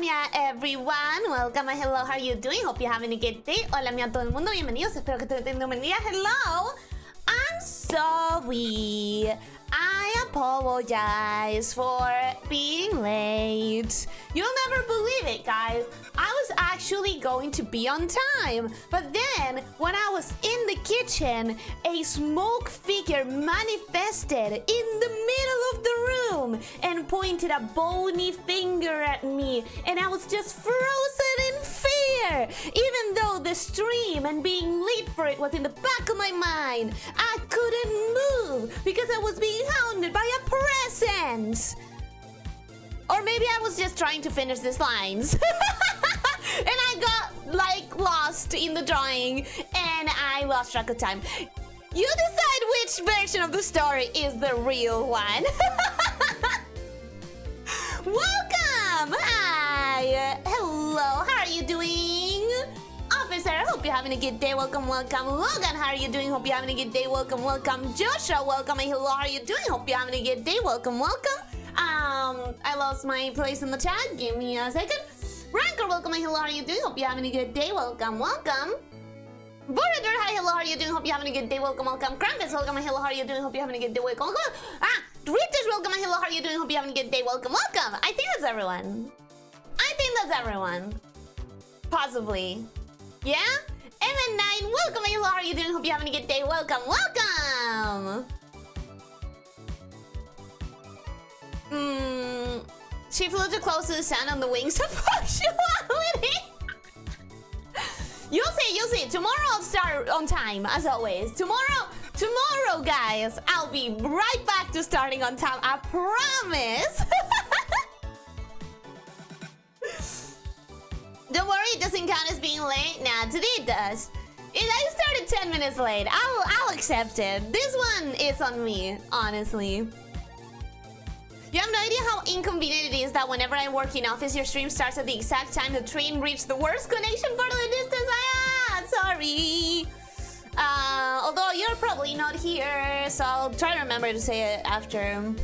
lamia, everyone. Welcome and hello. How are you doing? Hope you're having a good day. Hola, a todo el mundo. Bienvenidos. Espero que estén teniendo un buen día. Hello. I'm sorry. I apologize for being late. You'll never believe it, guys. I was actually going to be on time, but then when I was in the kitchen, a smoke figure manifested in the middle of the room and pointed a bony finger at me, and I was just frozen in fear. Even though the stream and being late for it was in the back of my mind, I couldn't move because I was being hounded by a presence. Or maybe I was just trying to finish these lines. And I got, like, lost in the drawing and I lost track of time. You decide which version of the story is the real one. Welcome! Hi! Hello, how are you doing? Officer, hope you're having a good day. Welcome, welcome. Logan, how are you doing? Hope you're having a good day. Welcome, welcome. Joshua, welcome. And hello, how are you doing? Hope you're having a good day. Welcome, welcome. I lost my place in the chat. Give me a second. Ranker, welcome. And hello, how are you doing? Hope you're having a good day. Welcome, welcome. Border, hi, hello, how are you doing? Hope you're having a good day. Welcome, welcome. Krampus, welcome. And hello, how are you doing? Hope you're having a good day. Welcome, welcome. Ritters, welcome. And hello, how are you doing? Hope you're having a good day. Welcome, welcome. I think that's everyone. I think that's everyone. Possibly. Yeah? MN9, welcome. And hello, how are you doing? Hope you're having a good day. Welcome, welcome. She flew too close to the sun on the wings of punctuality. You'll see. Tomorrow I'll start on time, as always. Tomorrow, guys, I'll be right back to starting on time. I promise. Don't worry, it doesn't count as being late. Nah, today it does. I started 10 minutes late. I'll accept it. This one is on me, honestly. You have no idea how inconvenient it is that whenever I work in office, your stream starts at the exact time the train reached the worst connection part of the distance. Sorry. Although you're probably not here, so I'll try to remember to say it after.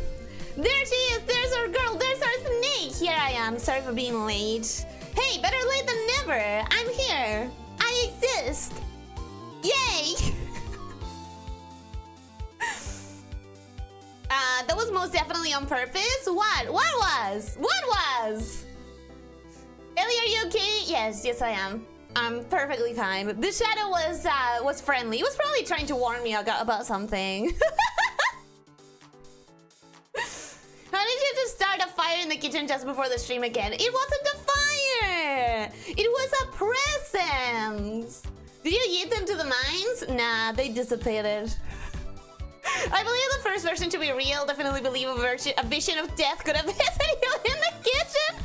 There she is. There's our girl. There's our snake. Here I am. Sorry for being late. Hey, better late than never. I'm here. I exist. Yay. That was most definitely on purpose. What was? Ellie, are you okay? Yes, I am. I'm perfectly fine. The shadow was friendly. It was probably trying to warn me about something. How did you just start a fire in the kitchen just before the stream again? It wasn't a fire! It was a presence! Did you eat them to the mines? Nah, they dissipated. I believe the first version to be real. Definitely believe a vision of death could have visited you in the kitchen.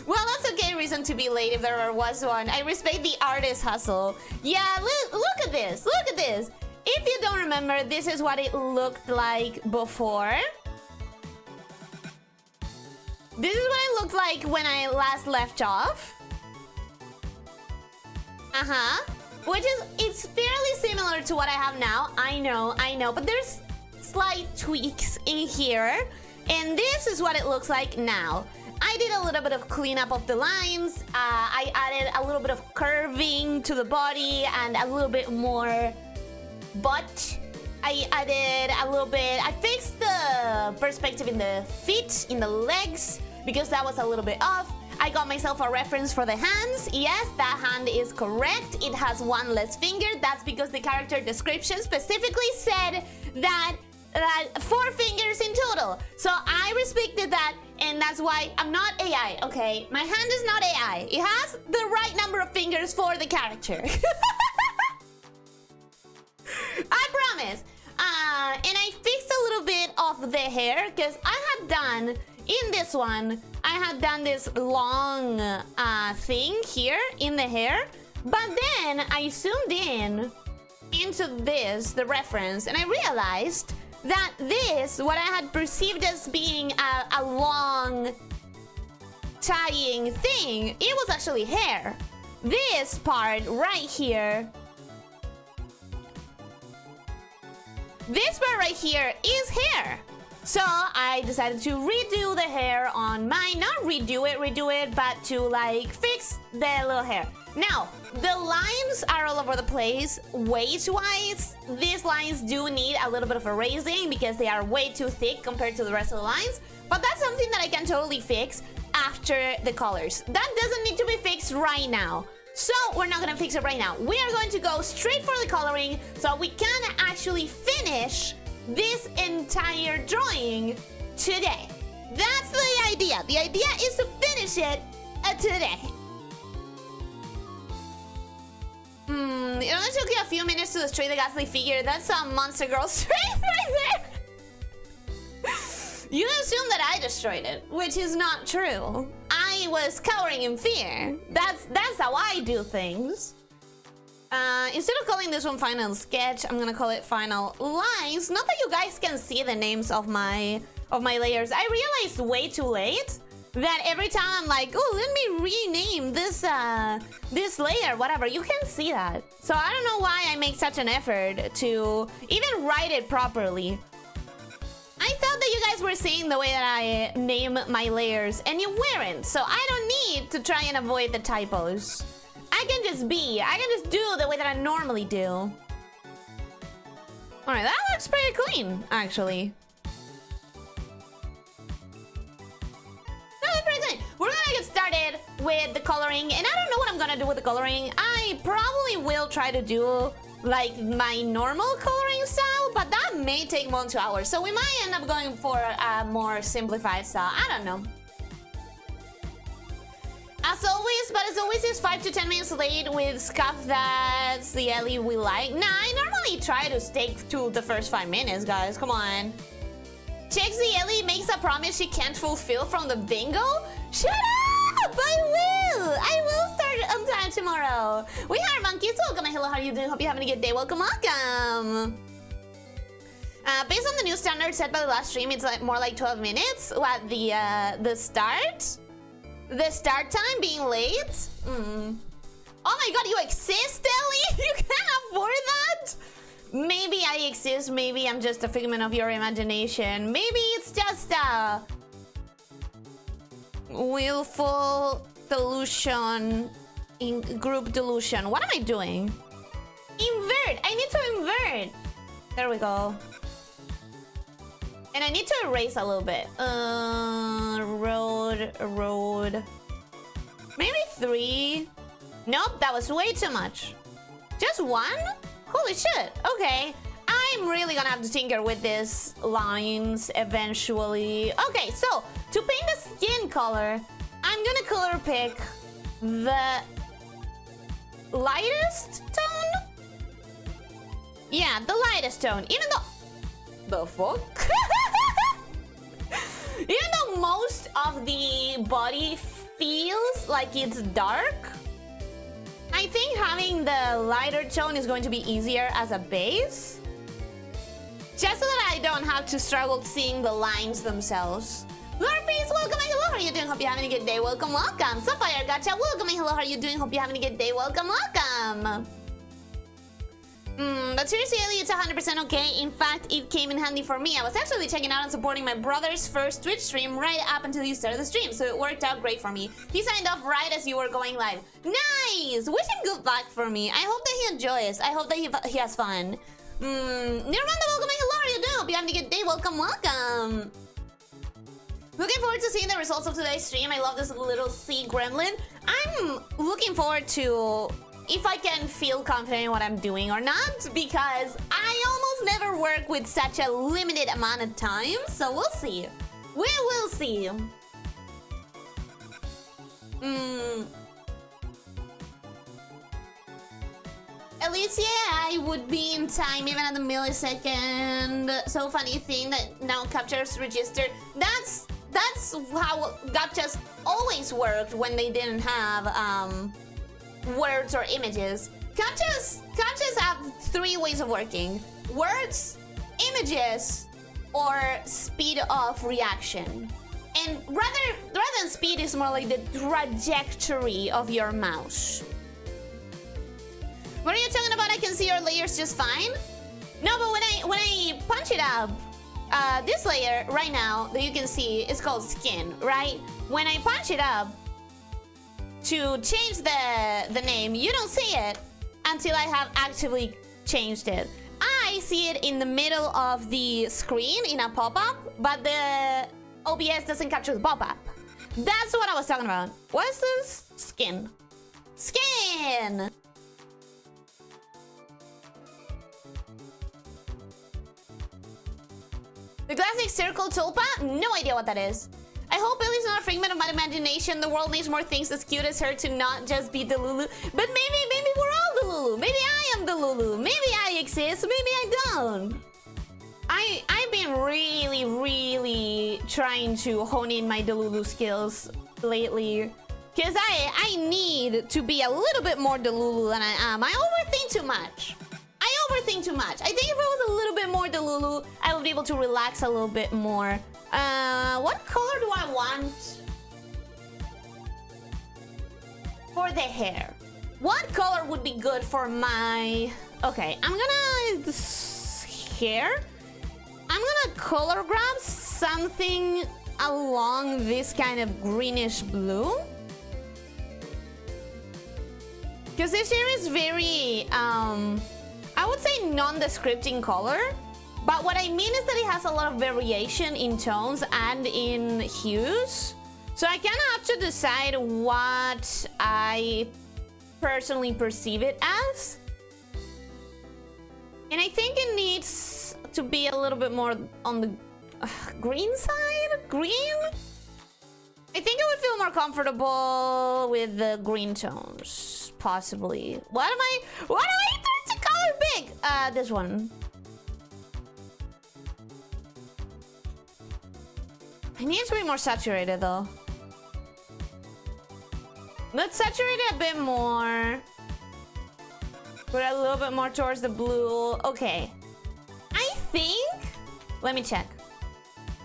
Well, that's okay reason to be late if there was one. I respect the artist hustle. Yeah, look at this. Look at this. If you don't remember, this is what it looked like before. This is what it looked like when I last left off. Which is, it's fairly similar to what I have now. I know, but there's slight tweaks in here. And this is what it looks like now. I did a little bit of cleanup of the lines. I added a little bit of curving to the body and a little bit more butt. I added a little bit, I fixed the perspective in the feet, in the legs, because that was a little bit off. I got myself a reference for the hands. Yes, that hand is correct. It has one less finger. That's because the character description specifically said that 4 fingers in total. So I respected that, and that's why I'm not AI, okay? My hand is not AI. It has the right number of fingers for the character. I promise. And I fixed a little bit of the hair, because I had done... In this one, I had done this long thing here in the hair, but then I zoomed in into this, the reference, and I realized that this, what I had perceived as being a long tying thing, it was actually hair. This part right here, this part right here is hair. So I decided to redo the hair on mine. Not redo it, but to like fix the little hair. Now, the lines are all over the place weight-wise. These lines do need a little bit of erasing because they are way too thick compared to the rest of the lines. But that's something that I can totally fix after the colors. That doesn't need to be fixed right now. So we're not gonna fix it right now. We are going to go straight for the coloring so we can actually finish this entire drawing today. That's the idea. The idea is to finish it today. It only took you a few minutes to destroy the ghastly figure. That's a Monster Girl strength right there. You assume that I destroyed it, which is not true. I was cowering in fear. That's how I do things. Instead of calling this one Final Sketch, I'm gonna call it Final Lines. Not that you guys can see the names of my layers. I realized way too late that every time I'm like, oh, let me rename this this layer, whatever. You can't see that. So I don't know why I make such an effort to even write it properly. I thought that you guys were seeing the way that I name my layers, and you weren't. So I don't need to try and avoid the typos. I can just do the way that I normally do. Alright, that looks pretty clean, actually. That looks pretty clean. We're gonna get started with the coloring, and I don't know what I'm gonna do with the coloring. I probably will try to do like my normal coloring style, but that may take more than 2 hours. So we might end up going for a more simplified style. I don't know. As always, it's 5 to 10 minutes late with stuff that's the Ellie we like. Nah, I normally try to stick to the first 5 minutes, guys. Come on. Checks the Ellie makes a promise she can't fulfill from the bingo? Shut up! I will start on time tomorrow. We are monkeys. Welcome. Hello, how are you doing? Hope you're having a good day. Welcome. Based on the new standard set by the last stream, it's like more like 12 minutes. What, the start? The start time being late? Oh my god, you exist, Ellie? You can't afford that? Maybe I exist, maybe I'm just a figment of your imagination. Maybe it's just a willful delusion, in group delusion. What am I doing? Invert! I need to invert! There we go. And I need to erase a little bit. Road. Maybe 3. Nope, that was way too much. Just 1? Holy shit. Okay. I'm really gonna have to tinker with these lines eventually. Okay, so to paint the skin color, I'm gonna color pick the lightest tone? Yeah, the lightest tone. Even though... The fuck? Even though most of the body feels like it's dark, I think having the lighter tone is going to be easier as a base. Just so that I don't have to struggle seeing the lines themselves. Lord Peace, welcome and hello, how are you doing? Hope you're having a good day. Welcome. Sapphire Gotcha, welcome and hello, how are you doing? Hope you're having a good day. Welcome. But seriously, Ellie, it's 100% okay. In fact, it came in handy for me. I was actually checking out and supporting my brother's first Twitch stream right up until you started the stream, so it worked out great for me. He signed off right as you were going live. Nice! Wish him good luck for me. I hope that he enjoys. I hope that he has fun. Nirmanda, welcome and hello, how are you doing? Hope you're having a good day. Welcome. Looking forward to seeing the results of today's stream. I love this little sea gremlin. I'm looking forward to... if I can feel confident in what I'm doing or not, because I almost never work with such a limited amount of time, so we'll see. We will see. Elyssia, I would be in time even at the millisecond. So funny thing that now captures register. That's how gachas always worked when they didn't have words or images. Captchas have 3 ways of working: words, images, or speed of reaction. And rather than speed, is more like the trajectory of your mouse. What are you talking about? I can see your layers just fine. No, but when I punch it up, this layer right now that you can see is called skin, right? When I punch it up to change the name, you don't see it until I have actively changed it. I see it in the middle of the screen in a pop-up, but the OBS doesn't capture the pop-up. That's what I was talking about. What is this? Skin. Skin! The classic circle tulpa? No idea what that is. I hope Ellie's not a figment of my imagination. The world needs more things as cute as her to not just be the Lulu. But maybe we're all the Lulu. Maybe I am the Lulu. Maybe I exist. Maybe I don't. I've been really trying to hone in my Delulu skills lately. Because I need to be a little bit more Delulu than I am. I overthink too much. I think if I was a little bit more Delulu, I would be able to relax a little bit more. What color do I want for the hair? What color would be good for my... Okay, I'm gonna... hair? I'm gonna color grab something along this kind of greenish blue. Because this hair is very, I would say nondescript in color. But what I mean is that it has a lot of variation in tones and in hues. So I kind of have to decide what I personally perceive it as. And I think it needs to be a little bit more on the green side? Green? I think I would feel more comfortable with the green tones, possibly. What am I trying to color big? This one. I need to be more saturated though. Let's saturate it a bit more. Put it a little bit more towards the blue. Okay. I think... Let me check.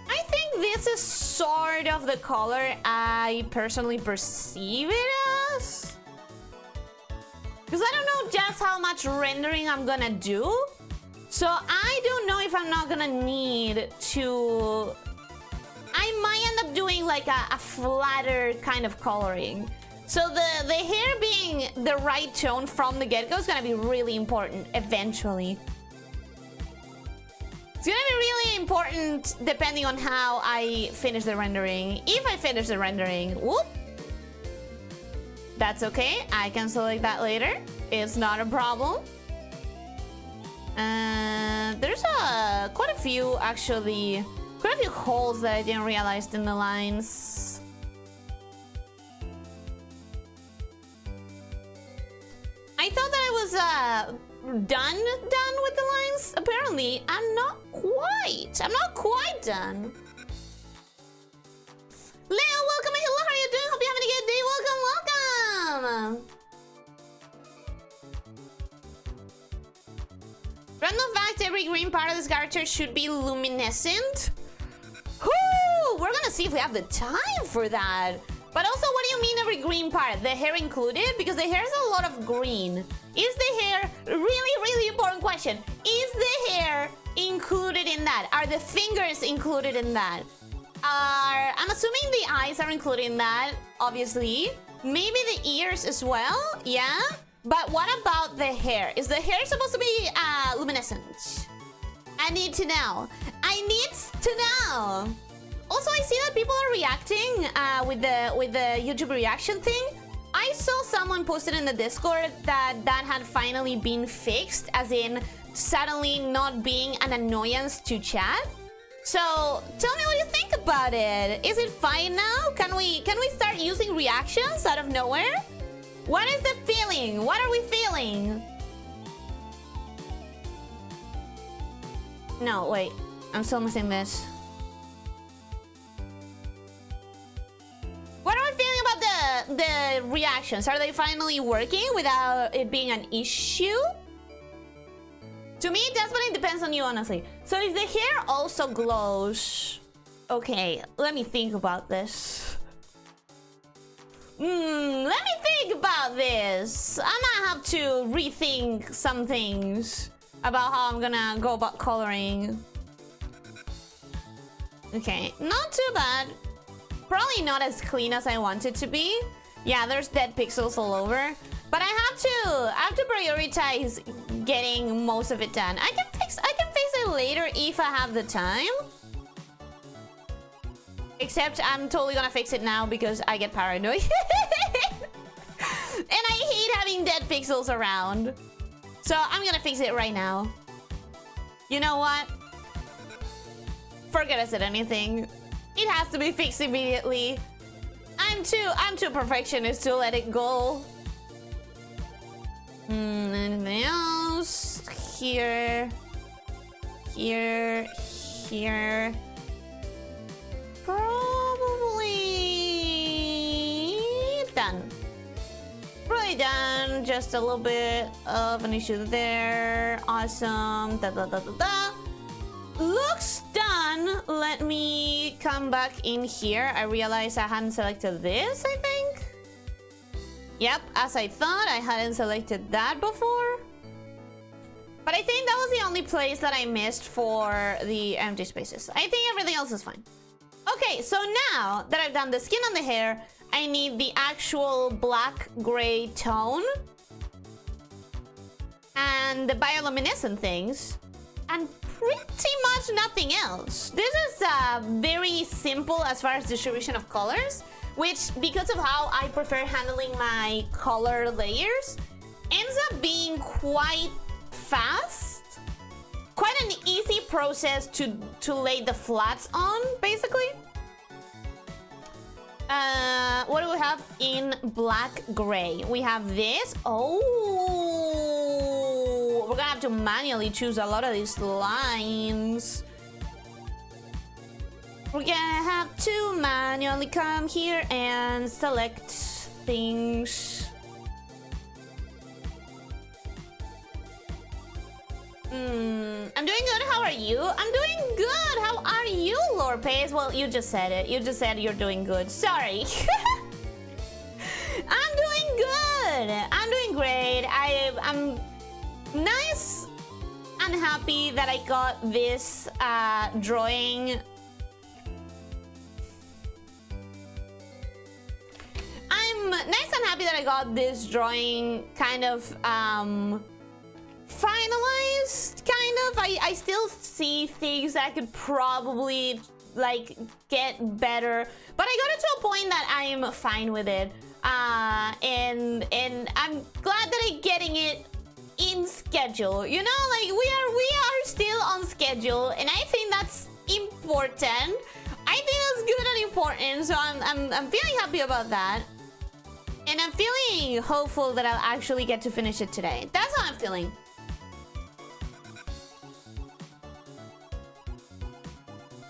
I think this is sort of the color I personally perceive it as. Because I don't know just how much rendering I'm gonna do. So I don't know if I'm not gonna need to... I might end up doing like a flatter kind of coloring. So the hair being the right tone from the get-go is gonna be really important eventually. It's gonna be really important depending on how I finish the rendering. If I finish the rendering, whoop. That's okay, I can select that later. It's not a problem. There's quite a few actually, quite a few holes that I didn't realize in the lines. I thought that I was done with the lines. Apparently, I'm not quite done. Leo, welcome and hello, how are you doing? Hope you're having a good day. Welcome. Random fact, every green part of this character should be luminescent. Whoo! We're gonna see if we have the time for that. But also, what do you mean every green part? The hair included? Because the hair is a lot of green. Is the hair, really important question. Is the hair included in that? Are the fingers included in that? I'm assuming the eyes are included in that, obviously. Maybe the ears as well, yeah? But what about the hair? Is the hair supposed to be luminescent? I need to know. Also, I see that people are reacting with the YouTube reaction thing. I saw someone posted in the Discord that had finally been fixed, as in suddenly not being an annoyance to chat. So tell me what you think about it. Is it fine now? Can we start using reactions out of nowhere? What is the feeling? What are we feeling? No, wait. I'm still missing this. What are we feeling about the reactions? Are they finally working without it being an issue? To me, it definitely depends on you, honestly. So if the hair also glows... Okay, let me think about this. Let me think about this. I might have to rethink some things about how I'm gonna go about coloring. Okay, not too bad. Probably not as clean as I want it to be. Yeah, there's dead pixels all over. But I have to prioritize getting most of it done. I can fix it later if I have the time. Except I'm totally gonna fix it now because I get paranoid. And I hate having dead pixels around. So I'm gonna fix it right now. You know what? Forget I said anything. It has to be fixed immediately. I'm too perfectionist to let it go. Anything else? Here. Here. Here. Probably done. Probably done. Just a little bit of an issue there. Awesome. Da da da da da. Looks done. Let me come back in here. I realized I hadn't selected this, I think. Yep, as I thought, I hadn't selected that before. But I think that was the only place that I missed for the empty spaces. I think everything else is fine. Okay, so now that I've done the skin on the hair, I need the actual black-gray tone. And the bioluminescent things. And pretty much nothing else. This is very simple as far as distribution of colors, which, because of how I prefer handling my color layers, ends up being quite fast. Quite an easy process to lay the flats on, basically. What do we have in black gray? We have this. Oh, we're gonna have to manually choose a lot of these lines. We're gonna have to manually come here and select things. I'm doing good. How are you? I'm doing good. How are you, Lord Pace? Well, you just said it. You just said you're doing good. Sorry. I'm doing good. I'm doing great. I'm nice and happy that I got this drawing. I'm nice and happy that I got this drawing kind of finalized, kind of. I still see things that I could probably like get better, but I got it to a point that I'm fine with it, and I'm glad that I'm getting it in schedule. You know, like we are still on schedule, and I think that's important. I think that's good and important, so I'm feeling happy about that. And I'm feeling hopeful that I'll actually get to finish it today. That's how I'm feeling.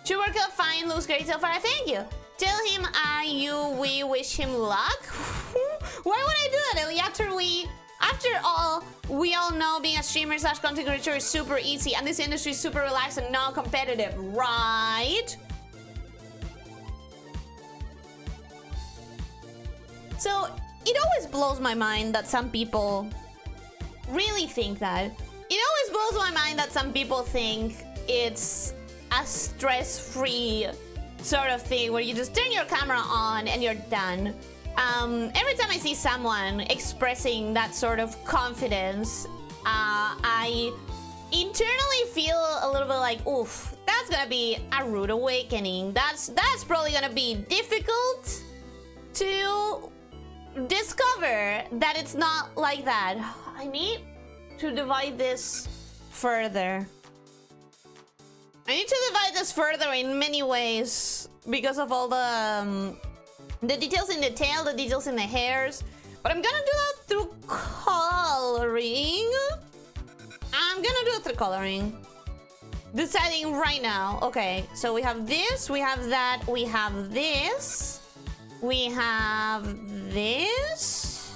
Should work out fine, looks great so far. Thank you. Tell him we wish him luck. Why would I do that, Ellie? After all, we all know being a streamer / content creator is super easy, and this industry is super relaxed and non-competitive, right? So it always blows my mind that some people really think that. It always blows my mind that some people think it's a stress-free sort of thing where you just turn your camera on and you're done. Every time I see someone expressing that sort of confidence, I internally feel a little bit like, oof, that's gonna be a rude awakening. That's probably gonna be difficult to discover that it's not like that. I need to divide this further. I need to divide this further in many ways because of all the details in the tail, the details in the hairs. But I'm gonna do that through coloring. I'm gonna do it through coloring. Deciding right now. Okay, so we have this, we have that, we have this. We have this.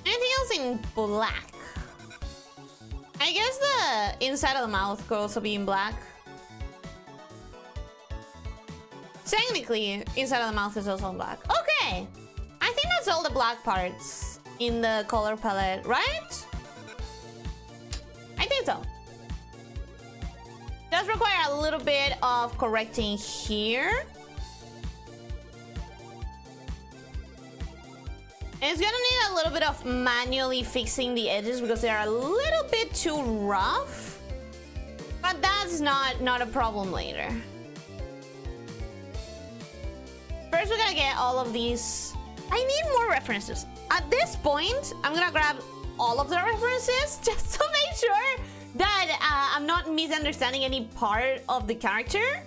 Anything else in black? I guess the inside of the mouth could also be in black. Technically, inside of the mouth is also in black. Okay! I think that's all the black parts in the color palette, right? I think so. Does require a little little bit of correcting here. It's gonna need a little bit of manually fixing the edges because they are a little bit too rough. But that's not a problem later. First, we're gonna get all of these. I need more references. At this point, I'm gonna grab all of the references just to make sure that I'm not misunderstanding any part of the character.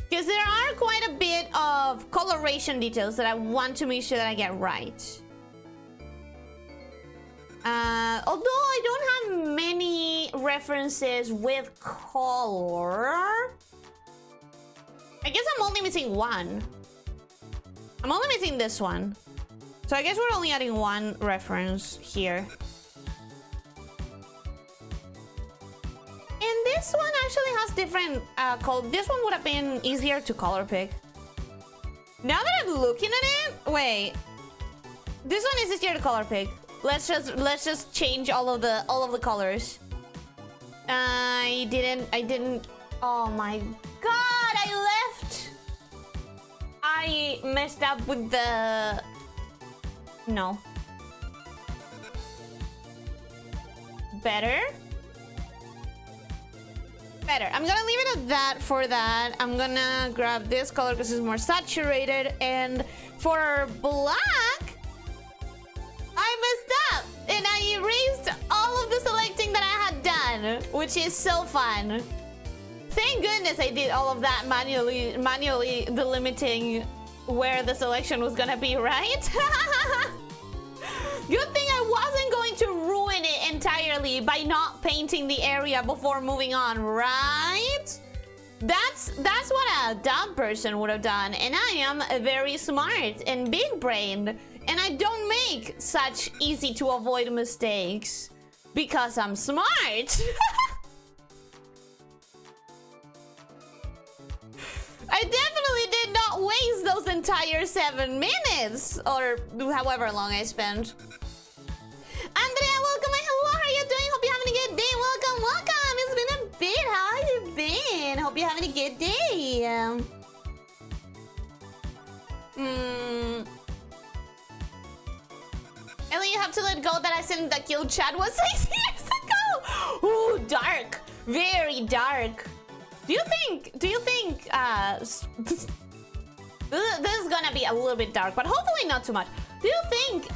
Because there are quite a bit of coloration details that I want to make sure that I get right. Although I don't have many references with color. I guess I'm only missing one. I'm only missing this one. So I guess we're only adding one reference here. And this one actually has different this one would have been easier to color pick. Now that I'm looking at it, wait. This one is easier to color pick. Let's just change all of the colors. I didn't. Oh my god, I messed up with the. No. Better. I'm gonna leave it at that for that. I'm gonna grab this color because it's more saturated. And for black, I messed up and I erased all of the selecting that I had done, which is so fun. Thank goodness I did all of that manually delimiting where the selection was gonna be, right? Good thing I wasn't going to ruin it entirely by not painting the area before moving on, right? That's what a dumb person would have done, and I am very smart and big-brained, and I don't make such easy to avoid mistakes because I'm smart. I definitely did not waste those entire 7 minutes or however long I spent. Andrea, welcome. Hello, how are you doing? Hope you're having a good day. Welcome. It's been a bit. How have you been? Hope you're having a good day. Ellie, you have to let go that I sent the kill chat was 6 years ago. Ooh, dark. Very dark. Do you think this is gonna be a little bit dark, but hopefully not too much. Do you think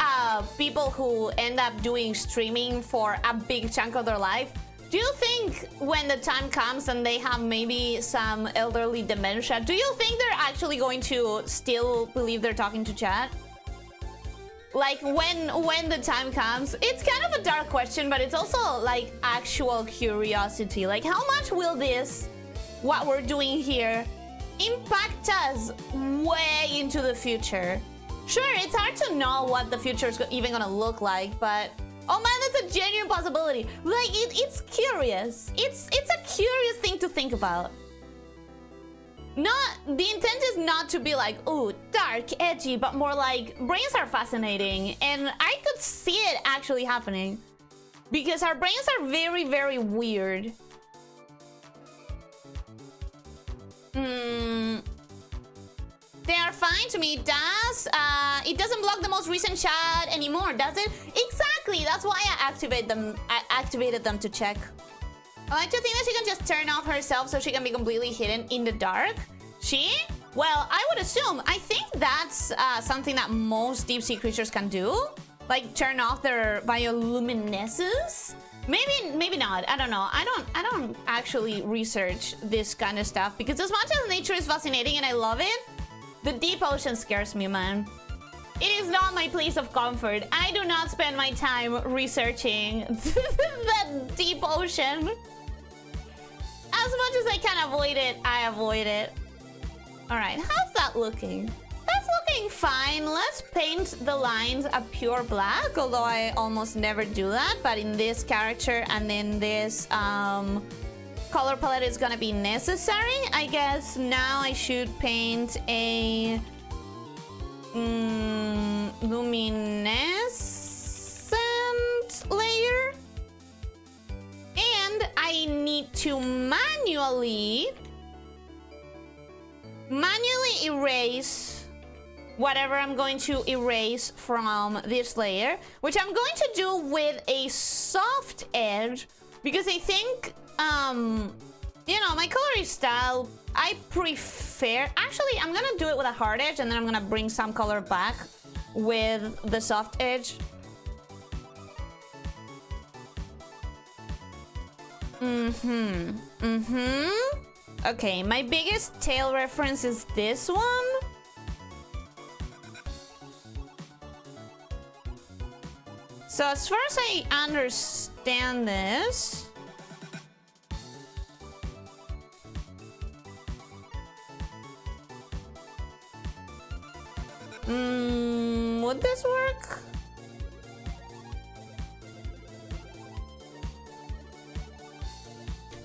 people who end up doing streaming for a big chunk of their life, do you think when the time comes and they have maybe some elderly dementia, do you think they're actually going to still believe they're talking to chat? Like when the time comes? It's kind of a dark question, but it's also like actual curiosity. Like how much will this, what we're doing here, impact us way into the future? Sure, it's hard to know what the future is even gonna look like, but oh man, that's a genuine possibility. Like it's curious. It's a curious thing to think about. The intent is not to be like, ooh, dark, edgy, but more like brains are fascinating, and I could see it actually happening because our brains are very, very weird. They are fine to me. It doesn't block the most recent chat anymore, does it? Exactly. That's why I activated them to check. I like to think that she can just turn off herself so she can be completely hidden in the dark. She? Well, I would assume. I think that's something that most deep sea creatures can do. Like turn off their bioluminescence. Maybe not. I don't know. I don't actually research this kind of stuff because as much as nature is fascinating and I love it, the deep ocean scares me, man. It is not my place of comfort. I do not spend my time researching the deep ocean. As much as I can avoid it, I avoid it. All right, how's that looking? That's looking fine. Let's paint the lines a pure black, although I almost never do that. But in this character and in this color palette is gonna be necessary. I guess now I should paint a luminescent layer. And I need to manually manually erase whatever I'm going to erase from this layer, which I'm going to do with a soft edge, because I think, you know, my coloring style, I prefer... Actually, I'm gonna do it with a hard edge, and then I'm gonna bring some color back with the soft edge. Okay, my biggest tail reference is this one. So as far as I understand this... would this work?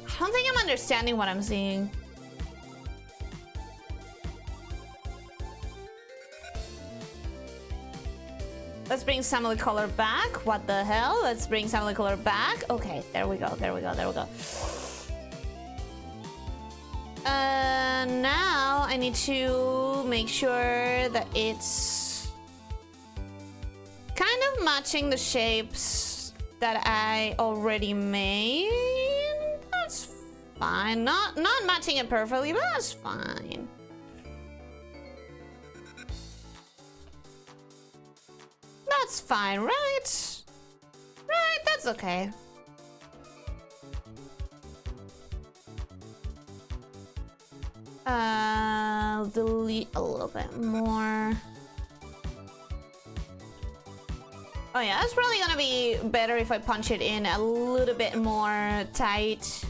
I don't think I'm understanding what I'm seeing. Let's bring some of the color back. What the hell? Let's bring some of the color back. Okay, there we go, there we go, there we go. Now I need to make sure that it's kind of matching the shapes that I already made. That's fine. Not matching it perfectly, but that's fine. That's fine, right? Right, that's okay. I'll delete a little bit more. Oh yeah, that's probably gonna be better if I punch it in a little bit more tight.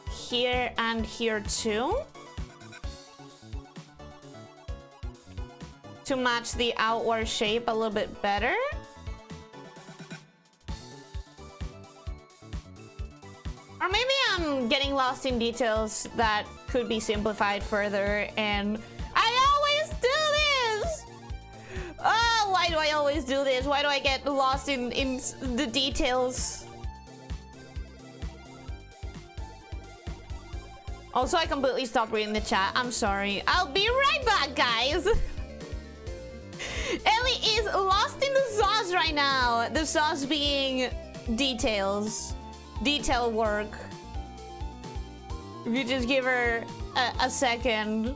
Here and here too. To match the outward shape a little bit better. Or maybe I'm getting lost in details that could be simplified further, and I always do this! Oh, why do I always do this? Why do I get lost in the details? Also, I completely stopped reading the chat. I'm sorry. I'll be right back, guys. Ellie is lost in the sauce right now. The sauce being details. Detail work. If you just give her a second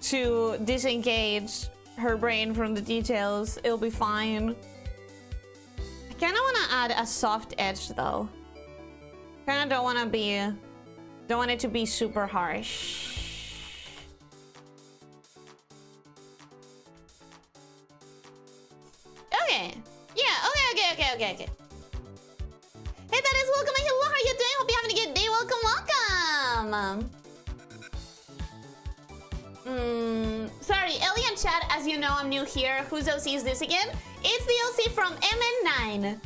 to disengage her brain from the details, it'll be fine. I kind of want to add a soft edge though. Kind of don't want it to be super harsh. Okay. Yeah, okay. Hey, that is welcome. Hello, how are you doing? Hope you're having a good day. Welcome. Sorry, Ellie and Chad, as you know, I'm new here. Whose OC is this again? It's the OC from MN9.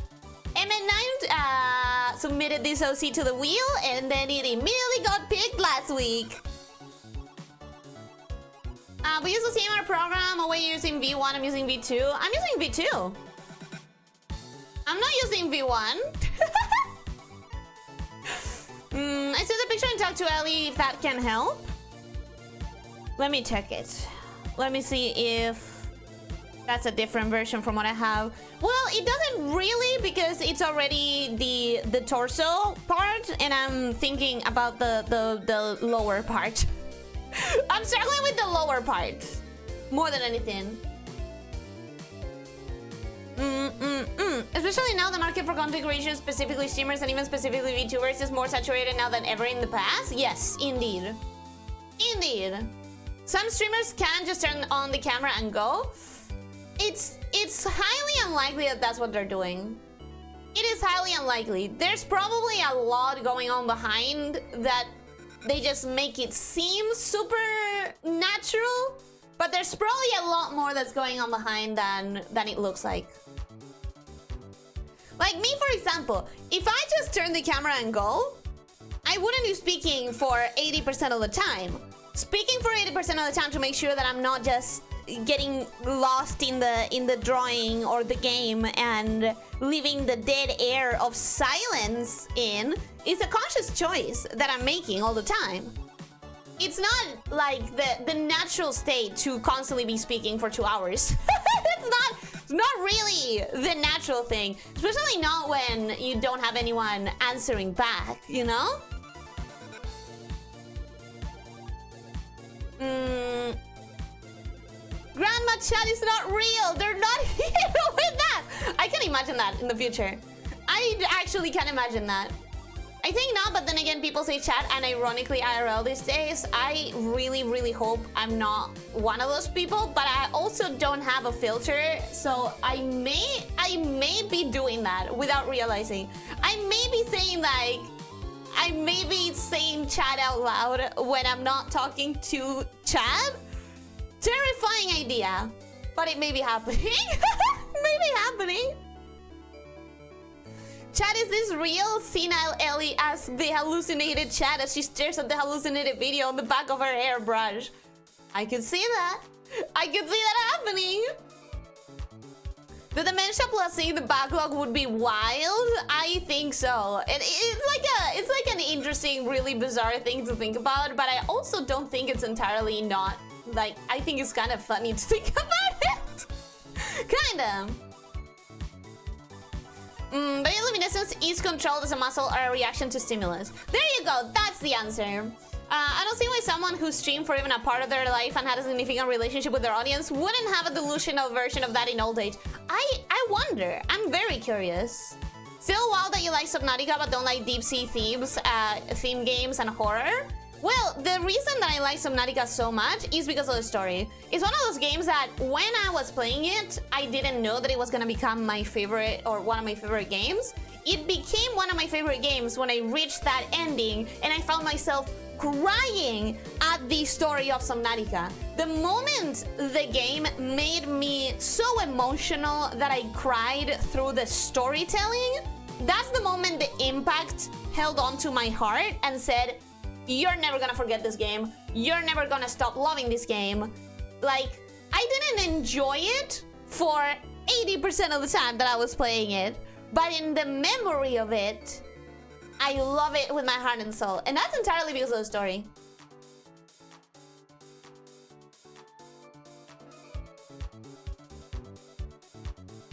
MN9 submitted this OC to the wheel, and then it immediately got picked last week. We use the same program. Away using V1, I'm using V2. I'm using V2. I'm not using V1. I see the picture and talk to Ellie if that can help. Let me check it. Let me see if that's a different version from what I have. Well, it doesn't really, because it's already the torso part, and I'm thinking about the lower part. I'm struggling with the lower part more than anything. Especially now, the market for content creation, specifically streamers and even specifically VTubers, is more saturated now than ever in the past. Yes, indeed. Indeed. Some streamers can just turn on the camera and go. It's highly unlikely that that's what they're doing. It is highly unlikely. There's probably a lot going on behind that they just make it seem super natural, but there's probably a lot more that's going on behind than it looks like. Like me, for example, if I just turn the camera and go, I wouldn't be speaking for 80% of the time. Speaking for 80% of the time to make sure that I'm not just getting lost in the drawing or the game and leaving the dead air of silence in is a conscious choice that I'm making all the time. it's not like the natural state to constantly be speaking for 2 hours. It's not really the natural thing, especially not when you don't have anyone answering back, you know? Grandma chat is not real. They're not here with that. I can imagine that in the future. I actually can imagine that. I think not, but then again, people say chat, and ironically, IRL these days, I really, really hope I'm not one of those people, but I also don't have a filter, so I may be doing that without realizing. I may be saying chat out loud when I'm not talking to chat. Terrifying idea, but it may be happening. Maybe happening. Chat, is this real? Senile Ellie asks the hallucinated chat as she stares at the hallucinated video on the back of her airbrush. I can see that. I can see that happening. The Dementia plus seeing the backlog would be wild. I think so. It's like an interesting, really bizarre thing to think about, but I also don't think it's entirely not. Like, I think it's kind of funny to think about it. Kinda. Bioluminescence is controlled as a muscle or a reaction to stimulus. There you go. That's the answer. I don't see why someone who streamed for even a part of their life and had a significant relationship with their audience wouldn't have a delusional version of that in old age. I wonder. I'm very curious. Still wild that you like Subnautica but don't like deep sea themes, theme games and horror? Well, the reason that I like Subnautica so much is because of the story. It's one of those games that when I was playing it, I didn't know that it was gonna become my favorite or one of my favorite games. It became one of my favorite games when I reached that ending and I found myself crying at the story of Subnautica. The moment the game made me so emotional that I cried through the storytelling, that's the moment the impact held onto my heart and said, you're never gonna forget this game. You're never gonna stop loving this game. Like, I didn't enjoy it for 80% of the time that I was playing it, but in the memory of it, I love it with my heart and soul. And that's entirely because of the story.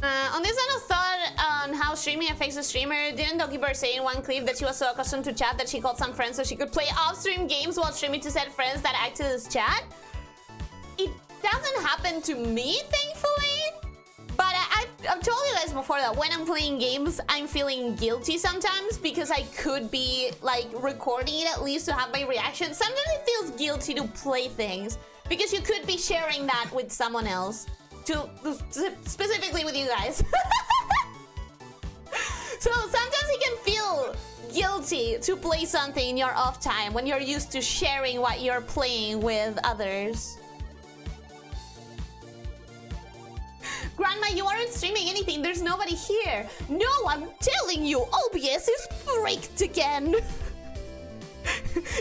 On this line of thought on how streaming affects the streamer, didn't Dokiber say in one clip that she was so accustomed to chat that she called some friends so she could play off-stream games while streaming to set friends that acted as chat? It doesn't happen to me, thankfully. But I've told you guys before that when I'm playing games, I'm feeling guilty sometimes because I could be like recording it at least to have my reaction. Sometimes it feels guilty to play things because you could be sharing that with someone else. Specifically with you guys. So sometimes it can feel guilty to play something in your off time when you're used to sharing what you're playing with others. Grandma, you aren't streaming anything. There's nobody here. No, I'm telling you, OBS is freaked again.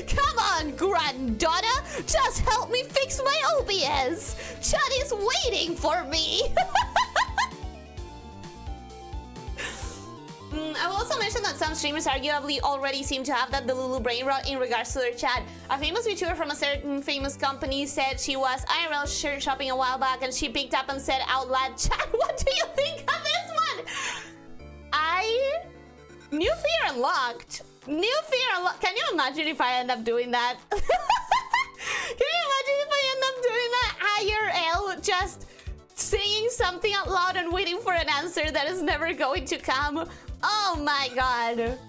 Come on, granddaughter. Just help me fix my OBS. Chat is waiting for me. I will also mention that some streamers arguably already seem to have that Delulu brain rot in regards to their chat. A famous VTuber from a certain famous company said she was IRL shirt shopping a while back and she picked up and said out loud, chat, what do you think of this one? New fear unlocked. New fear unlocked. Can you imagine if I end up doing that? Can you imagine if I end up doing that IRL, just saying something out loud and waiting for an answer that is never going to come? Oh my god.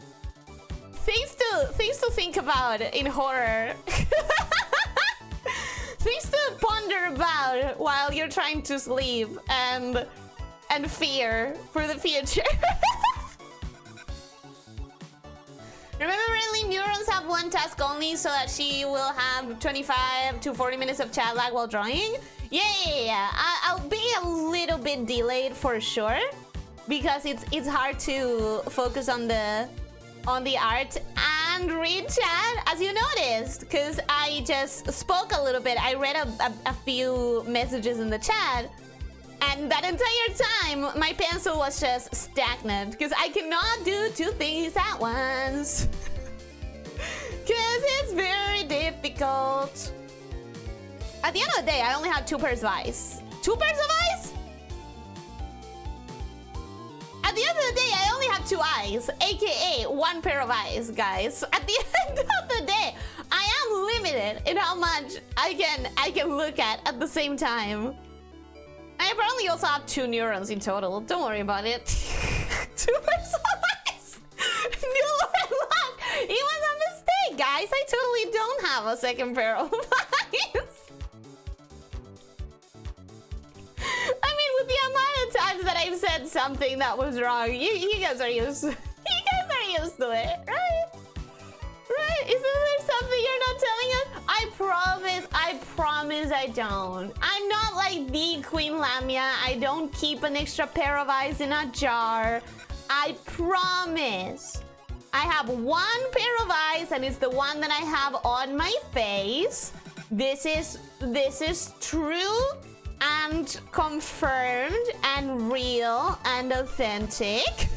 Things to think about in horror. Things to ponder about while you're trying to sleep and fear for the future. Remember, really, neurons have one task only so that she will have 25 to 40 minutes of chat lag while drawing? Yeah. I'll be a little bit delayed for sure because it's hard to focus on the art and read chat, as you noticed, because I just spoke a little bit. I read a few messages in the chat. And that entire time, my pencil was just stagnant because I cannot do two things at once. Because it's very difficult. difficult. At the end of the day, I only have 2 pairs of eyes. 2 pairs of eyes? At the end of the day, I only have 2 eyes, aka 1 pair of eyes, guys. At the end of the day, I am limited in how much I can look at the same time. I apparently also have 2 neurons in total. Don't worry about it. 2 pairs of eyes. Noodle relax. It was a mistake, guys. I totally don't have a 2nd pair of eyes. I mean, with the amount of times that I've said something that was wrong, you guys are used to, you guys are used to it, right? Right? Isn't there something you're not telling us? I promise I don't. I'm not like the Queen Lamia. I don't keep an extra pair of eyes in a jar. I promise. I have 1 pair of eyes, and it's the one that I have on my face. This is true and confirmed and real and authentic.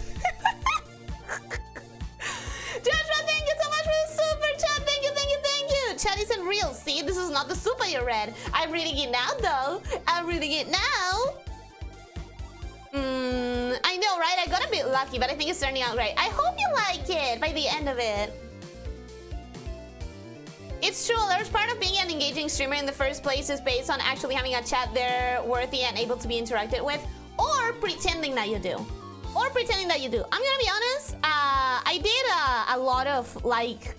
Joshua, thank you so much for the super chat. Thank you, thank you, thank you. Chat isn't real. See, this is not the super you read. I'm reading it now, though. I'm reading it now. I know, right? I got a bit lucky, but I think it's turning out great. I hope you like it by the end of it. It's true, a large part of being an engaging streamer in the first place is based on actually having a chat there worthy and able to be interacted with, or pretending that you do. Or pretending that you do. I'm gonna be honest, I did a lot of, like,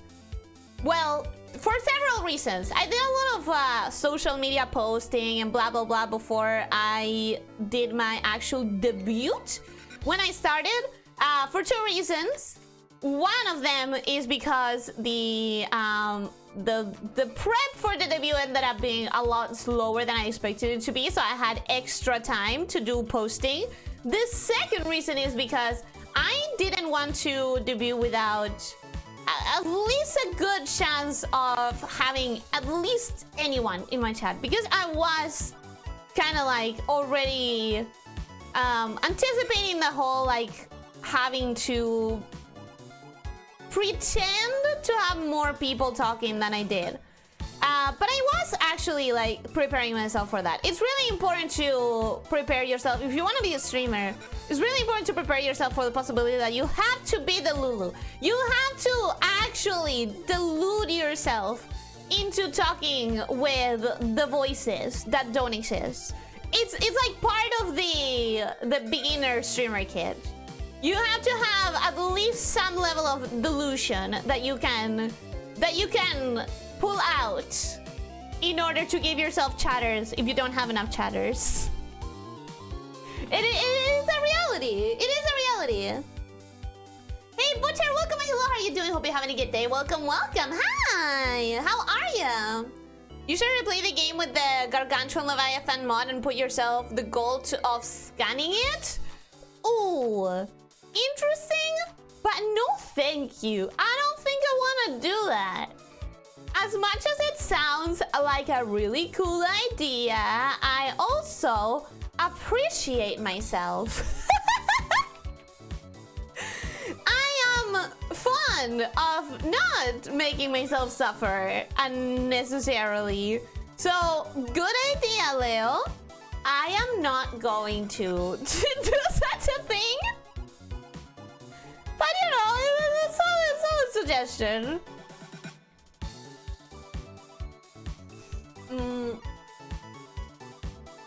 well, for several reasons. I did a lot of social media posting and blah, blah, blah before I did my actual debut. When I started, for 2 reasons. One of them is because the prep for the debut ended up being a lot slower than I expected it to be, so I had extra time to do posting. The second reason is because I didn't want to debut without at least a good chance of having at least anyone in my chat, because I was kind of like already anticipating the whole like having to pretend to have more people talking than I did. But I was actually like preparing myself for that. It's really important to prepare yourself. If you want to be a streamer, it's really important to prepare yourself for the possibility that you have to be the Lulu. You have to actually delude yourself into talking with the voices that don't exist. It's like part of the beginner streamer kit. You have to have at least some level of delusion that you can pull out in order to give yourself chatters if you don't have enough chatters. It is a reality. It is a reality. Hey, Butcher, welcome. Hello, how are you doing? Hope you're having a good day. Welcome, welcome. Hi, how are you? You should replay the game with the Gargantuan Leviathan mod and put yourself the goal of scanning it. Ooh, interesting, but no thank you. I don't think I want to do that. As much as it sounds like a really cool idea, I also appreciate myself. I am fond of not making myself suffer unnecessarily. So, good idea, Leo. I am not going to do such a thing. But you know, it's a suggestion.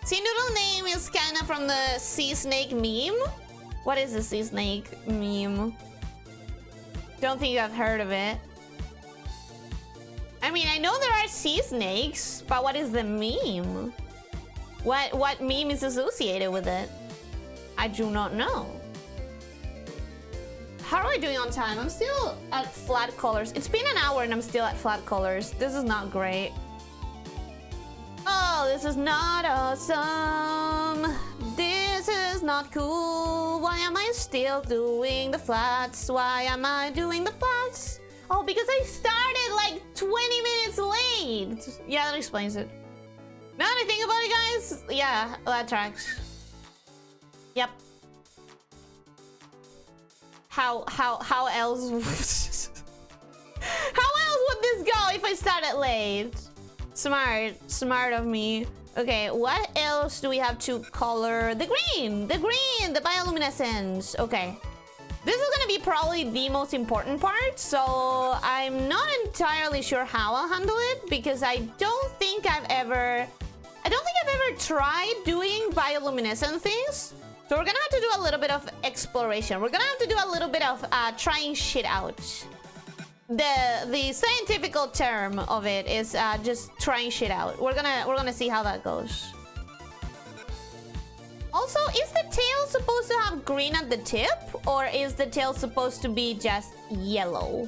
See, Noodle name is kind of from the sea snake meme. What is the sea snake meme? Don't think I've heard of it. I mean, I know there are sea snakes, but what is the meme? What meme is associated with it? I do not know. How are we doing on time? I'm still at flat colors. It's been an hour and I'm still at flat colors. This is not great. Oh, this is not awesome. This is not cool. Why am I still doing the flats? Why am I doing the flats? Oh, because I started like 20 minutes late. Yeah, that explains it. Now that I think about it, guys, yeah, that tracks. Yep. How else? How else would this go if I started late? Smart of me. Okay, what else do we have to color? The green, the bioluminescence. Okay. This is gonna be probably the most important part, so I'm not entirely sure how I'll handle it because I don't think I've ever tried doing bioluminescent things. So we're gonna have to do a little bit of exploration. We're gonna have to do a little bit of trying shit out. The scientific term of it is just trying shit out. We're gonna see how that goes. Also, is the tail supposed to have green at the tip, or is the tail supposed to be just yellow?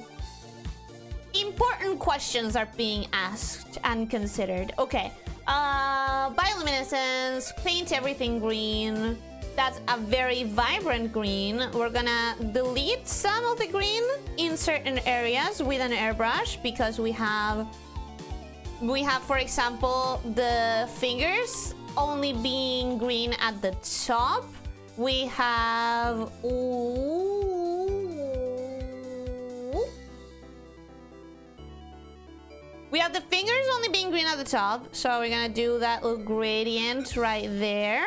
Important questions are being asked and considered. Okay, bioluminescence, paint everything green. That's a very vibrant green. We're gonna delete some of the green in certain areas with an airbrush because we have, for example, the fingers only being green at the top. We have... We have the fingers only being green at the top. So we're gonna do that little gradient right there.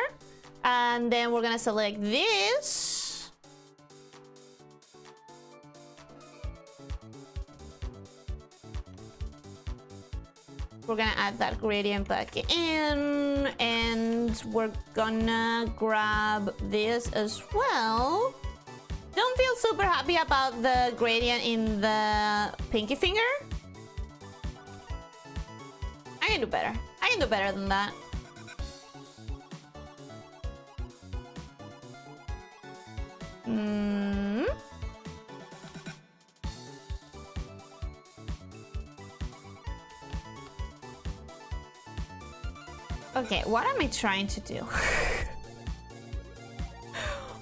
And then we're gonna select this. We're gonna add that gradient back in. And we're gonna grab this as well. Don't feel super happy about the gradient in the pinky finger. I can do better. I can do better than that. Okay, what am I trying to do?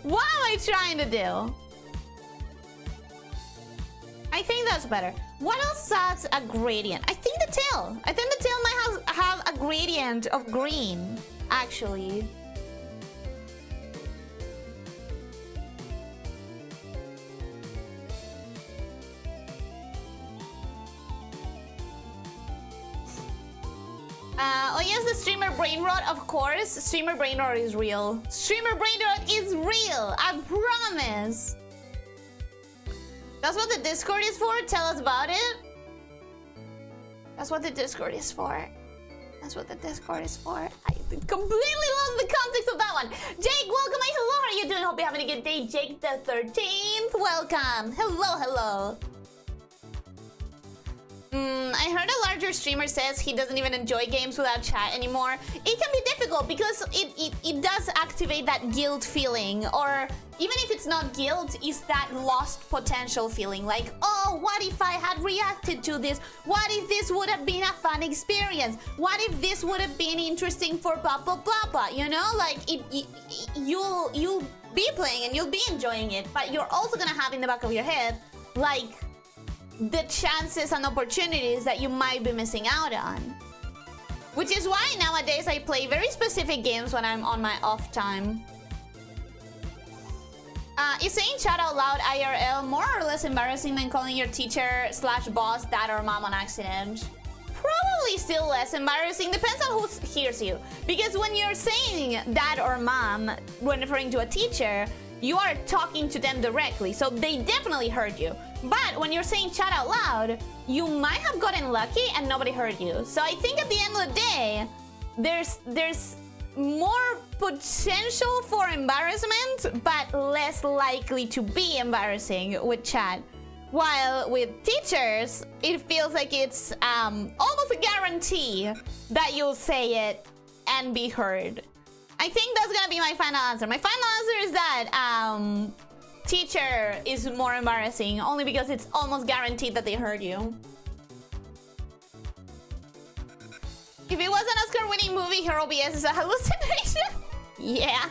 What am I trying to do? I think that's better. What else adds a gradient? I think the tail. I think the tail might have a gradient of green, actually. Oh yes, the streamer brain rot, of course. Streamer brain rot is real. Streamer brain rot is real, I promise. That's what the Discord is for? Tell us about it. That's what the Discord is for. That's what the Discord is for. I completely lost the context of that one. Jake, welcome. Hello, how are you doing? Hope you're having a good day. Jake the 13th, welcome. Hello. I heard a larger streamer says he doesn't even enjoy games without chat anymore. It can be difficult because it does activate that guilt feeling, or even if it's not guilt, it's that lost potential feeling. Like, oh, what if I had reacted to this? What if this would have been a fun experience? What if this would have been interesting for blah blah blah blah? You know, like you'll be playing and you'll be enjoying it, but you're also gonna have in the back of your head like the chances and opportunities that you might be missing out on. Which is why nowadays I play very specific games when I'm on my off time. Is saying chat out loud IRL more or less embarrassing than calling your teacher / boss dad or mom on accident? Probably still less embarrassing, depends on who hears you. Because when you're saying dad or mom when referring to a teacher, you are talking to them directly, so they definitely heard you. But when you're saying chat out loud, you might have gotten lucky and nobody heard you. So I think at the end of the day, there's more potential for embarrassment, but less likely to be embarrassing with chat. While with teachers, it feels like it's almost a guarantee that you'll say it and be heard. I think that's gonna be my final answer. My final answer is that teacher is more embarrassing, only because it's almost guaranteed that they heard you. If it was an Oscar-winning movie, Hero BS is a hallucination. Yeah.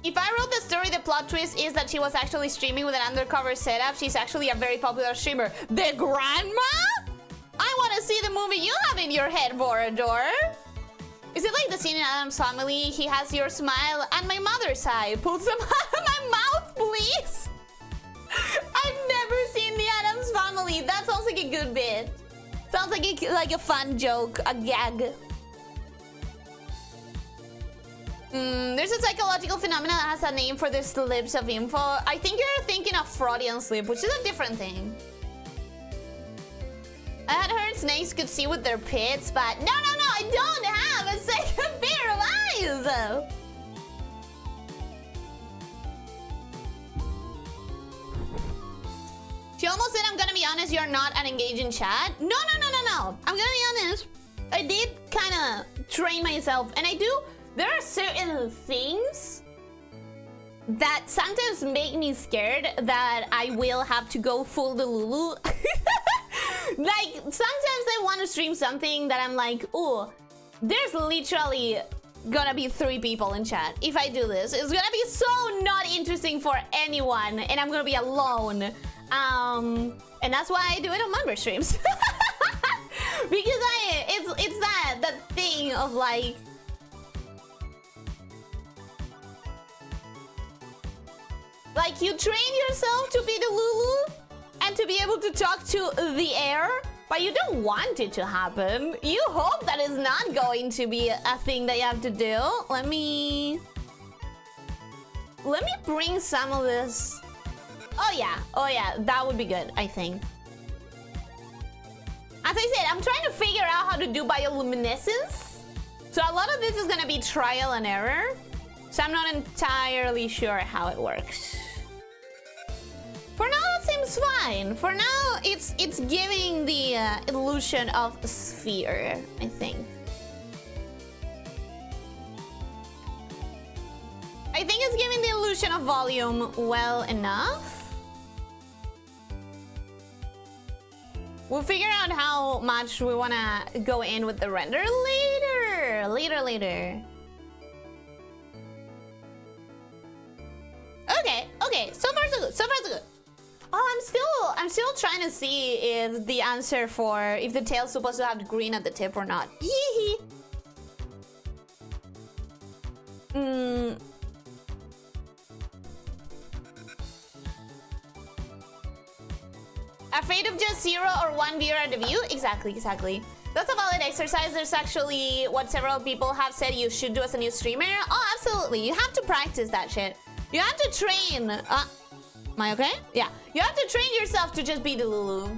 If I wrote the story, the plot twist is that she was actually streaming with an undercover setup. She's actually a very popular streamer. The grandma? I want to see the movie you have in your head, Borador. Is it like the scene in Adam's Family? He has your smile and my mother's eye. Pull some out of my mouth, please. I've never seen the Addams Family. That sounds like a good bit. Sounds like a fun joke, a gag. There's a psychological phenomenon that has a name for the slips of info. I think you're thinking of Freudian slip, which is a different thing. I had heard snakes could see with their pits, but no, I don't have a second pair of eyes. She almost said, I'm gonna be honest, you're not an engaging chat. No. I'm gonna be honest. I did kind of train myself, and I do. There are certain things that sometimes make me scared that I will have to go full Delulu. Like, sometimes I want to stream something that I'm like, oh, there's literally gonna be 3 people in chat. If I do this, it's gonna be so not interesting for anyone, and I'm gonna be alone. And that's why I do it on member streams. Because it's that thing of like, you train yourself to be the Lulu and to be able to talk to the air, but you don't want it to happen. You hope that it's not going to be a thing that you have to do. Let me bring some of this. Oh yeah, that would be good, I think. As I said, I'm trying to figure out how to do bioluminescence. So a lot of this is gonna be trial and error. So I'm not entirely sure how it works. For now, it seems fine. For now, it's giving the illusion of a sphere, I think. I think it's giving the illusion of volume well enough. We'll figure out how much we want to go in with the render later. Okay. So far so good. Oh, I'm still trying to see if the answer for if the tail's supposed to have green at the tip or not. Yee. Afraid of just 0 or 1 viewer at the view? Exactly. That's a valid exercise. There's actually what several people have said you should do as a new streamer. Oh, absolutely. You have to practice that shit. You have to train. Am I okay? Yeah. You have to train yourself to just be the Lulu.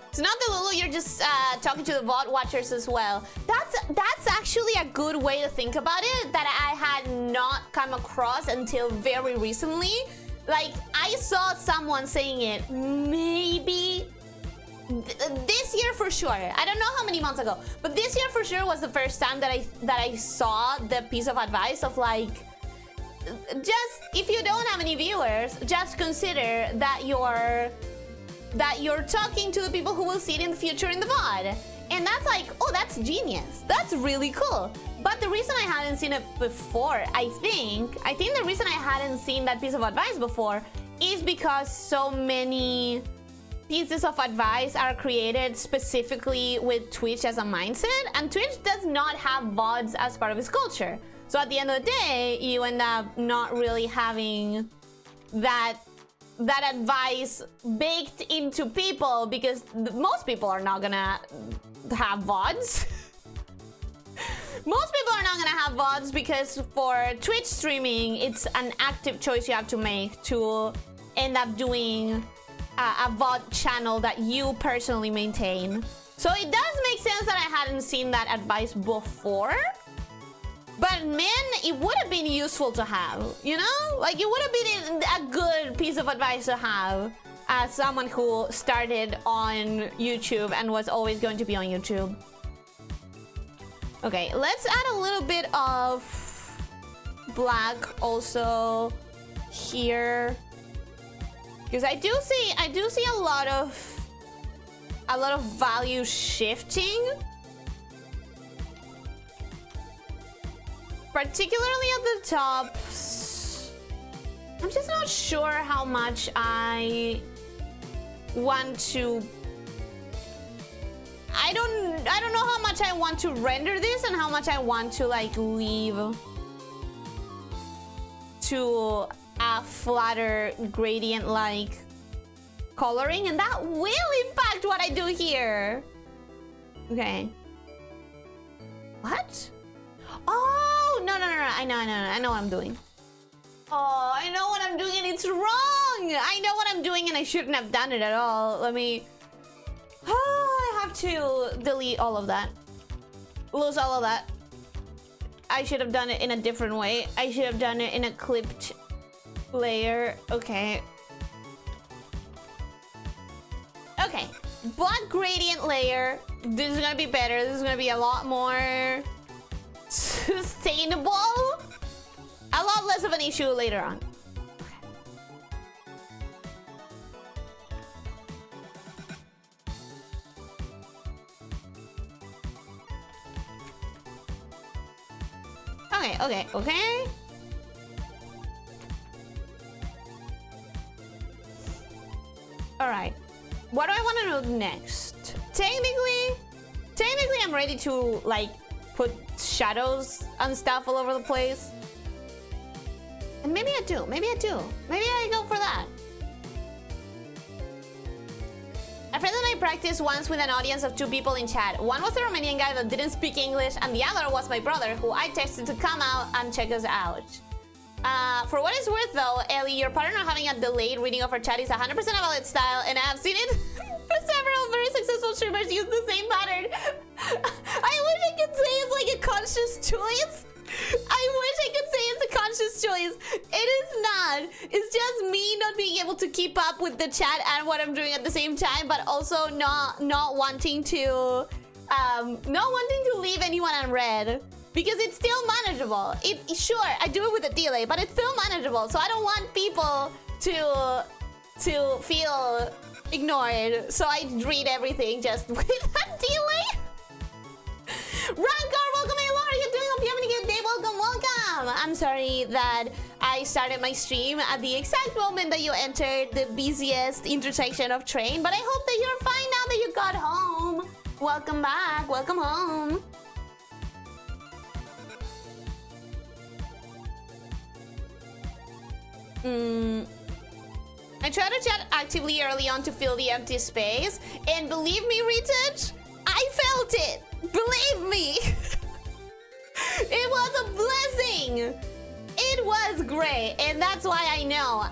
It's not the Lulu, you're just talking to the VOD watchers as well. That's actually a good way to think about it that I had not come across until very recently. Like, I saw someone saying it maybe this year for sure. I don't know how many months ago, but this year for sure was the first time that I saw the piece of advice of like, just if you don't have any viewers, just consider that you're talking to the people who will see it in the future in the VOD. And that's like, oh, that's genius. That's really cool. But the reason I hadn't seen it before, I think the reason I hadn't seen that piece of advice before is because so many pieces of advice are created specifically with Twitch as a mindset, and Twitch does not have VODs as part of its culture. So at the end of the day, you end up not really having that advice baked into people because most people are not gonna have VODs. Most people are not gonna have VODs because for Twitch streaming, it's an active choice you have to make to end up doing a VOD channel that you personally maintain. So it does make sense that I hadn't seen that advice before. But man, it would have been useful to have, you know? Like, it would have been a good piece of advice to have as someone who started on YouTube and was always going to be on YouTube. Okay, let's add a little bit of black also here. Because I do see a lot of value shifting. Particularly at the top. I'm just not sure how much I want to. I don't know how much I want to render this and how much I want to like leave to a flatter gradient-like coloring, and that will impact what I do here. Okay. What? Oh, no. I know what I'm doing. Oh, I know what I'm doing and it's wrong. I know what I'm doing and I shouldn't have done it at all. Let me... Oh, I have to delete all of that. Lose all of that. I should have done it in a different way. I should have done it in a clipped layer. Okay. Okay. Black gradient layer. This is gonna be better. This is gonna be a lot more sustainable. A lot less of an issue later on. Okay. Alright. What do I want to do next? Technically, I'm ready to, like, put shadows and stuff all over the place. And maybe I do. Maybe I go for that. A friend and I practiced once with an audience of 2 people in chat. One was a Romanian guy that didn't speak English, and the other was my brother, who I texted to come out and check us out. For what it's worth though, Ellie, your partner having a delayed reading of our chat is 100% a valid style, and I have seen it for several very successful streamers use the same pattern. I wish I could say it's like a conscious choice. I wish I could say it's a conscious choice. It is not. It's just me not being able to keep up with the chat and what I'm doing at the same time, but also not wanting to leave anyone unread. Because it's still manageable. Sure, I do it with a delay, but it's still manageable. So I don't want people to feel ignored. So I read everything just with a delay. Rankar, welcome, hello, how are you doing? Hope you're having a good day. Welcome. I'm sorry that I started my stream at the exact moment that you entered the busiest intersection of train, but I hope that you're fine now that you got home. Welcome back. Welcome home. I tried to chat actively early on to fill the empty space, and believe me, Retouch, I felt it. Believe me. It was a blessing. It was great, and that's why I know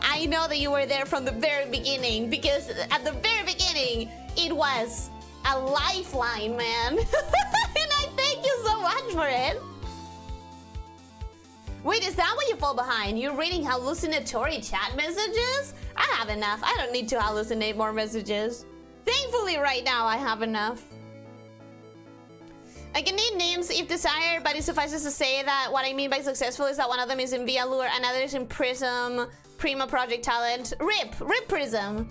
that you were there from the very beginning, because at the very beginning, it was a lifeline, man. And I thank you so much for it. Wait, is that why you fall behind? You're reading hallucinatory chat messages? I have enough. I don't need to hallucinate more messages. Thankfully, right now, I have enough. I can name names if desired, but it suffices to say that what I mean by successful is that one of them is in Vtuber, another is in Prism, Prima Project Talent. RIP Prism.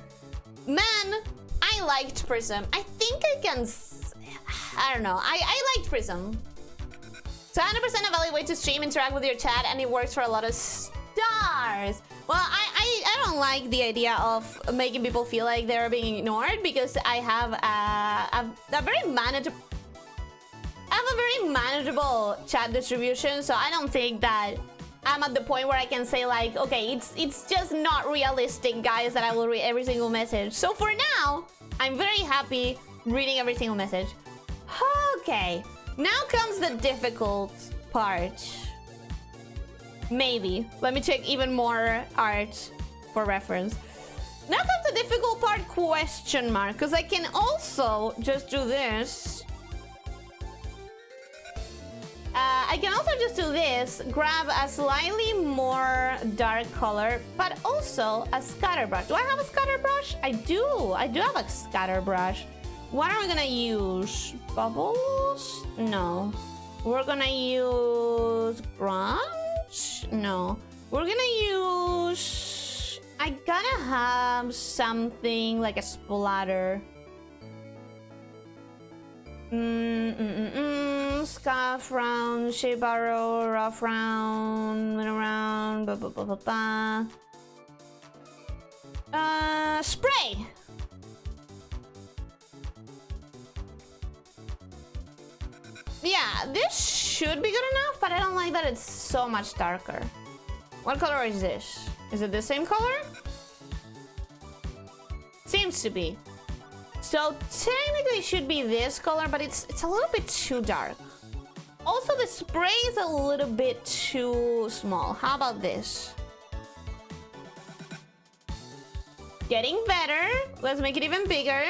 Man, I liked Prism. I think I can... I don't know. I liked Prism. So 100% a valid way to stream, interact with your chat, and it works for a lot of stars. Well, I don't like the idea of making people feel like they're being ignored, because I have a very manageable chat distribution, so I don't think that I'm at the point where I can say like, okay, it's just not realistic, guys, that I will read every single message. So for now, I'm very happy reading every single message. Okay. Now comes the difficult part. Maybe. Let me check even more art for reference. Now comes the difficult part, question mark. Because I can also just do this. I can also just do this. Grab a slightly more dark color, but also a scatter brush. Do I have a scatter brush? I do. I do have a scatter brush. What are we gonna use? Bubbles? No. We're gonna use grunge? No. We're gonna use... I gotta have something like a splatter. Scarf round, shape arrow, rough round, middle round, spray! Yeah, this should be good enough, but I don't like that it's so much darker. What color is this? Is it the same color? Seems to be. So technically it should be this color, but it's a little bit too dark. Also, the spray is a little bit too small. How about this? Getting better. Let's make it even bigger.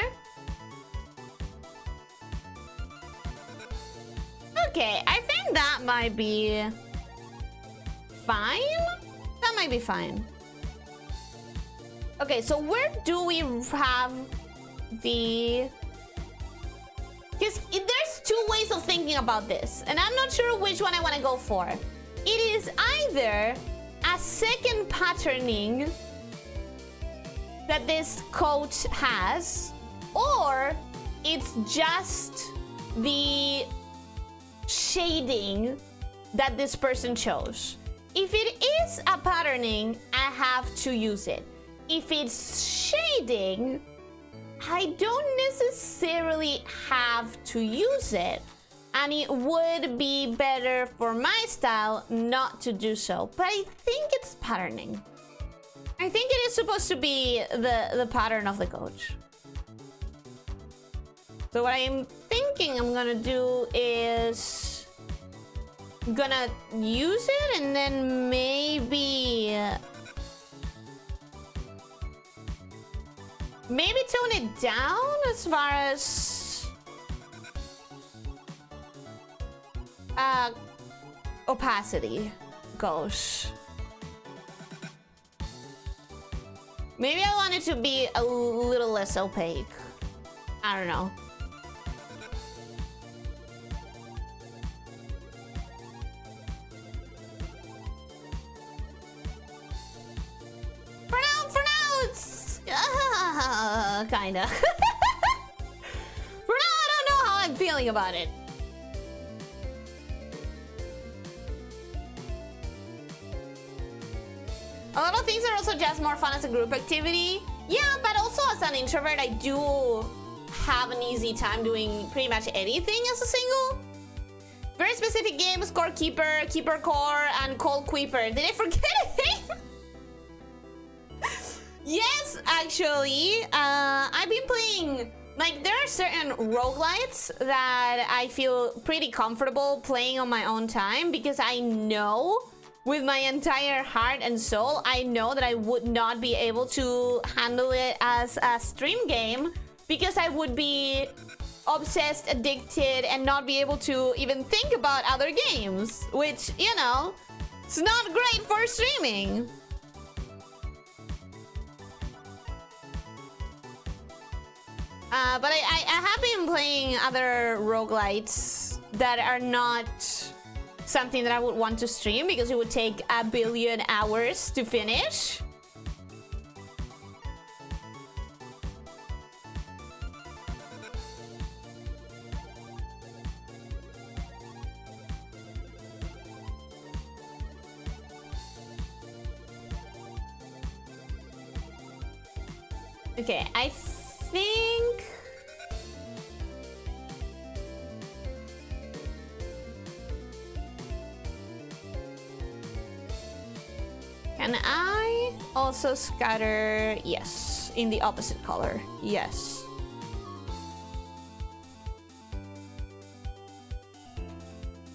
Okay, I think that might be fine. That might be fine. Okay, so where do we have the... Because there's two ways of thinking about this, and I'm not sure which one I want to go for. It is either a second patterning that this coat has, or it's just the shading that this person chose. If it is a patterning, I have to use it. If it's shading, I don't necessarily have to use it, and it would be better for my style not to do so. But I think it's patterning. I think it is supposed to be the pattern of the coach. So what I'm thinking I'm gonna do is I'm gonna use it and then maybe tone it down as far as opacity goes. Maybe I want it to be a little less opaque. I don't know. For now, it's kinda. For now, I don't know how I'm feeling about it. A lot of things are also just more fun as a group activity. Yeah, but also as an introvert, I do have an easy time doing pretty much anything as a single. Very specific games: Core Keeper, Keeper Core, and Cold Creeper. Did I forget anything? Yes, actually. I've been playing... Like, there are certain roguelites that I feel pretty comfortable playing on my own time, because I know... with my entire heart and soul, I know that I would not be able to handle it as a stream game, because I would be obsessed, addicted, and not be able to even think about other games, which, you know, it's not great for streaming. But I have been playing other roguelites that are not something that I would want to stream, because it would take 1 billion hours to finish. Okay, I think... Can I also scatter? Yes, in the opposite color. Yes.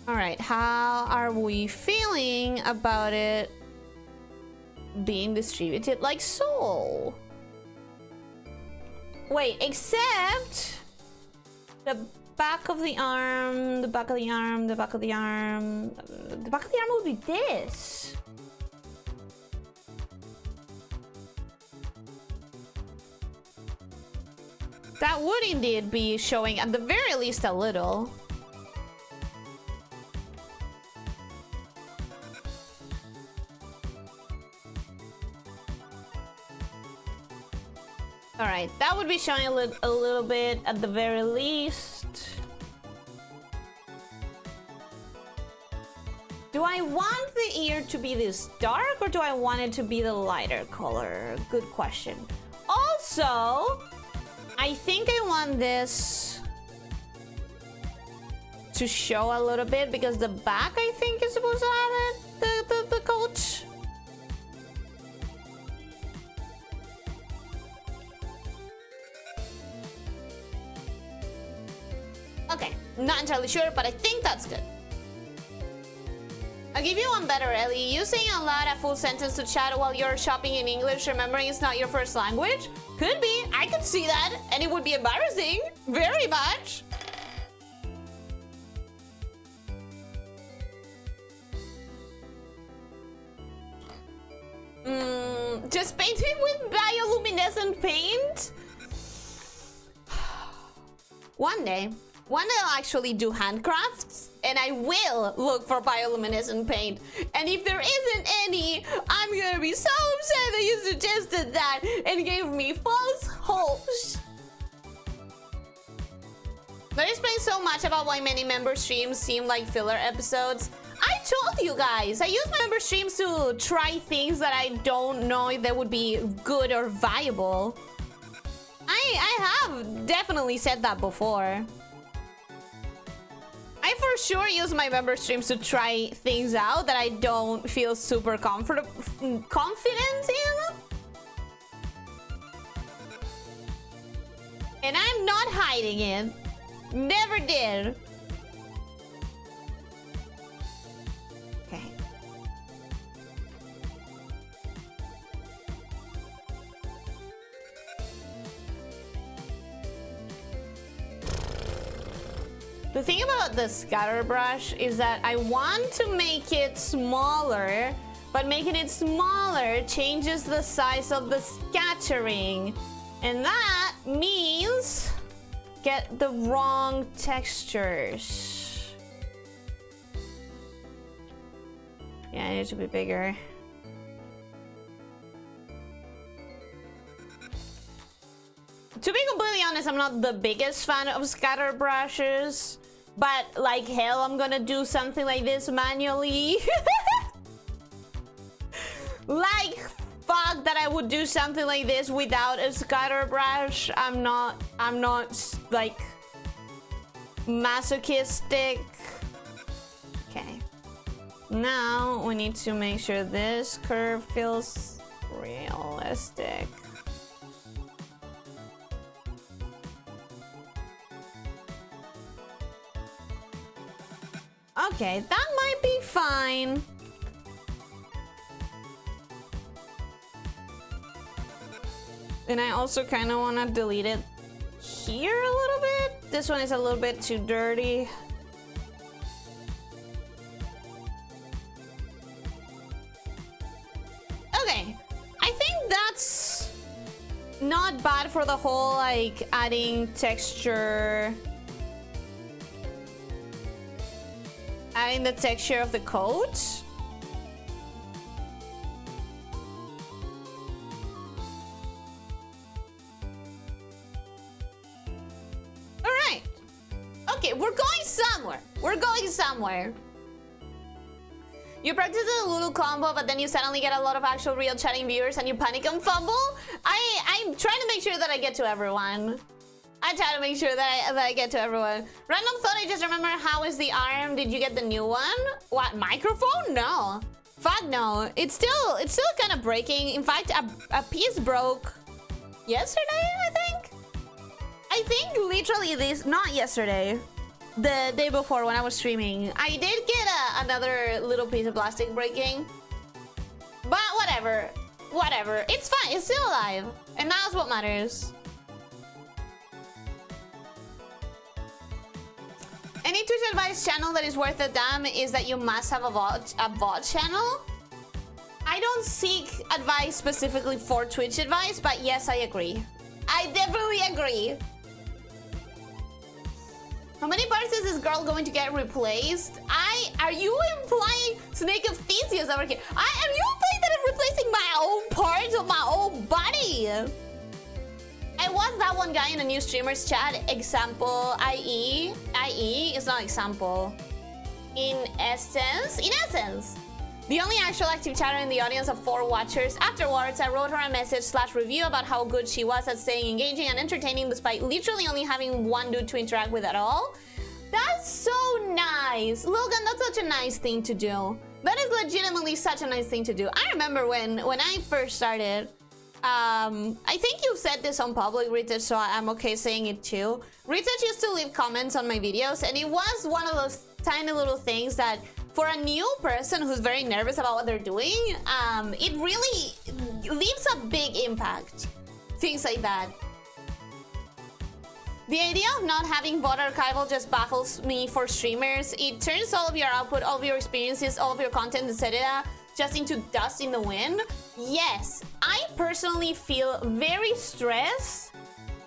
All right, how are we feeling about it being distributed like so? Wait, except the back of the arm, the back of the arm, the back of the arm. The back of the arm would be this. That would indeed be showing, at the very least, a little. Alright, that would be showing a little bit at the very least. Do I want the ear to be this dark, or do I want it to be the lighter color? Good question. Also, I think I want this to show a little bit, because the back, I think, is supposed to have it, the coat. Okay, not entirely sure, but I think that's good. I'll give you one better, Ellie. You saying a lot a full sentence to chat while you're shopping in English, remembering it's not your first language? Could be. I could see that, and it would be embarrassing. Very much. Just painting with bioluminescent paint? One day I'll actually do handcrafts, and I will look for bioluminescent paint. And if there isn't any, I'm gonna be so upset that you suggested that and gave me false hopes. That explains so much about why many member streams seem like filler episodes. I told you guys, I use my member streams to try things that I don't know if they would be good or viable. I have definitely said that before. I for sure use my member streams to try things out that I don't feel super confident in. And I'm not hiding it. Never did. Okay. The thing about the scatter brush is that I want to make it smaller, but making it smaller changes the size of the scattering. And that means get the wrong textures. Yeah, it needs to be bigger. To be completely honest, I'm not the biggest fan of scatter brushes, but like hell, I'm gonna do something like this manually. Like fuck that I would do something like this without a scatter brush. I'm not like masochistic. Okay. Now we need to make sure this curve feels realistic. Okay, that might be fine. And I also kind of want to delete it here a little bit. This one is a little bit too dirty. Okay, I think that's not bad for the whole like adding texture. Adding the texture of the coat. All right. Okay, we're going somewhere. We're going somewhere. You practice the Noodle combo, but then you suddenly get a lot of actual real chatting viewers and you panic and fumble. I'm trying to make sure that I get to everyone. I try to make sure that I get to everyone. Random thought, I just remember, how is the arm? Did you get the new one? What, microphone? No. Fuck no. It's still kind of breaking. In fact, a piece broke yesterday, I think literally this, not yesterday. The day before when I was streaming. I did get another little piece of plastic breaking. But whatever. Whatever. It's fine. It's still alive. And that's what matters. Any Twitch advice channel that is worth a damn is that you must have a VOD channel. I don't seek advice specifically for Twitch advice, but yes, I agree. I definitely agree. How many parts is this girl going to get replaced? Are you implying Snake of Theseus over here? Are you implying that I'm replacing my own parts of my own body? I was that one guy in a new streamer's chat. Example, IE is not example. In essence. The only actual active chatter in the audience of 4 watchers. Afterwards, I wrote her a message / review about how good she was at staying engaging and entertaining despite literally only having one dude to interact with at all. That's so nice. Logan, that's such a nice thing to do. That is legitimately such a nice thing to do. I remember when I first started, I think you said this on public, Rita, so I'm okay saying it too. Rita used to leave comments on my videos, and it was one of those tiny little things that for a new person who's very nervous about what they're doing, it really leaves a big impact. Things like that. The idea of not having bot archival just baffles me for streamers. It turns all of your output, all of your experiences, all of your content, etc. just into dust in the wind. Yes, I personally feel very stressed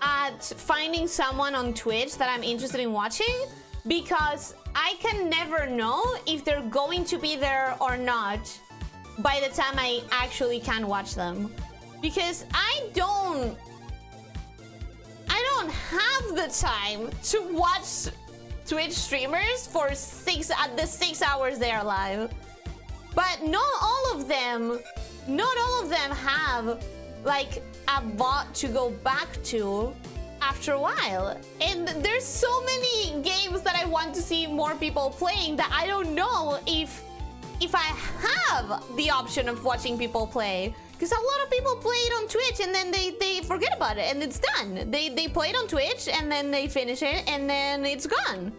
at finding someone on Twitch that I'm interested in watching, because I can never know if they're going to be there or not by the time I actually can watch them. Because I don't have the time to watch Twitch streamers for the 6 hours they're live. But not all of them have like a bot to go back to after a while. And there's so many games that I want to see more people playing that I don't know if I have the option of watching people play. Because a lot of people play it on Twitch and then they forget about it and it's done. They play it on Twitch and then they finish it and then it's gone.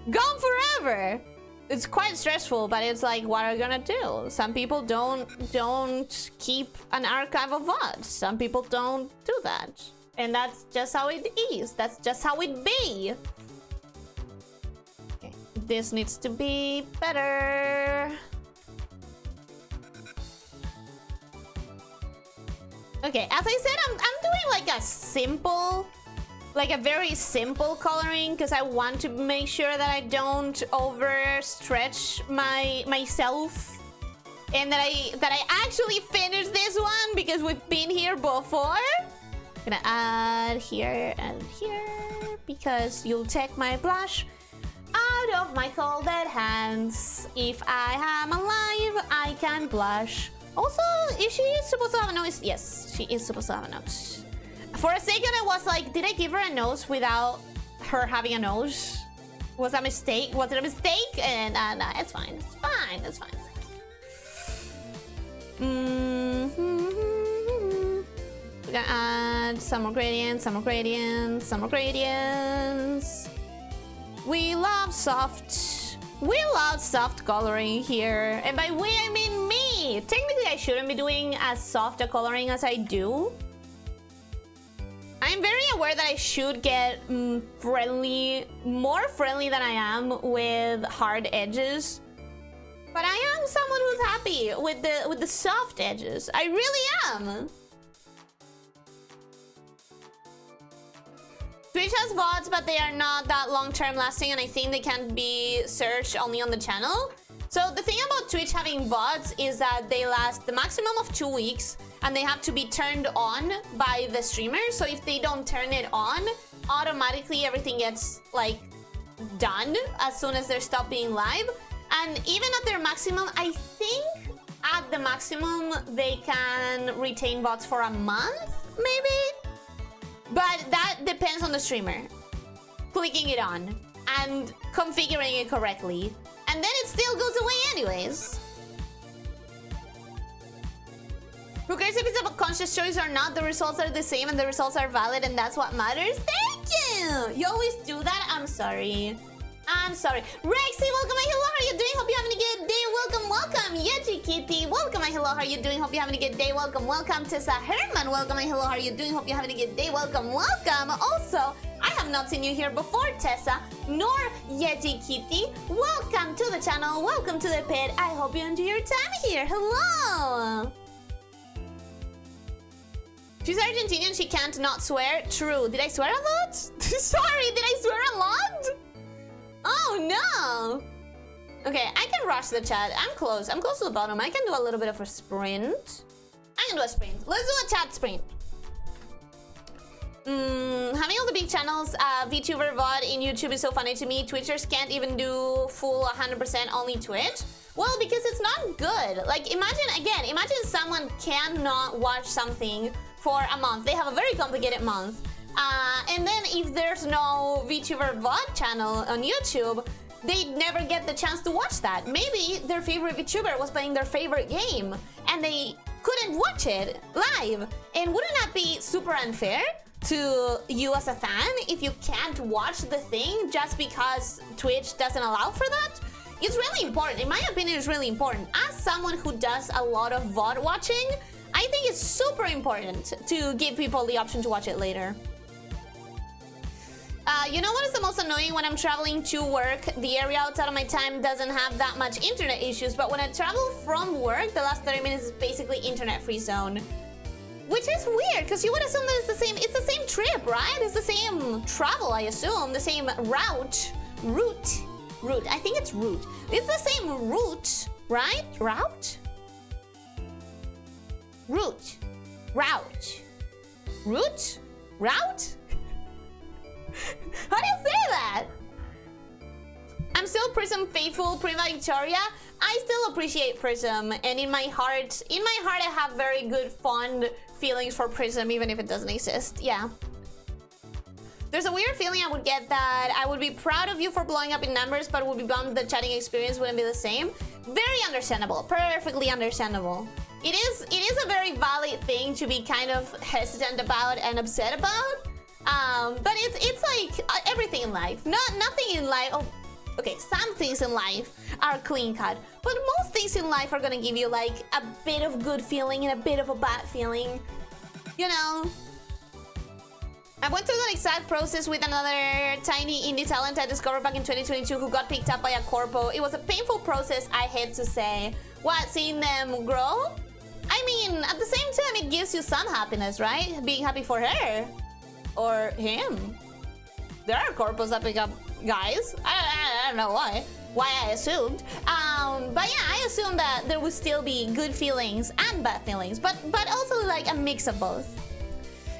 Gone forever. It's quite stressful, but it's like, what are you gonna do? Some people don't keep an archive of VODs. Some people don't do that. And that's just how it is. That's just how it be. Okay. This needs to be better. Okay, as I said, I'm doing like a simple, like a very simple coloring, because I want to make sure that I don't overstretch myself, and that I actually finish this one, because we've been here before. I'm gonna add here and here, because you'll take my blush out of my cold dead hands. If I am alive, I can blush. Also, is she supposed to have a nose? Yes, she is supposed to have a nose. For a second, I was like, did I give her a nose without her having a nose? Was that a mistake? Was it a mistake? And no, it's fine. It's fine. It's fine. We're gonna add some more gradients, some more gradients, some more gradients. We love soft coloring here. And by we, I mean me. Technically, I shouldn't be doing as soft a coloring as I do. I'm very aware that I should get more friendly than I am with hard edges. But I am someone who's happy with the soft edges. I really am. Twitch has VODs, but they are not that long-term lasting, and I think they can be searched only on the channel. So the thing about Twitch having VODs is that they last the maximum of 2 weeks, and they have to be turned on by the streamer. So if they don't turn it on, automatically everything gets like done as soon as they stop being live. And even at their maximum, I think at the maximum they can retain VODs for a month, maybe? But that depends on the streamer clicking it on and configuring it correctly. And then it still goes away anyways. Who cares if it's a conscious choice or not? The results are the same and the results are valid, and that's what matters. Thank you! You always do that? I'm sorry. I'm sorry. Rexy, welcome. Hello, how are you doing? Hope you're having a good day. Welcome, welcome. Yeji Kitty, welcome. Hello, how are you doing? Hope you're having a good day. Welcome, welcome. Tessa Herman, welcome. Hello, how are you doing? Hope you're having a good day. Welcome, welcome. Also, I have not seen you here before, Tessa, nor Yeji Kitty. Welcome to the channel. Welcome to the pit. I hope you enjoy your time here. Hello. She's Argentinian. She can't not swear. True. Did I swear a lot? Sorry, did I swear a lot? Oh no! Okay, I can rush the chat. I'm close. I'm close to the bottom. I can do a little bit of a sprint. I can do a sprint. Let's do a chat sprint. Having all the big channels, VTuber VOD in YouTube is so funny to me. Twitchers can't even do full 100% only Twitch. Well, because it's not good. Like, imagine someone cannot watch something for a month. They have a very complicated month. And then if there's no VTuber VOD channel on YouTube, they'd never get the chance to watch that. Maybe their favorite VTuber was playing their favorite game and they couldn't watch it live. And wouldn't that be super unfair to you as a fan if you can't watch the thing just because Twitch doesn't allow for that? It's really important. In my opinion, it's really important. As someone who does a lot of VOD watching, I think it's super important to give people the option to watch it later. You know what is the most annoying? When I'm traveling to work, the area outside of my time doesn't have that much internet issues, but when I travel from work, the last 30 minutes is basically internet-free zone. Which is weird, because you would assume that it's the same trip, right? It's the same travel, I assume, the same route. I think it's route. It's the same route, right? Route? How do you say that? I'm still Prism faithful, Prima Victoria. I still appreciate Prism, and in my heart, I have very good, fond feelings for Prism, even if it doesn't exist. Yeah. There's a weird feeling I would get that I would be proud of you for blowing up in numbers, but would be bummed the chatting experience wouldn't be the same. Very understandable, perfectly understandable. It is a very valid thing to be kind of hesitant about and upset about. But it's like everything in life. Nothing in life. Oh, okay, some things in life are clean cut, but most things in life are gonna give you like a bit of good feeling and a bit of a bad feeling. You know. I went through that exact process with another tiny indie talent I discovered back in 2022 who got picked up by a corpo. It was a painful process, I hate to say. What, seeing them grow? I mean, at the same time, it gives you some happiness, right? Being happy for her. Or him. There are corpos that pick up guys. I don't know why I assumed. But yeah, I assumed that there would still be good feelings and bad feelings, but also like a mix of both.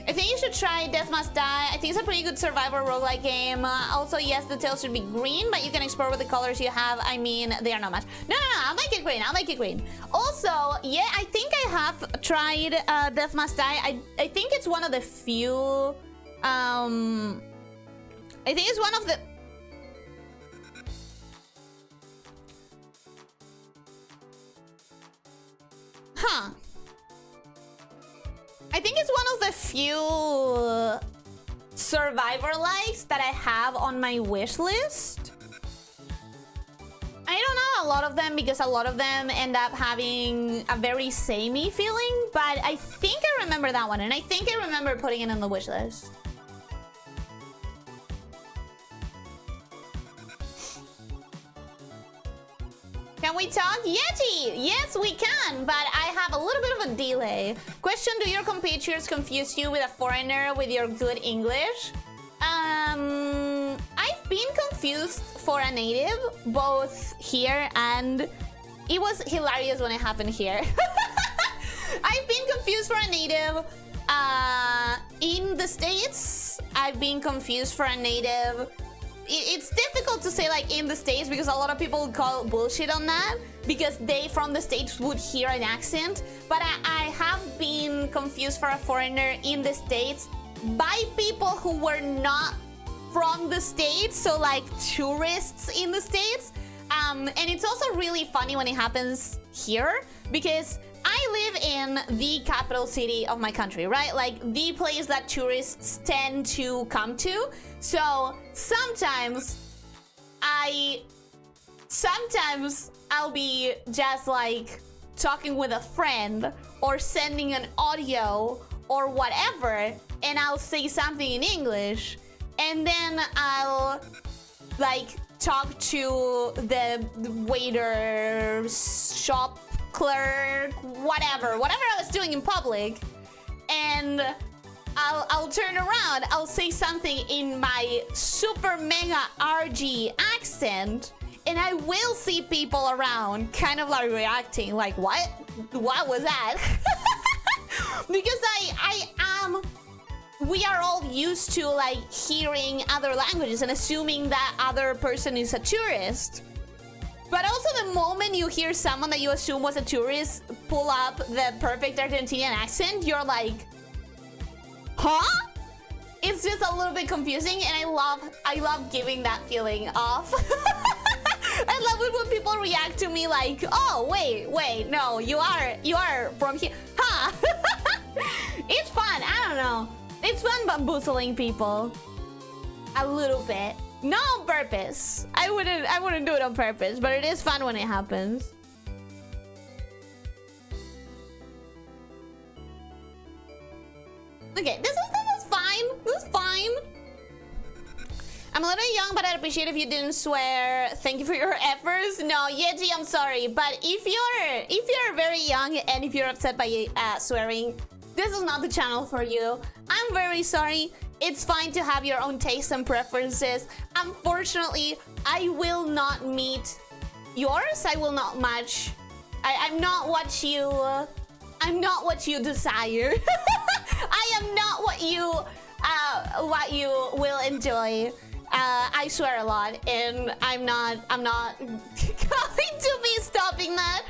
I think you should try Death Must Die. I think it's a pretty good survivor roguelike game. Also, yes, the tail should be green, but you can explore with the colors you have. I mean, they are not much. No, I'll make it green. Also, yeah, I think I have tried Death Must Die. I think it's one of the few... I think it's one of the... Huh. I think it's one of the few survivor likes that I have on my wish list. I don't know a lot of them because a lot of them end up having a very samey feeling, but I think I remember that one, and I think I remember putting it on the wish list. Can we talk? Yeti! Yes, we can, but I have a little bit of a delay. Question, do your compatriots confuse you with a foreigner with your good English? I've been confused for a native, both here and... It was hilarious when it happened here. I've been confused for a native in the States. I've been confused for a native... It's difficult to say like in the States because a lot of people call bullshit on that because they from the States would hear an accent. But I have been confused for a foreigner in the States by people who were not from the States, so like tourists in the States. And it's also really funny when it happens here because I live in the capital city of my country, right? Like the place that tourists tend to come to. So sometimes I'll be just like talking with a friend or sending an audio or whatever, and I'll say something in English, and then I'll like talk to the waiter, shop clerk, whatever I was doing in public, and I'll turn around, I'll say something in my super mega RG accent, and I will see people around kind of like reacting like, what was that? Because we are all used to like hearing other languages and assuming that other person is a tourist. But also the moment you hear someone that you assume was a tourist pull up the perfect Argentinian accent, you're like, huh? It's just a little bit confusing, and I love giving that feeling off. I love it when people react to me like, oh, wait, no, you are from here. Huh, yeah. It's fun. I don't know. It's fun bamboozling people. A little bit. Not on purpose. I wouldn't do it on purpose, but it is fun when it happens. Okay, this is fine. This is fine. I'm a little young, but I'd appreciate if you didn't swear. Thank you for your efforts. No, Yeji, I'm sorry, but if you're very young and if you're upset by swearing, this is not the channel for you. I'm very sorry. It's fine to have your own tastes and preferences. Unfortunately, I will not meet yours. I will not match. I'm not what you. I'm not what you desire. I am not what you will enjoy. I swear a lot, and I'm not going to be stopping that.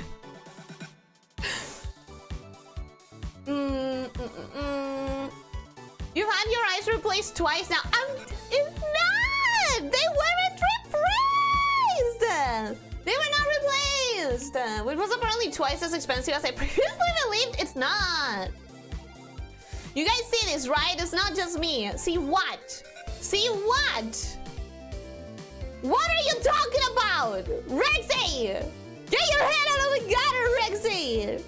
You've had your eyes replaced twice now. It's not! They weren't replaced! They were not replaced! Which was apparently twice as expensive as I previously believed. It's not. You guys see this, right? It's not just me. See what? See what? What are you talking about? Rexy! Get your head out of the gutter, Rexy!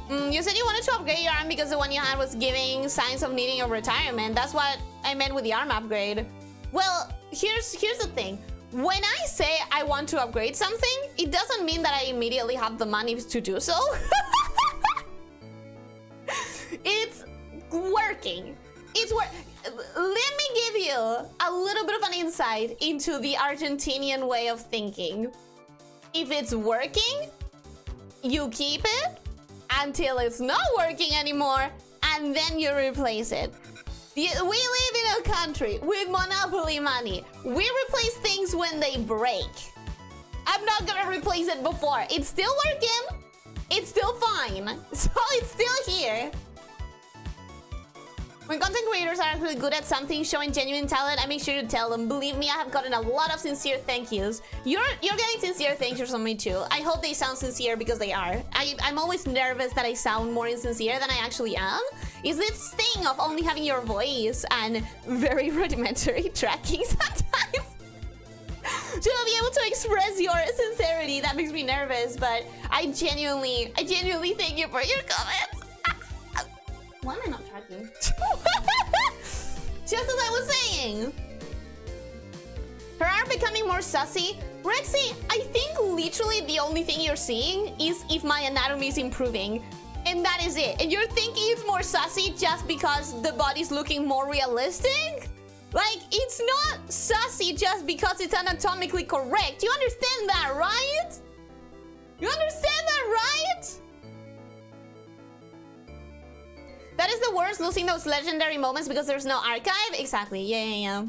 You said you wanted to upgrade your arm because the one you had was giving signs of needing a retirement. That's what I meant with the arm upgrade. Well, here's the thing. When I say I want to upgrade something, it doesn't mean that I immediately have the money to do so. It's working. Let me give you a little bit of an insight into the Argentinian way of thinking. If it's working, you keep it until it's not working anymore, and then you replace it. We live in a country with monopoly money. We replace things when they break. I'm not gonna replace it before. It's still working. It's still fine. So it's still here. When content creators are actually good at something, showing genuine talent, I make sure to tell them. Believe me, I have gotten a lot of sincere thank yous. You're getting sincere thank yous from me too. I hope they sound sincere because they are. I'm always nervous that I sound more insincere than I actually am. Is this thing of only having your voice and very rudimentary tracking sometimes to be able to express your sincerity, that makes me nervous, but I genuinely thank you for your comments. Why am I not tracking? Just as I was saying. Her arm becoming more sussy. Rexy, I think literally the only thing you're seeing is if my anatomy is improving. And that is it. And you're thinking it's more sussy just because the body's looking more realistic? Like, it's not sussy just because it's anatomically correct. You understand that, right? You understand that, right? That is the worst, losing those legendary moments because there's no archive. Exactly. Yeah.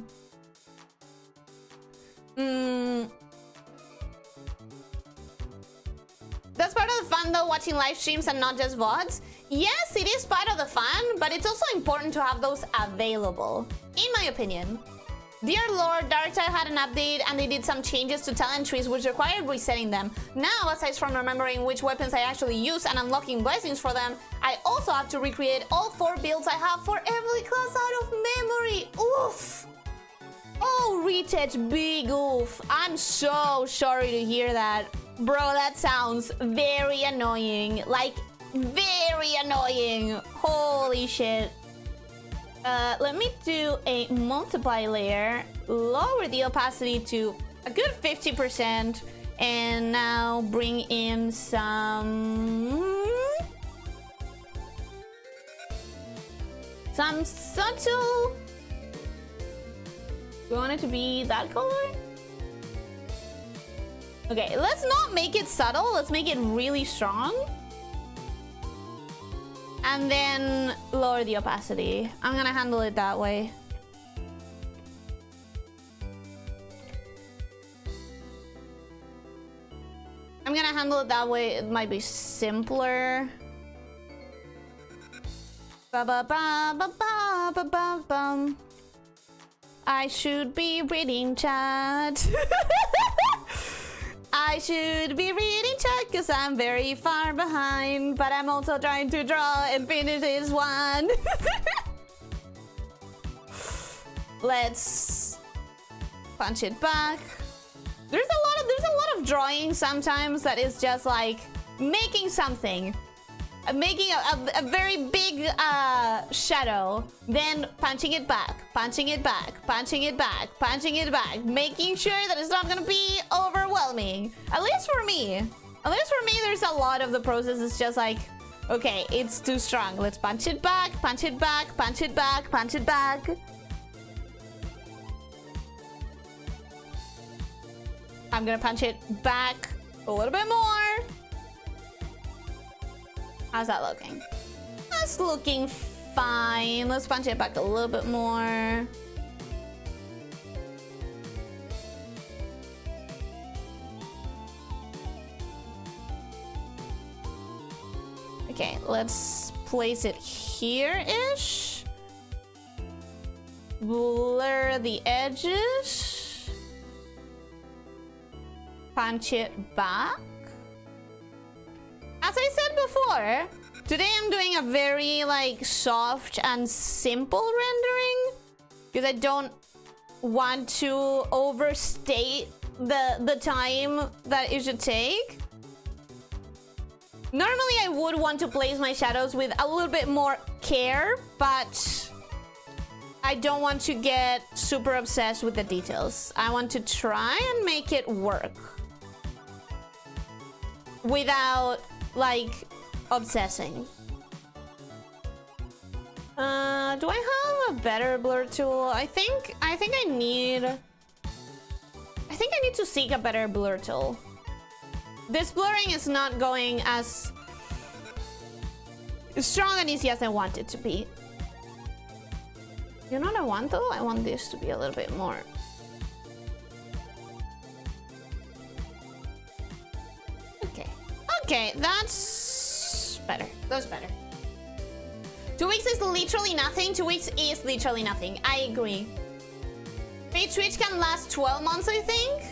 That's part of the fun though, watching live streams and not just VODs. Yes, it is part of the fun, but it's also important to have those available, in my opinion. Dear Lord, Darktide had an update and they did some changes to talent trees which required resetting them. Now, aside from remembering which weapons I actually use and unlocking blessings for them, I also have to recreate all 4 builds I have for every class out of memory. Oof! Oh, retouch, big oof. I'm so sorry to hear that. Bro, that sounds very annoying. Like, very annoying. Holy shit. Let me do a multiply layer, lower the opacity to a good 50%, and now bring in some subtle. We want it to be that color? Okay, let's not make it subtle, let's make it really strong. And then lower the opacity. I'm gonna handle it that way. I'm gonna handle it that way. It might be simpler. Ba ba ba ba ba ba ba bum. I should be reading chat. I should be reading chat because I'm very far behind, but I'm also trying to draw and finish this one. Let's punch it back. There's a lot of drawing sometimes that is just like making something. Making a very big shadow, then punching it back, punching it back, punching it back, punching it back, making sure that it's not gonna be overwhelming. At least for me. At least for me, there's a lot of the process is just like, okay, it's too strong. Let's punch it back, punch it back, punch it back, punch it back. I'm gonna punch it back a little bit more. How's that looking? That's looking fine. Let's punch it back a little bit more. Okay, let's place it here-ish. Blur the edges. Punch it back. As I said before, today I'm doing a very like soft and simple rendering because I don't want to overstate the time that it should take. Normally I would want to place my shadows with a little bit more care, but I don't want to get super obsessed with the details. I want to try and make it work without like obsessing. Do I have a better blur tool? I think I need to seek a better blur tool. This blurring is not going as strong and easy as I want it to be. You know what I want though? I want this to be a little bit more. Okay, that's better. That's better. 2 weeks is literally nothing. 2 weeks is literally nothing. I agree. Paid Twitch can last 12 months, I think.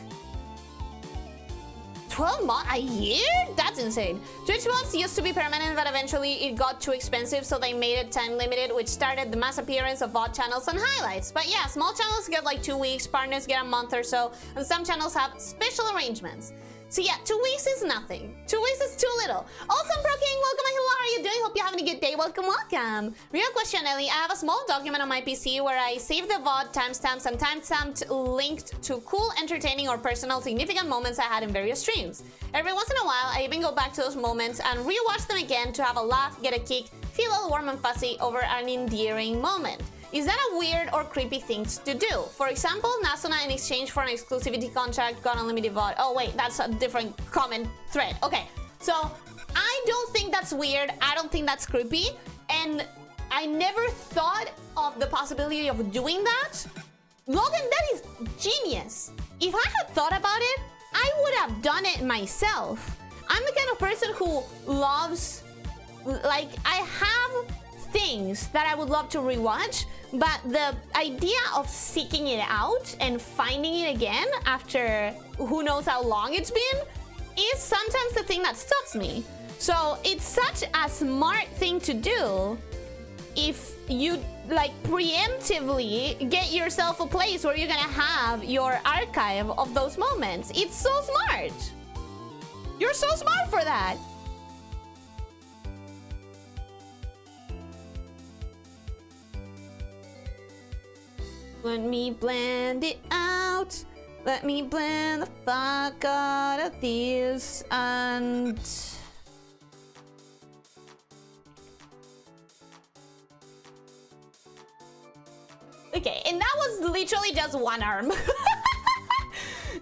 12 months? A year? That's insane. Twitch mods used to be permanent, but eventually it got too expensive, so they made it time limited, which started the mass appearance of VOD channels and highlights. But yeah, small channels get like 2 weeks, partners get a month or so, and some channels have special arrangements. So yeah, 2 weeks is nothing. 2 weeks is too little. Awesome, Pro King, welcome and hello, how are you doing? Hope you're having a good day. Welcome, welcome. Real question, Ellie. I have a small document on my PC where I save the VOD timestamps and timestamped linked to cool, entertaining, or personal significant moments I had in various streams. Every once in a while, I even go back to those moments and rewatch them again to have a laugh, get a kick, feel all warm and fuzzy over an endearing moment. Is that a weird or creepy thing to do? For example, Nasuna in exchange for an exclusivity contract got unlimited VOD. Oh wait, that's a different comment thread. Okay, so I don't think that's weird. I don't think that's creepy. And I never thought of the possibility of doing that. Logan, that is genius. If I had thought about it, I would have done it myself. I'm the kind of person who loves, like, I have things that I would love to rewatch, but the idea of seeking it out and finding it again after who knows how long it's been is sometimes the thing that stops me. So it's such a smart thing to do if you like preemptively get yourself a place where you're gonna have your archive of those moments. It's so smart. You're so smart for that. Let me blend it out. Let me blend the fuck out of this and... Okay, and that was literally just one arm.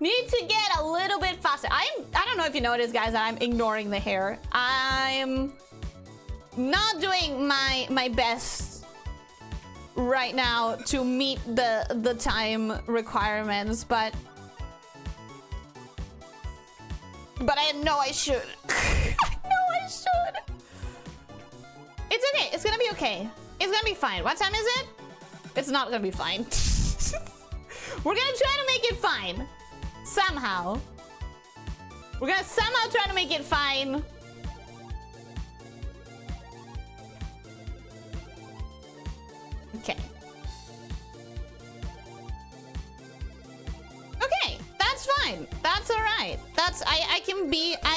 Need to get a little bit faster. I don't know if you noticed, guys, that I'm ignoring the hair. I'm not doing my best right now to meet the time requirements, but I know I should. I know I should. It's okay. It's gonna be okay. It's gonna be fine. What time is it? It's not gonna be fine. We're gonna try to make it fine somehow. We're gonna somehow try to make it fine. Okay. Okay, that's fine. That's all right. That's I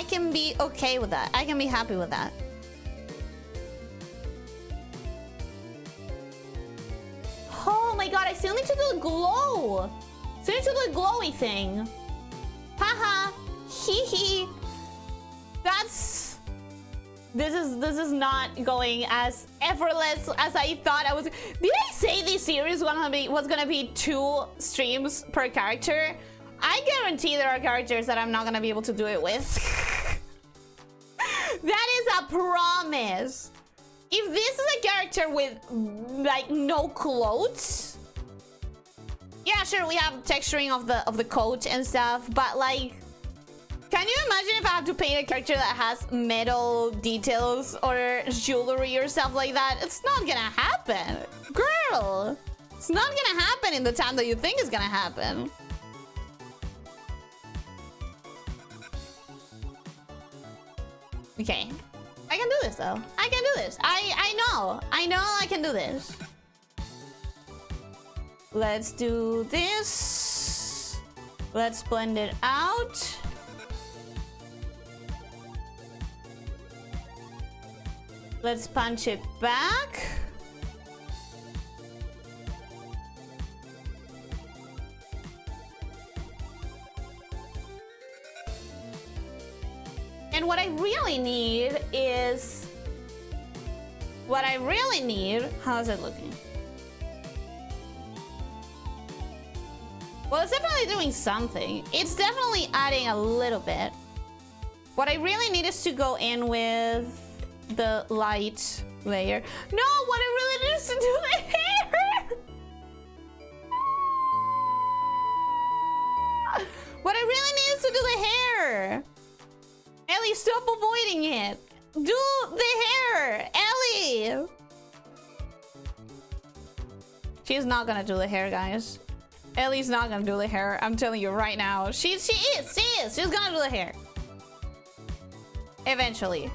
can be okay with that. I can be happy with that. Oh my god, I still need to do the glow. Still need to do the glowy thing. Haha. Hee hee. That's... This is not going as effortless as I thought I was. Did I say this series was gonna be 2 streams per character? I guarantee there are characters that I'm not gonna be able to do it with. That is a promise. If this is a character with like no clothes, yeah, sure, we have texturing of the coat and stuff, but like, can you imagine if I have to paint a character that has metal details or jewelry or stuff like that? It's not gonna happen, girl. It's not gonna happen in the time that you think it's gonna happen. Okay. I can do this though. I can do this. I know I can do this. Let's do this. Let's blend it out. Let's punch it back. And what I really need is... How's it looking? Well, it's definitely doing something. It's definitely adding a little bit. What I really need is to go in with the light layer. No, what I really need is to do the hair! What I really need is to do the hair! Ellie, stop avoiding it! Do the hair! Ellie! She's not gonna do the hair, guys. Ellie's not gonna do the hair. I'm telling you right now. She is! She's gonna do the hair. Eventually.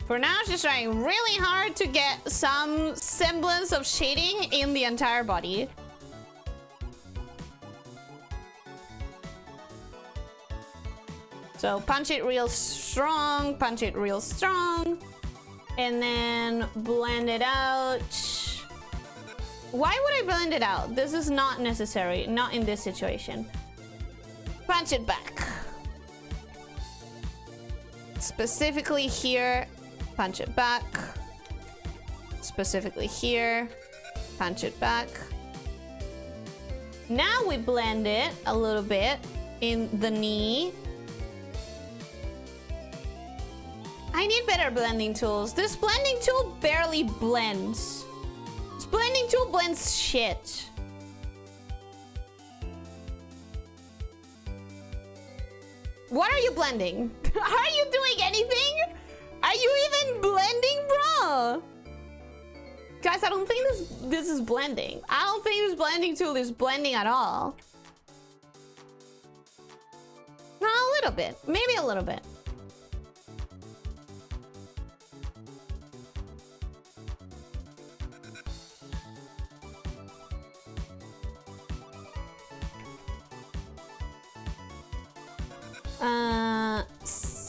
For now, she's trying really hard to get some semblance of shading in the entire body. So punch it real strong, and then blend it out. Why would I blend it out? This is not necessary, not in this situation. Punch it back. Specifically here, punch it back. Specifically here, punch it back. Now we blend it a little bit in the knee. I need better blending tools. This blending tool barely blends. This blending tool blends shit. What are you blending? Are you doing anything? Are you even blending, bro? Guys, I don't think this is blending. I don't think this blending tool is blending at all. No, a little bit. Maybe a little bit.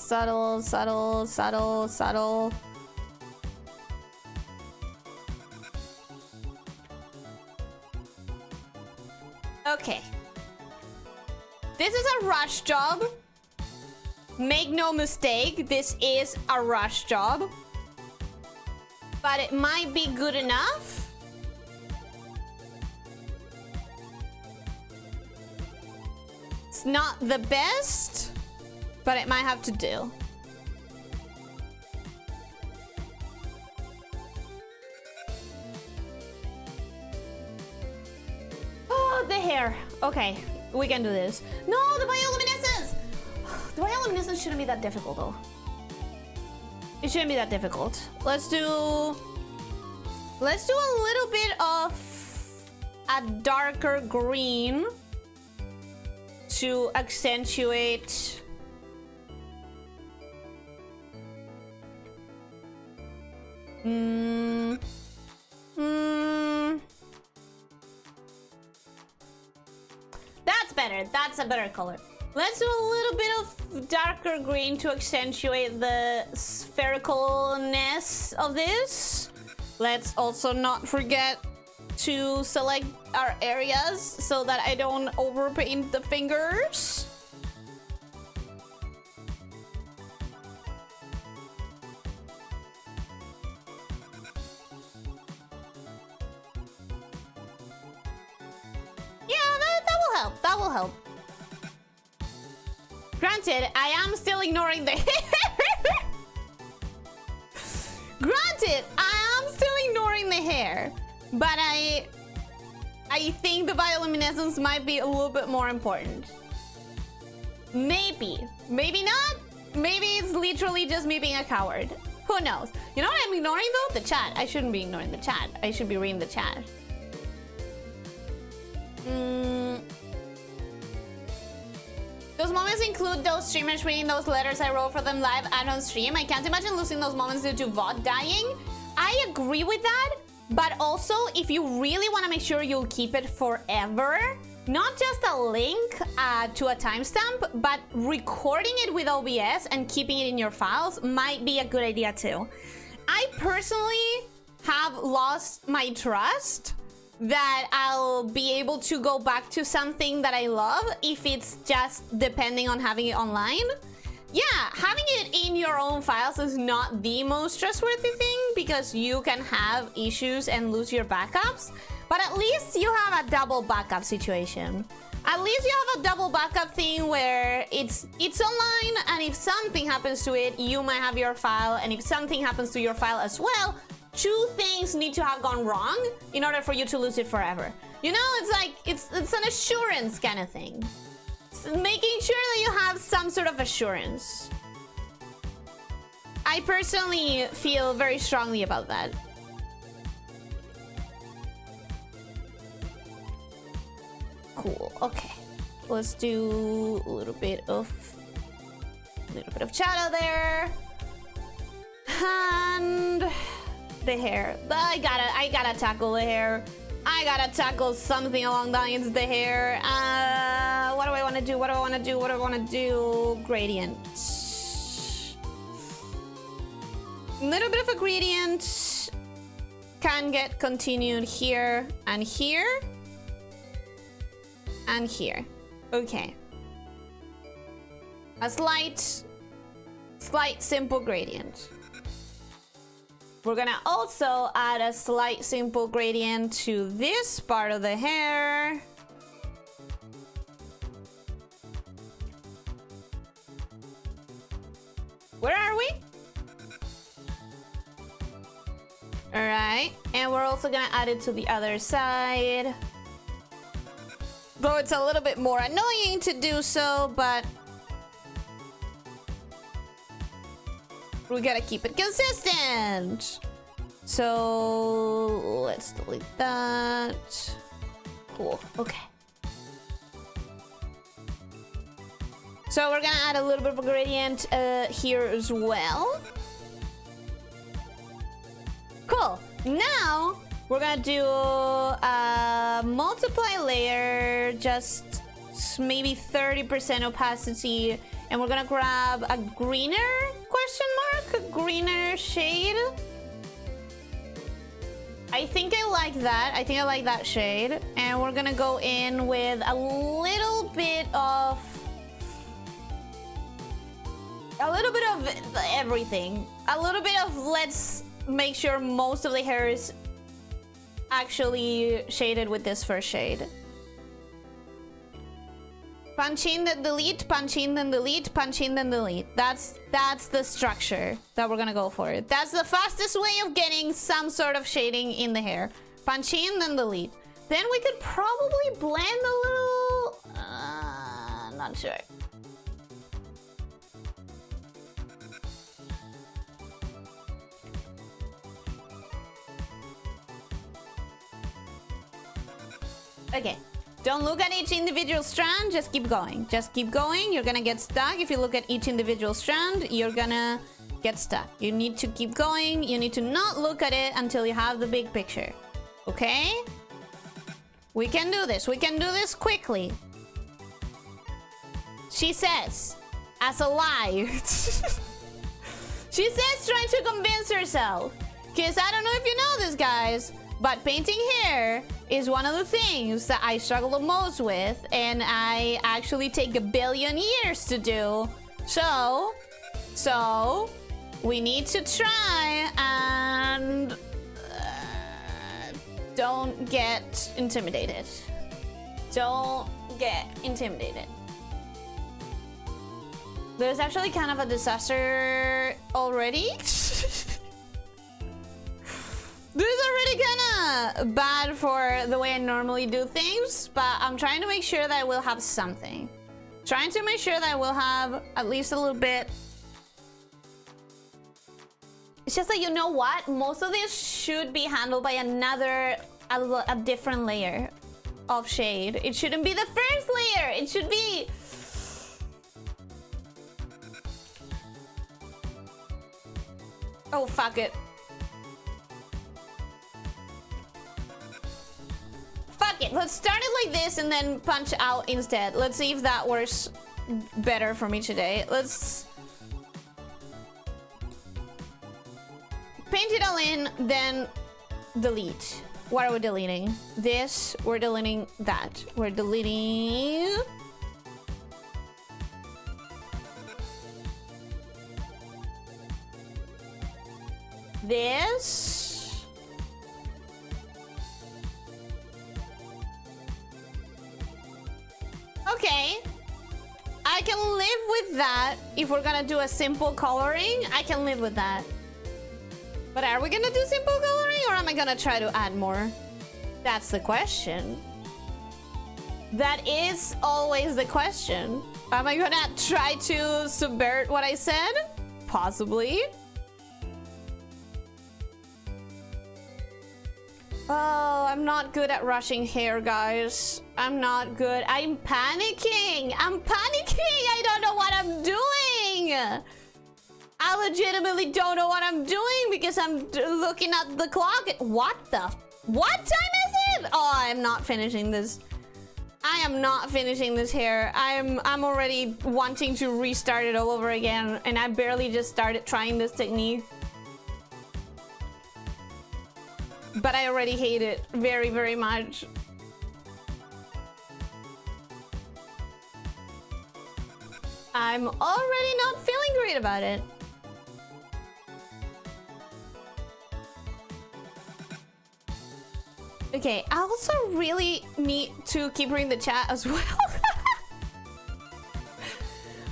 Subtle, subtle, subtle, subtle. Okay. This is a rush job. Make no mistake, this is a rush job. But it might be good enough. It's not the best, but it might have to do. Oh, the hair. Okay, we can do this. No, the bioluminescence! The bioluminescence shouldn't be that difficult, though. It shouldn't be that difficult. Let's do a little bit of a darker green to accentuate that's better. That's a better color. Let's do a little bit of darker green to accentuate the sphericalness of this. Let's also not forget to select our areas so that I don't overpaint the fingers. Yeah, that will help. That will help. Granted, I am still ignoring the hair. Granted, I am still ignoring the hair. But I think the bioluminescence might be a little bit more important. Maybe. Maybe not. Maybe it's literally just me being a coward. Who knows? You know what I'm ignoring though? The chat. I shouldn't be ignoring the chat. I should be reading the chat. Those moments include those streamers reading those letters I wrote for them live and on stream. I can't imagine losing those moments due to VOD dying. I agree with that. But also, if you really want to make sure you'll keep it forever, not just a link to a timestamp, but recording it with OBS and keeping it in your files might be a good idea too. I personally have lost my trust that I'll be able to go back to something that I love if it's just depending on having it online. Yeah, having it in your own files is not the most trustworthy thing because you can have issues and lose your backups, but at least you have a double backup situation. At least you have a double backup thing where it's online, and if something happens to it, you might have your file, and if something happens to your file as well, two things need to have gone wrong in order for you to lose it forever. You know, it's like, it's an assurance kind of thing. Making sure that you have some sort of assurance. I personally feel very strongly about that. Cool. Okay. Let's do a little bit of shadow there. And the hair. I gotta tackle the hair. I gotta tackle something along the lines of the hair. What do I want to do? What do I want to do? What do I want to do? Gradient. A little bit of a gradient can get continued here and here and here. Okay. A slight simple gradient. We're gonna also add a slight simple gradient to this part of the hair. Where are we? All right, and we're also gonna add it to the other side. Though it's a little bit more annoying to do so, but we gotta keep it consistent. So let's delete that. Cool. Okay. So we're gonna add a little bit of a gradient here as well. Cool. Now we're gonna do a multiply layer, just maybe 30% opacity, and we're gonna grab a greener a greener shade. I think I like that. I think I like that shade. And we're gonna go in with a little bit of everything. A little bit of, let's make sure most of the hair is actually shaded with this first shade. Punch in, then delete, punch in, then delete, punch in, then delete. That's the structure that we're gonna go for. That's the fastest way of getting some sort of shading in the hair. Punch in, then delete. Then we could probably blend a little... not sure. Okay. Don't look at each individual strand, just keep going. Just keep going, you're gonna get stuck. If you look at each individual strand, you're gonna get stuck. You need to keep going, you need to not look at it until you have the big picture. Okay? We can do this quickly. She says, as a lie. She says trying to convince herself. Because I don't know if you know this, guys, but painting hair is one of the things that I struggle the most with, and I actually take a billion years to do. So we need to try and don't get intimidated. Don't get intimidated. There's actually kind of a disaster already. This is already kind of bad for the way I normally do things, but I'm trying to make sure that I will have something. Trying to make sure that I will have at least a little bit. It's just that, you know what? Most of this should be handled by a different layer of shade. It shouldn't be the first layer. It should be... Oh, fuck it. Fuck it. Let's start it like this and then punch out instead. Let's see if that works better for me today. Let's paint it all in, then delete. What are we deleting? This. We're deleting that. We're deleting... this. Okay. I can live with that. If we're gonna do a simple coloring, I can live with that. But are we gonna do simple coloring, or am I gonna try to add more? That's the question. That is always the question. Am I gonna try to subvert what I said? Possibly. Oh, I'm not good at rushing hair, guys. I'm not good. I'm panicking. I'm panicking. I don't know what I'm doing. I legitimately don't know what I'm doing because I'm looking at the clock. What time is it? Oh, I'm not finishing this. I am not finishing this hair. I'm already wanting to restart it all over again, and I barely just started trying this technique. But I already hate it very, very much. I'm already not feeling great about it. Okay, I also really need to keep reading the chat as well.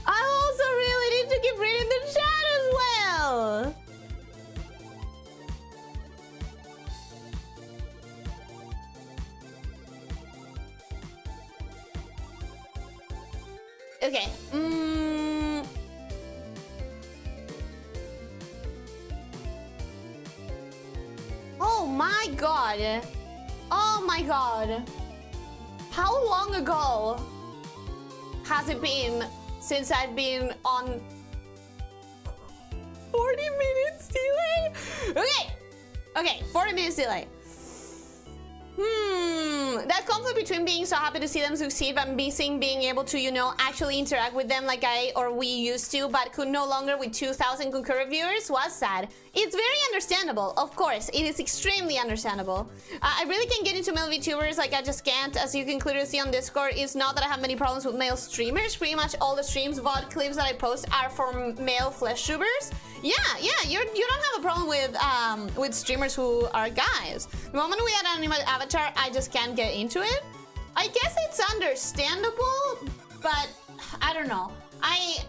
I also really need to keep reading the chat as well. Okay. Oh my god. Oh my god. How long ago has it been since I've been on 40 minutes delay? Okay, 40 minutes delay. That conflict between being so happy to see them succeed but missing being able to, you know, actually interact with them like we used to, but could no longer with 2,000 concurrent viewers was sad. It's very understandable, of course. It is extremely understandable. I really can't get into male VTubers, like I just can't. As you can clearly see on Discord, it's not that I have many problems with male streamers. Pretty much all the streams, VOD clips that I post are for male flesh tubers. Yeah, you don't have a problem with streamers who are guys. The moment we add an animal avatar, I just can't get into it. I guess it's understandable, but I don't know. I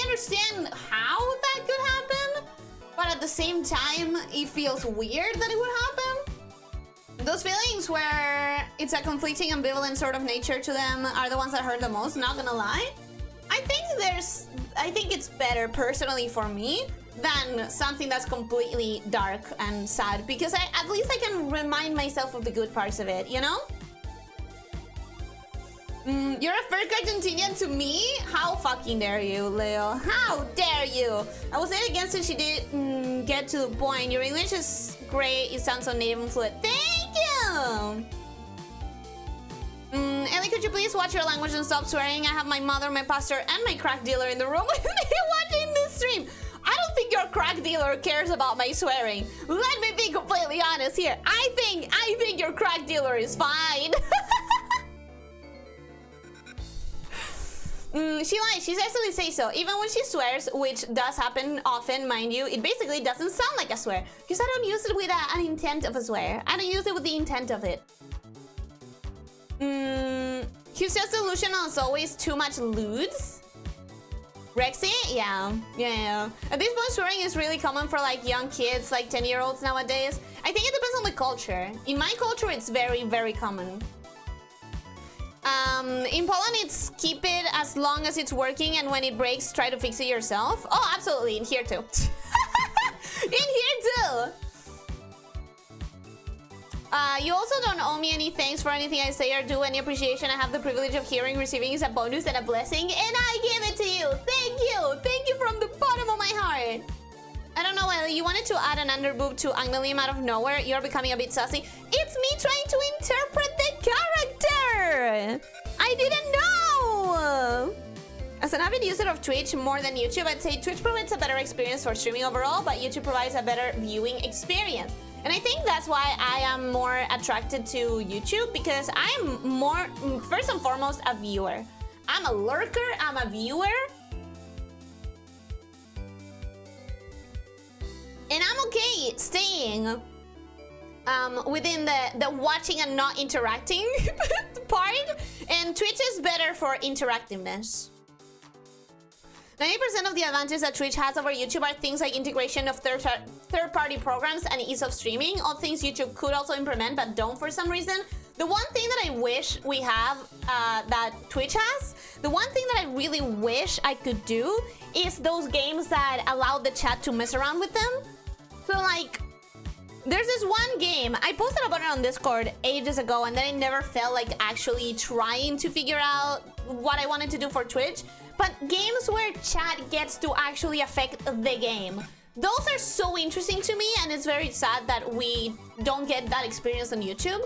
understand how that could happen, but at the same time, it feels weird that it would happen. Those feelings where it's a conflicting, ambivalent sort of nature to them are the ones that hurt the most, not gonna lie. I think it's better personally for me than something that's completely dark and sad, because at least I can remind myself of the good parts of it, you know? You're a fake Argentinian to me? How fucking dare you, Leo? How dare you? I will say it again since she did get to the point. Your English is great. It sounds so native and fluent. Thank you! Ellie, could you please watch your language and stop swearing? I have my mother, my pastor, and my crack dealer in the room with me watching this stream. I don't think your crack dealer cares about my swearing. Let me be completely honest here. I think your crack dealer is fine. She lies. She actually says so. Even when she swears, which does happen often, mind you, it basically doesn't sound like a swear. Because I don't use it with an intent of a swear. I don't use it with the intent of it. He's just delusional as always. Too much lewds. Rexy? Yeah. At this point, swearing is really common for like young kids, like 10-year-olds nowadays. I think it depends on the culture. In my culture, it's very, very common. In Poland, it's keep it as long as it's working, and when it breaks, try to fix it yourself. Oh, absolutely. In here too. In here too. You also don't owe me any thanks for anything I say or do. Any appreciation I have the privilege of hearing, receiving is a bonus and a blessing, and I give it to you. Thank you. Thank you from the bottom of my heart. I don't know, Ellie, you wanted to add an underboob to Agnalim out of nowhere. You're becoming a bit sassy. It's me trying to interpret the character. I didn't know. As an avid user of Twitch more than YouTube, I'd say Twitch provides a better experience for streaming overall, but YouTube provides a better viewing experience. And I think that's why I am more attracted to YouTube, because I'm more, first and foremost, a viewer. I'm a lurker, I'm a viewer. And I'm okay staying within the watching and not interacting part. And Twitch is better for interactiveness. 90% of the advantages that Twitch has over YouTube are things like integration of third-party programs and ease of streaming, all things YouTube could also implement but don't for some reason. The one thing that I wish we have that Twitch has, the one thing that I really wish I could do is those games that allow the chat to mess around with them. So like, there's this one game, I posted about it on Discord ages ago, and then I never felt like actually trying to figure out what I wanted to do for Twitch. But games where chat gets to actually affect the game, those are so interesting to me, and it's very sad that we don't get that experience on YouTube.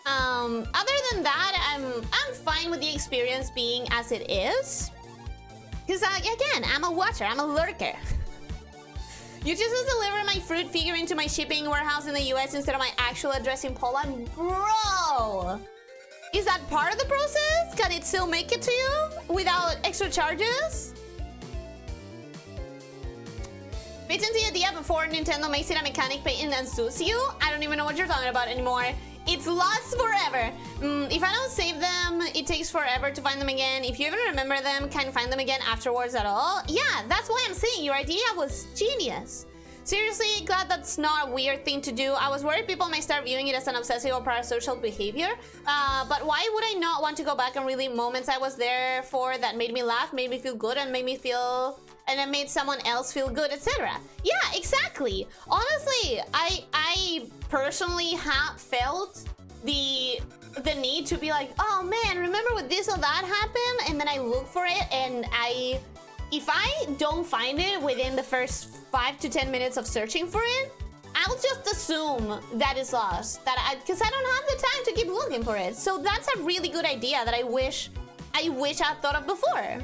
Other than that, I'm fine with the experience being as it is. Because again, I'm a watcher, I'm a lurker. You just deliver my fruit figure into my shipping warehouse in the US instead of my actual address in Poland? Bro! Is that part of the process? Can it still make it to you without extra charges? Patent the idea before Nintendo makes it a mechanic patent and sues you? I don't even know what you're talking about anymore. It's lost forever. If I don't save them, it takes forever to find them again. If you even remember them, can't find them again afterwards at all. Yeah, that's why I'm saying your idea was genius. Seriously, glad that's not a weird thing to do. I was worried people might start viewing it as an obsessive or parasocial behavior. But why would I not want to go back and relive moments I was there for that made me laugh, made me feel good, and made me feel... and it made someone else feel good, etc. Yeah, exactly. Honestly, I personally have felt the need to be like, oh man, remember when this or that happened? And then I look for it, and if I don't find it within the first 5 to 10 minutes of searching for it, I'll just assume that it's lost. Because I don't have the time to keep looking for it. So that's a really good idea that I wish I'd thought of before.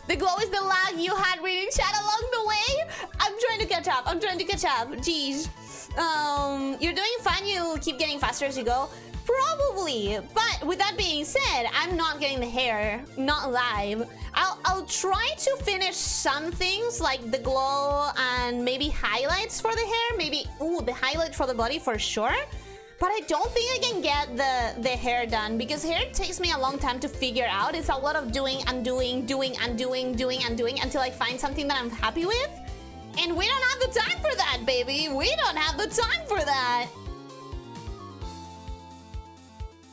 The glow is the lag you had reading chat along the way. I'm trying to catch up. Jeez. You're doing fine. You'll keep getting faster as you go. Probably. But with that being said, I'm not getting the hair. Not live. I'll try to finish some things like the glow and maybe highlights for the hair. Maybe, the highlight for the body for sure. But I don't think I can get the hair done because hair takes me a long time to figure out. It's a lot of doing, undoing, doing, undoing, doing, undoing until I find something that I'm happy with. And we don't have the time for that, baby. We don't have the time for that.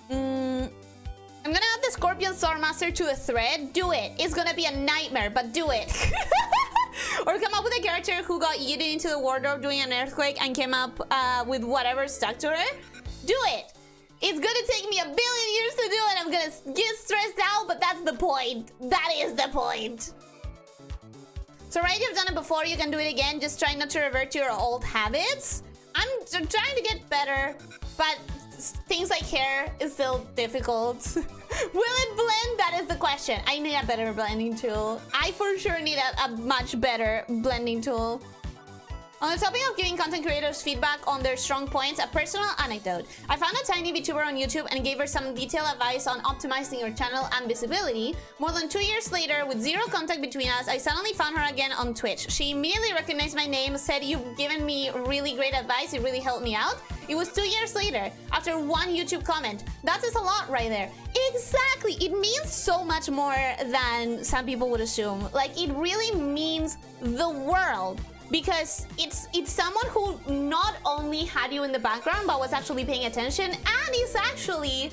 I'm gonna add the Scorpion Swordmaster to a thread. Do it. It's gonna be a nightmare, but do it. Or come up with a character who got yeeted into the wardrobe doing an earthquake and came up with whatever stuck to her. Do it. It's gonna take me 1 billion years to do it. I'm gonna get stressed out, but that's the point. That is the point. So right, you've done it before, you can do it again. Just try not to revert to your old habits. I'm trying to get better, but things like hair is still difficult. Will it blend? That is the question. I need a better blending tool. I for sure need a much better blending tool. On the topic of giving content creators feedback on their strong points, a personal anecdote. I found a tiny VTuber on YouTube and gave her some detailed advice on optimizing her channel and visibility. More than 2 years later, with zero contact between us, I suddenly found her again on Twitch. She immediately recognized my name, said, "You've given me really great advice, it really helped me out." It was 2 years later, after one YouTube comment. That says a lot right there. Exactly, it means so much more than some people would assume. Like, it really means the world. Because it's someone who not only had you in the background, but was actually paying attention and is actually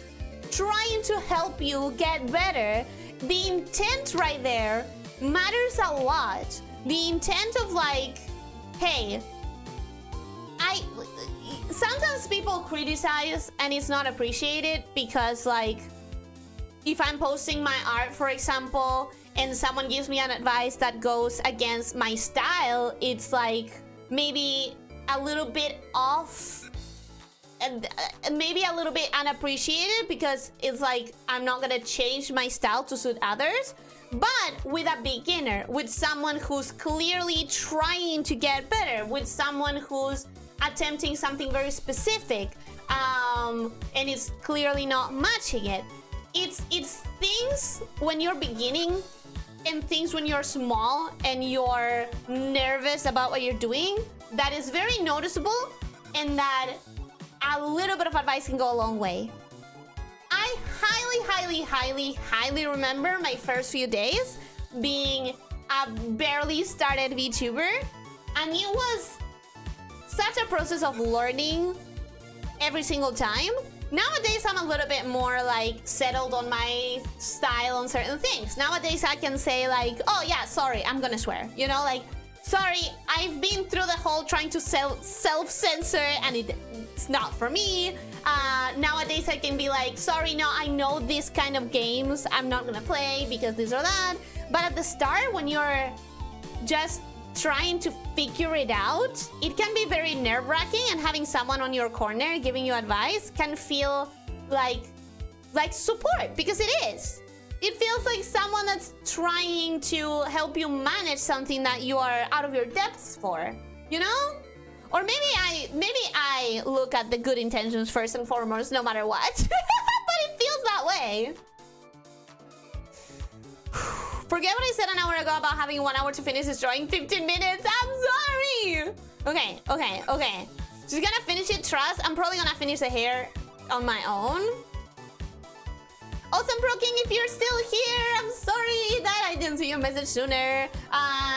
trying to help you get better. The intent right there matters a lot. The intent of like, hey, sometimes people criticize and it's not appreciated because like, if I'm posting my art, for example, and someone gives me an advice that goes against my style, it's like maybe a little bit off and maybe a little bit unappreciated because it's like I'm not gonna change my style to suit others. But with a beginner, with someone who's clearly trying to get better, with someone who's attempting something very specific and is clearly not matching it, it's things when you're beginning and things when you're small and you're nervous about what you're doing that is very noticeable, and that a little bit of advice can go a long way. I highly remember my first few days being a barely started VTuber, and it was such a process of learning every single time. Nowadays, I'm a little bit more like settled on my style on certain things. Nowadays, I can say like, oh yeah, sorry, I'm gonna swear. You know, like, sorry, I've been through the whole trying to self-censor and it's not for me. Nowadays, I can be like, sorry, no, I know this kind of games I'm not gonna play because this or that. But at the start, when you're just trying to figure it out, it can be very nerve-wracking, and having someone on your corner giving you advice can feel like support, because it is. It feels like someone that's trying to help you manage something that you are out of your depths for, you know? Or maybe I look at the good intentions first and foremost, no matter what. But it feels that way. Forget what I said an hour ago about having 1 hour to finish this drawing. 15 minutes. I'm sorry. Okay. She's gonna finish it. Trust. I'm probably gonna finish the hair on my own. Awesome, Pro King, if you're still here, I'm sorry that I didn't see your message sooner.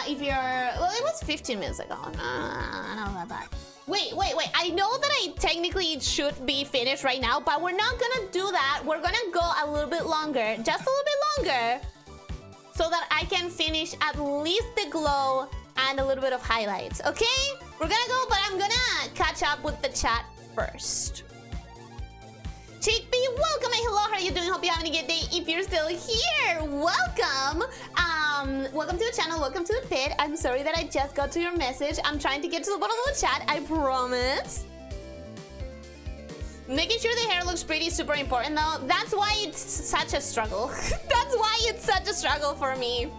If you're... Well, it was 15 minutes ago. I don't know about that. Wait. I know that I technically should be finished right now, but we're not gonna do that. We're gonna go a little bit longer. Just a little bit longer. So that I can finish at least the glow and a little bit of highlights, okay? We're gonna go, but I'm gonna catch up with the chat first. Chickpea, welcome and hello, how are you doing? Hope you're having a good day. If you're still here, welcome. Welcome to the channel, welcome to the pit. I'm sorry that I just got to your message. I'm trying to get to the bottom of the chat, I promise. Making sure the hair looks pretty is super important though. That's why it's such a struggle. That's why it's such a struggle for me.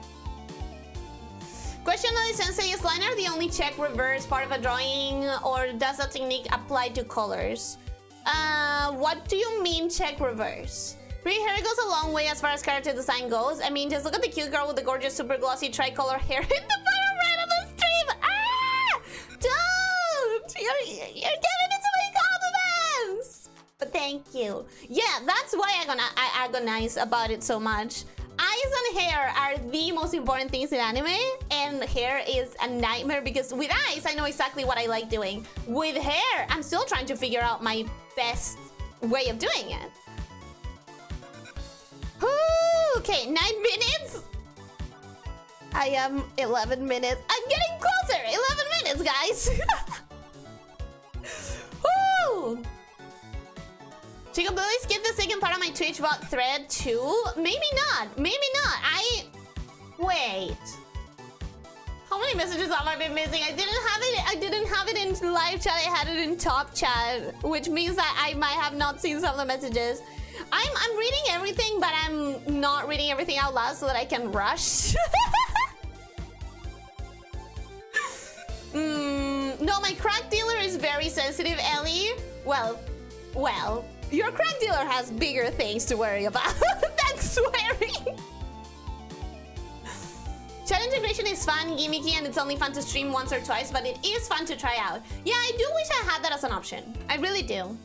Question of the sensei, is liner the only check reverse part of a drawing, or does the technique apply to colors? What do you mean check reverse? Pretty hair goes a long way as far as character design goes. I mean, just look at the cute girl with the gorgeous super glossy tricolor hair in the bottom right of the stream. Ah! Don't! You're giving it to my compliments! But thank you. Yeah, that's why I agonize about it so much. Eyes and hair are the most important things in anime, and hair is a nightmare because with eyes, I know exactly what I like doing. With hair, I'm still trying to figure out my best way of doing it. Ooh, okay, 9 minutes. I am 11 minutes. I'm getting closer. 11 minutes, guys. Woo! Chico, please skip the second part of my Twitch bot thread too. Maybe not. Maybe not. Wait. How many messages have I been missing? I didn't have it in live chat. I had it in top chat, which means that I might have not seen some of the messages. I'm reading everything, but I'm not reading everything out loud so that I can rush. No, my crack dealer is very sensitive, Ellie. Well, your crack dealer has bigger things to worry about than swearing. Chat integration is fun, gimmicky, and it's only fun to stream once or twice, but it is fun to try out. Yeah, I do wish I had that as an option. I really do.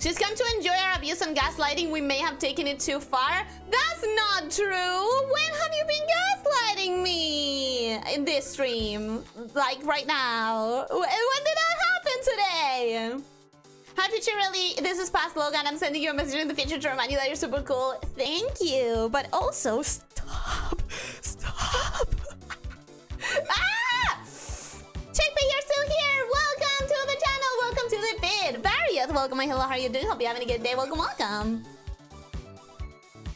She's come to enjoy our abuse and gaslighting. We may have taken it too far. That's not true. When have you been gaslighting me in this stream? Like right now. When did that happen today? Hi, future Ellie. This is past Logan. I'm sending you a message in the future to remind you that you're super cool. Thank you. But also, stop. Stop. Ah! Checkmate, you're still here. Welcome to the channel. Welcome to the vid. Various, welcome. Hello, how are you doing? Hope you're having a good day. Welcome, welcome.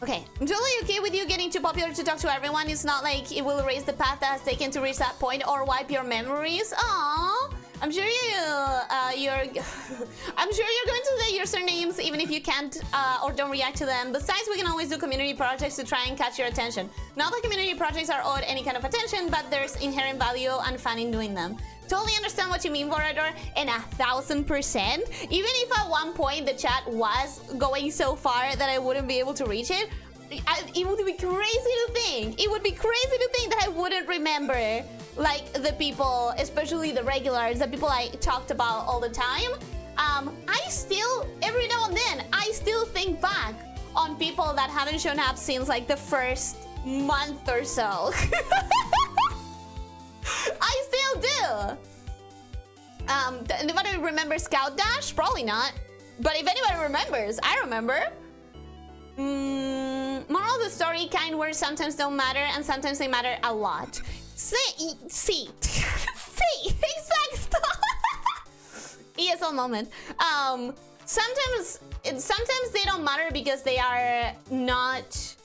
Okay, I'm totally okay with you getting too popular to talk to everyone. It's not like it will erase the path that has taken to reach that point or wipe your memories. Aww. I'm sure I'm sure you're going to say usernames even if you can't or don't react to them. Besides, we can always do community projects to try and catch your attention. Not that community projects are owed any kind of attention, but there's inherent value and fun in doing them. Totally understand what you mean, Vorador, and 1000%. Even if at one point the chat was going so far that I wouldn't be able to reach it, it would be crazy to think. It would be crazy to think that I wouldn't remember, like, the people, especially the regulars, the people I talked about all the time. I still, every now and then, I still think back on people that haven't shown up since, like, the first month or so. I still do. Anybody remember Scout Dash? Probably not. But if anybody remembers, I remember. Moral of the story, kind words sometimes don't matter and sometimes they matter a lot. See, exact. ESL moment. Sometimes they don't matter because they are not.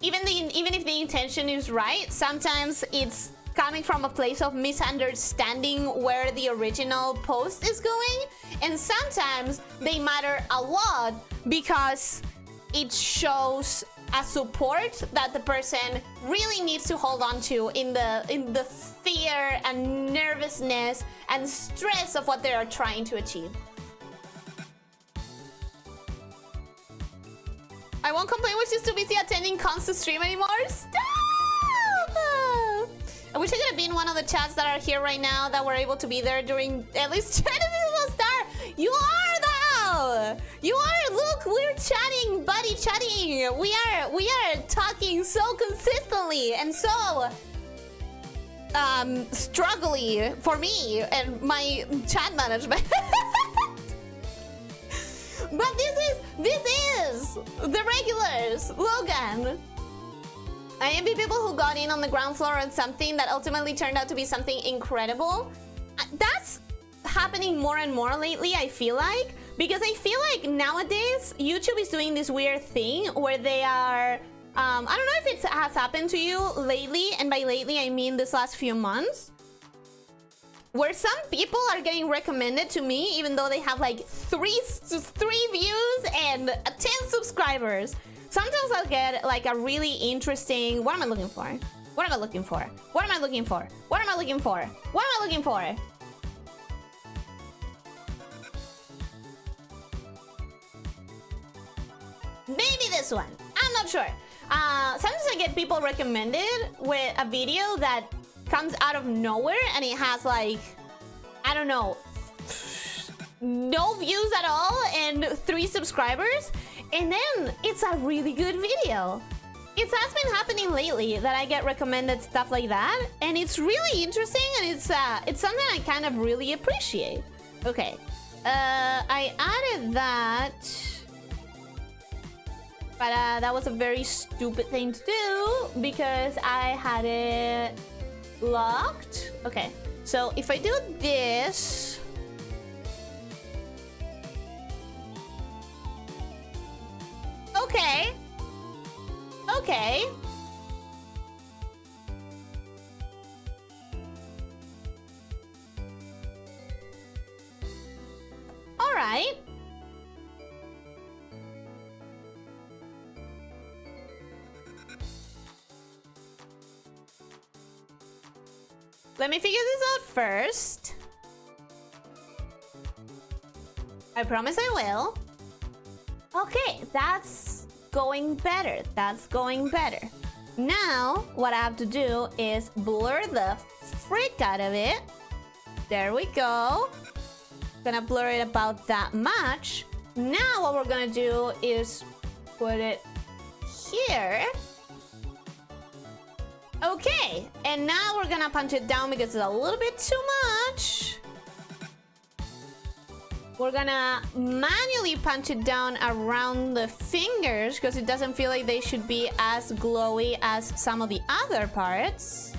Even if the intention is right, sometimes it's coming from a place of misunderstanding where the original post is going, and sometimes they matter a lot because it shows a support that the person really needs to hold on to in the fear and nervousness and stress of what they are trying to achieve. I won't complain, we're just too busy attending cons to stream anymore. Stop! I wish I could have been one of the chats that are here right now that were able to be there during at least Genesis Star. You are though! You are! Look, we're chatting, buddy, chatting. We are talking so consistently and so struggling for me and my chat management. But this is the regulars, Logan. I envy people who got in on the ground floor on something that ultimately turned out to be something incredible. That's happening more and more lately, I feel like. Because I feel like nowadays, YouTube is doing this weird thing where they are... I don't know if it has happened to you lately, and by lately I mean this last few months. Where some people are getting recommended to me even though they have like 3 views and 10 subscribers. Sometimes I'll get like a really interesting... What am I looking for? What am I looking for? What am I looking for? What am I looking for? What am I looking for? Maybe this one. I'm not sure. Sometimes I get people recommended with a video that comes out of nowhere and it has like, I don't know, no views at all and 3 subscribers. And then it's a really good video. It has been happening lately that I get recommended stuff like that, and it's really interesting, and it's something I kind of really appreciate. Okay, I added that, but that was a very stupid thing to do because I had it locked. Okay, so if I do this. Okay. Okay. All right. Let me figure this out first. I promise I will. Okay, that's going better. That's going better. Now, what I have to do is blur the frick out of it. There we go. Gonna blur it about that much. Now, what we're gonna do is put it here. Okay, and now we're gonna punch it down because it's a little bit too much. We're gonna manually punch it down around the fingers because it doesn't feel like they should be as glowy as some of the other parts.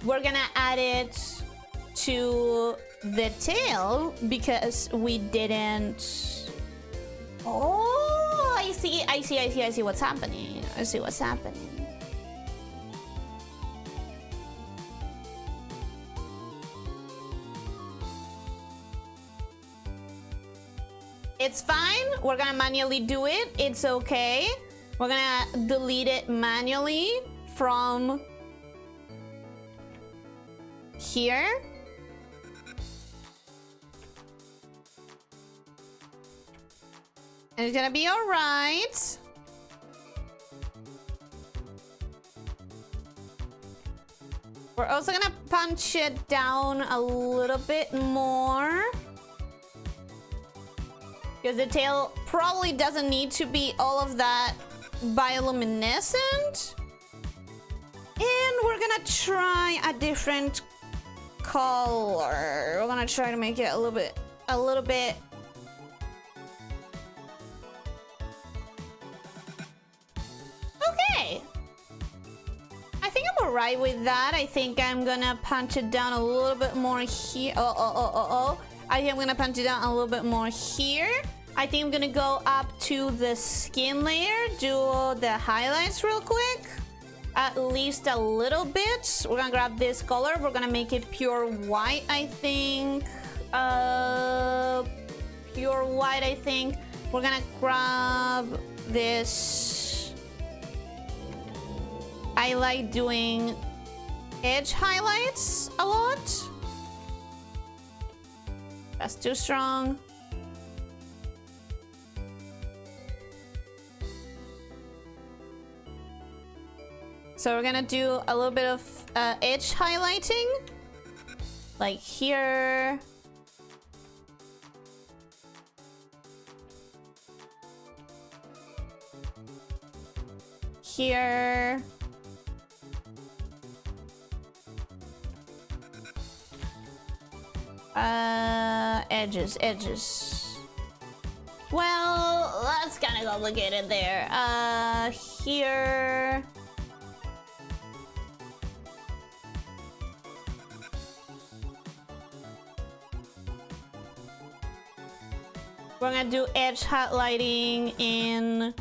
We're gonna add it to the tail because we didn't. Oh, I see what's happening. I see what's happening. It's fine. We're gonna manually do it. It's okay. We're gonna delete it manually from here. And it's gonna be all right. We're also gonna punch it down a little bit more. Because the tail probably doesn't need to be all of that bioluminescent. And we're gonna try a different color. We're gonna try to make it a little bit. Okay. I think I'm alright with that. I think I'm gonna punch it down a little bit more here. I think I'm gonna punch it down a little bit more here. I think I'm gonna go up to the skin layer, do the highlights real quick. At least a little bit. We're gonna grab this color. We're gonna make it pure white, I think. Pure white, I think. We're gonna grab this. I like doing edge highlights a lot. That's too strong. So we're gonna do a little bit of edge highlighting. Like here. Here. Edges. Well, that's kind of complicated there. Here. We're gonna do edge highlighting in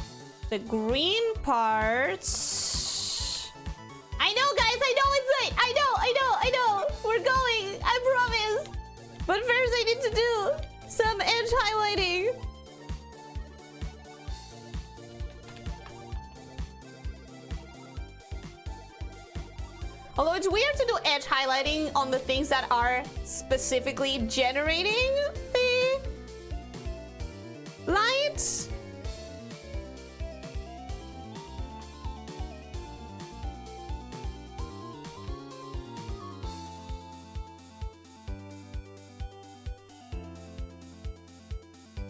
the green parts. I know, guys, I know it's late. I know. We're going, I promise. But first I need to do some edge highlighting. Although it's weird to do edge highlighting on the things that are specifically generating the light.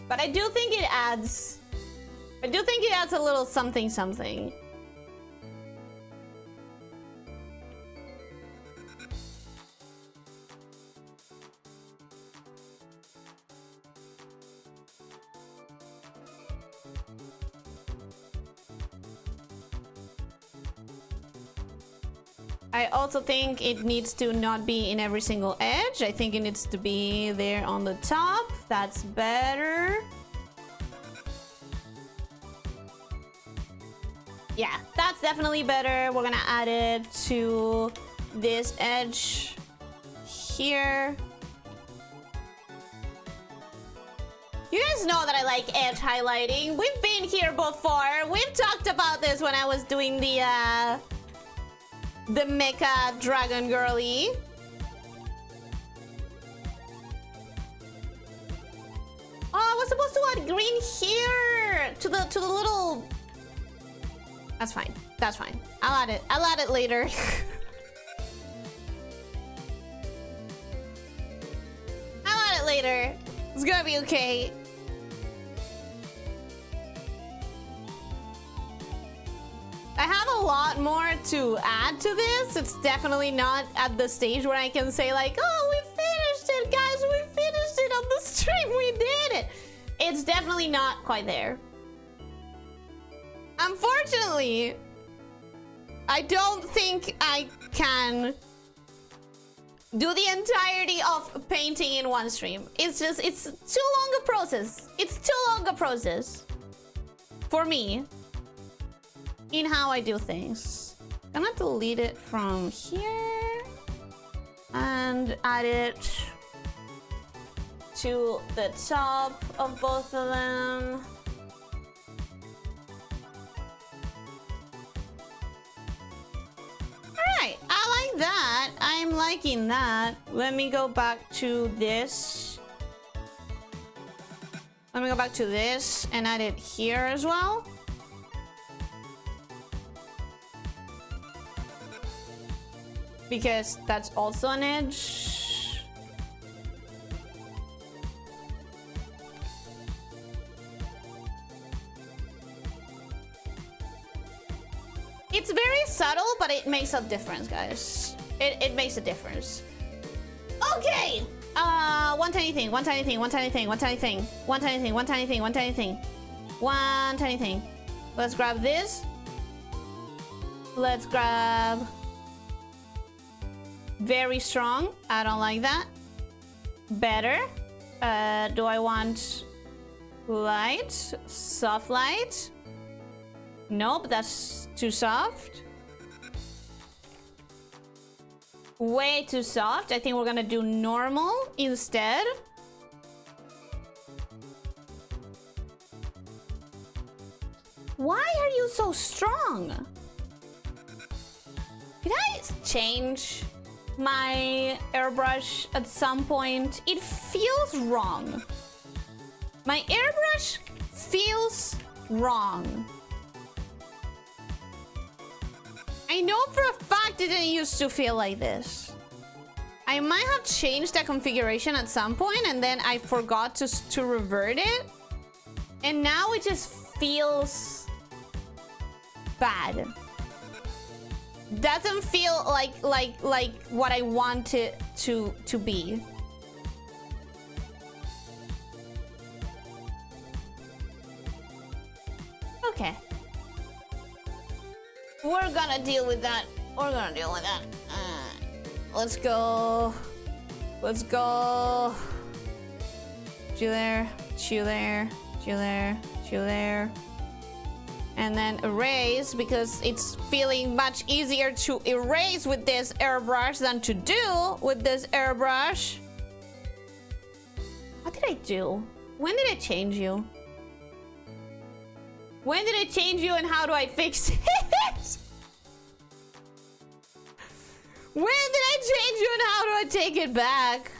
But I do think it adds a little something. I also think it needs to not be in every single edge. I think it needs to be there on the top. That's better. Yeah, that's definitely better. We're gonna add it to this edge here. You guys know that I like edge highlighting. We've been here before. We've talked about this when I was doing the mecha dragon girly. Oh, I was supposed to add green here to the little. That's fine. That's fine. I'll add it. I'll add it later. I'll add it later. It's gonna be okay. I have a lot more to add to this. It's definitely not at the stage where I can say like, oh, we finished it, guys. We finished it on the stream. We did it. It's definitely not quite there. Unfortunately, I don't think I can do the entirety of painting in one stream. It's just, it's too long a process. It's too long a process for me in how I do things. I'm gonna delete it from here and add it to the top of both of them. Alright, I like that. I'm liking that. Let me go back to this. Let me go back to this and add it here as well. Because that's also an edge. It's very subtle, but it makes a difference, guys. It makes a difference. Okay. One tiny thing, one tiny thing, one tiny thing, one tiny thing, one tiny thing, one tiny thing, one tiny thing, one tiny thing. Let's grab this. Let's grab very strong. I don't like that. Better. Do I want light? Soft light? Nope, that's too soft. Way too soft. I think we're gonna do normal instead. Why are you so strong? Did I change my airbrush at some point? It feels wrong. My airbrush feels wrong. I know for a fact it didn't used to feel like this. I might have changed that configuration at some point and then I forgot to revert it. And now it just feels bad. Doesn't feel like what I want it to be. Okay. We're gonna deal with that. We're gonna deal with that. Let's go. Let's go. Chew there, chew there, chew there, chew there. And then erase, because it's feeling much easier to erase with this airbrush than to do with this airbrush. What did I do? When did I change you? When did I change you and how do I fix it? When did I change you and how do I take it back?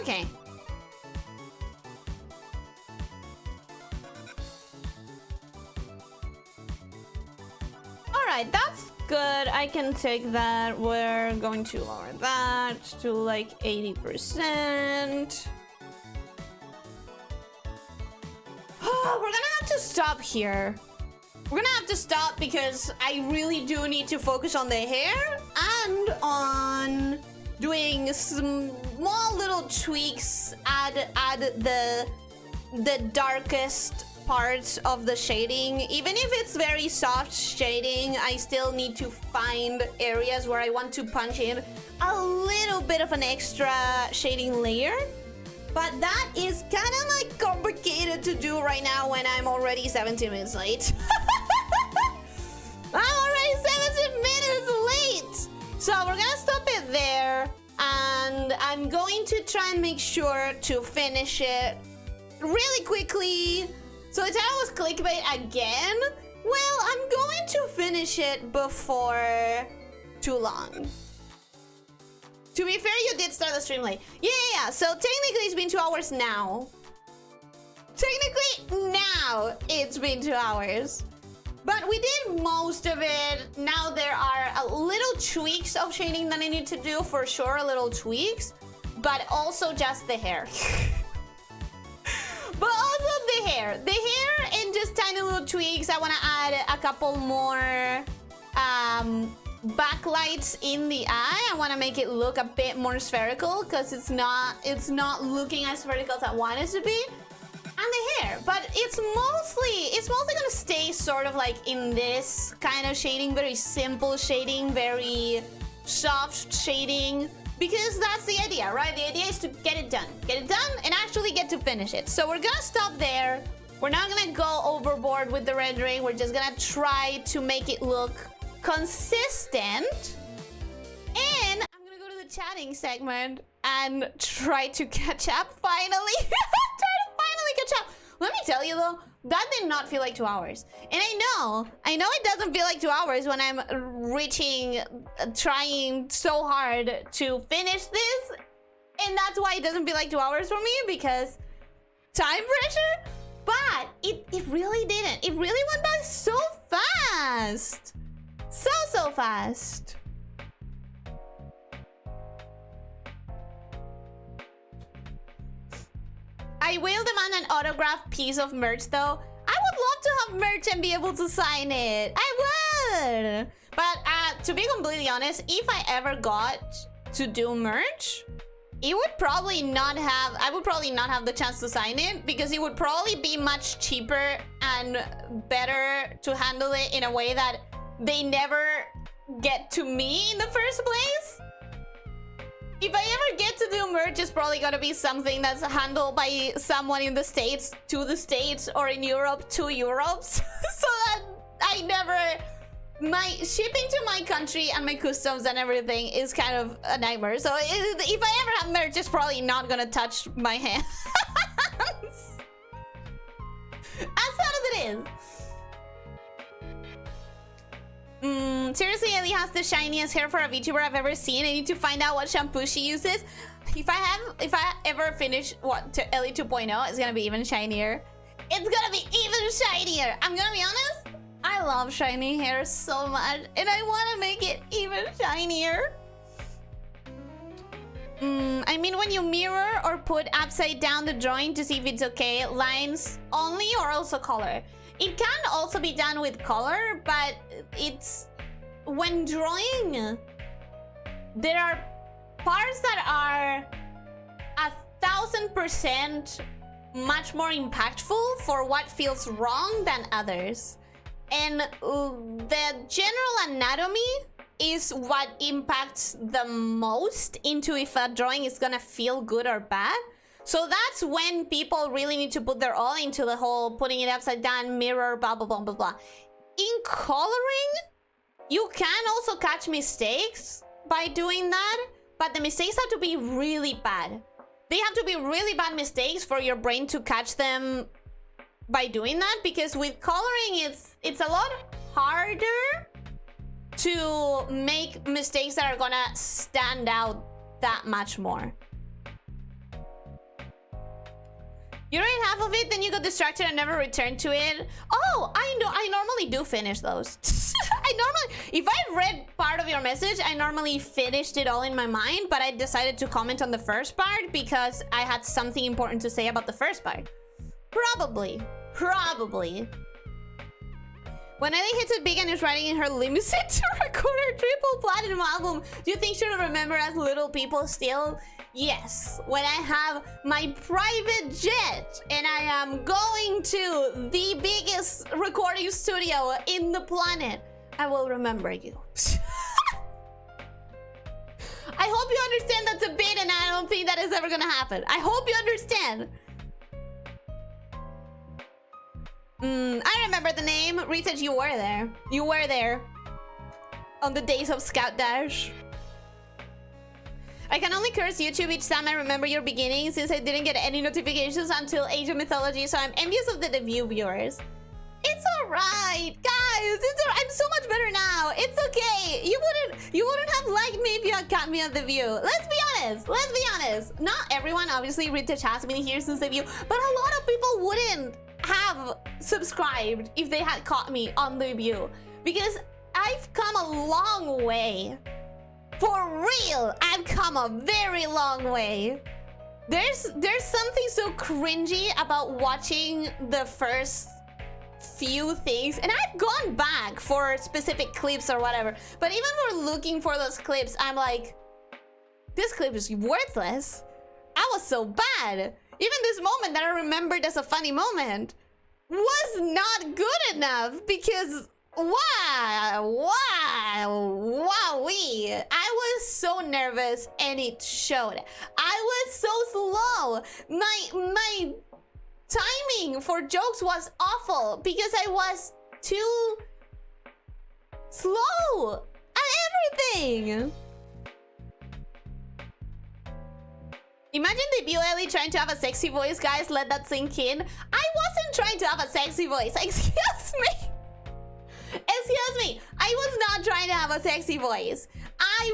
Okay. Alright, that's good. I can take that. We're going to lower that to like 80%. We're gonna have to stop here. We're gonna have to stop because I really do need to focus on the hair and on doing small little little tweaks add the darkest parts of the shading. Even if it's very soft shading, I still need to find areas where I want to punch in a little bit of an extra shading layer. But that is kind of like complicated to do right now when I'm already 17 minutes late. I'm already 17 minutes late! So we're gonna stop it there. And I'm going to try and make sure to finish it really quickly. So the title was clickbait again. Well, I'm going to finish it before too long. To be fair, you did start the stream late. Yeah. So technically it's been 2 hours now. Technically now it's been 2 hours. But we did most of it. Now there are a little tweaks of shading that I need to do, for sure, a little tweaks. But also just the hair. But also the hair. The hair and just tiny little tweaks. I want to add a couple more backlights in the eye. I want to make it look a bit more spherical because it's not looking as spherical as I want it to be. And the hair, but it's mostly gonna stay sort of like in this kind of shading, very simple shading, very soft shading, because that's the idea, right? The idea is to get it done and actually get to finish it. So we're gonna stop there. We're not gonna go overboard with the rendering. We're just gonna try to make it look consistent. And I'm gonna go to the chatting segment and try to catch up finally. Catch up. Let me tell you though, that did not feel like 2 hours. And I know it doesn't feel like 2 hours when I'm trying so hard to finish this. And that's why it doesn't feel like 2 hours for me, because time pressure. But it really didn't. It really went by so fast. So fast. I will demand an autographed piece of merch though. I would love to have merch and be able to sign it. I would. But to be completely honest, if I ever got to do merch, I would probably not have the chance to sign it, because it would probably be much cheaper and better to handle it in a way that they never get to me in the first place. If I ever get to do merch, it's probably gonna be something that's handled by someone in the States to the States, or in Europe to Europe. So that my shipping to my country and my customs and everything is kind of a nightmare. So if I ever have merch, it's probably not gonna touch my hands. As sad as it is. Seriously, Ellie has the shiniest hair for a VTuber I've ever seen. I need to find out what shampoo she uses. If I ever finish Ellie 2.0, it's gonna be even shinier. It's gonna be even shinier. I'm gonna be honest, I love shiny hair so much, and I want to make it even shinier. I mean, when you mirror or put upside down the drawing to see if it's okay, lines only or also color? It can also be done with color, but it's when drawing, there are parts that are 1000% much more impactful for what feels wrong than others. And the general anatomy is what impacts the most into if a drawing is gonna feel good or bad. So that's when people really need to put their all into the whole putting it upside down, mirror, blah, blah, blah, blah, blah. In coloring, you can also catch mistakes by doing that, but the mistakes have to be really bad. They have to be really bad mistakes for your brain to catch them by doing that, because with coloring, it's a lot harder to make mistakes that are gonna stand out that much more. You read half of it, then you got distracted and never returned to it. Oh, I know. I normally do finish those. If I read part of your message, I normally finished it all in my mind, but I decided to comment on the first part because I had something important to say about the first part. Probably. When Ellie hits it big and is riding in her limousine to record her triple platinum album, do you think she'll remember us little people still? Yes. When I have my private jet and I am going to the biggest recording studio in the planet, I will remember you. I hope you understand that's a bit and I don't think that is ever gonna happen. I hope you understand. I remember the name. Research, you were there. You were there. On the days of Scout Dash. I can only curse YouTube each time I remember your beginning since I didn't get any notifications until Age of Mythology, so I'm envious of the debut viewers. It's alright, guys. I'm so much better now. It's okay. You wouldn't have liked me if you had caught me at the view. Let's be honest. Let's be honest. Not everyone, obviously, Retouch has been here since the view, but a lot of people wouldn't have subscribed if they had caught me on the view, because I've come a long way. For real, I've come a very long way. There's something so cringy about watching the first few things, and I've gone back for specific clips or whatever, but even for looking for those clips, I'm like, this clip is worthless. I was so bad. Even this moment that I remembered as a funny moment was not good enough because wowee. I was so nervous and it showed. I was so slow. My timing for jokes was awful because I was too slow at everything. Imagine debut Ellie trying to have a sexy voice, guys. Let that sink in. I wasn't trying to have a sexy voice. Excuse me. Excuse me. I was not trying to have a sexy voice. I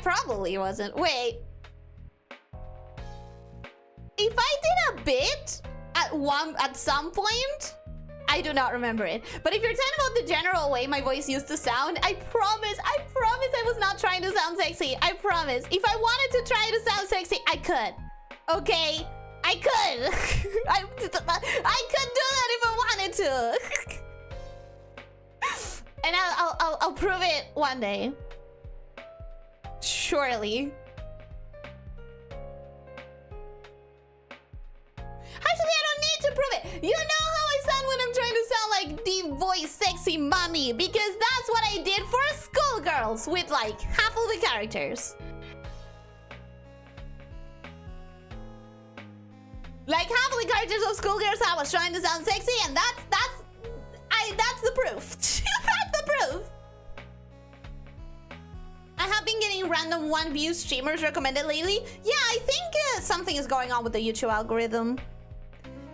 probably wasn't. Wait. If I did a bit at some point, I do not remember it. But if you're talking about the general way my voice used to sound, I promise I was not trying to sound sexy. I promise. If I wanted to try to sound sexy, I could. Okay? I could. I could do that if I wanted to. And I'll prove it one day. Surely. Actually, I don't need to prove it. You know how I sound when I'm trying to sound like the voice sexy mommy, because that's what I did for Schoolgirls with like half of the characters. Like half of the characters of Schoolgirls, I was trying to sound sexy, and that's the proof. That's the proof. I have been getting random 1-view streamers recommended lately. Yeah, I think something is going on with the YouTube algorithm.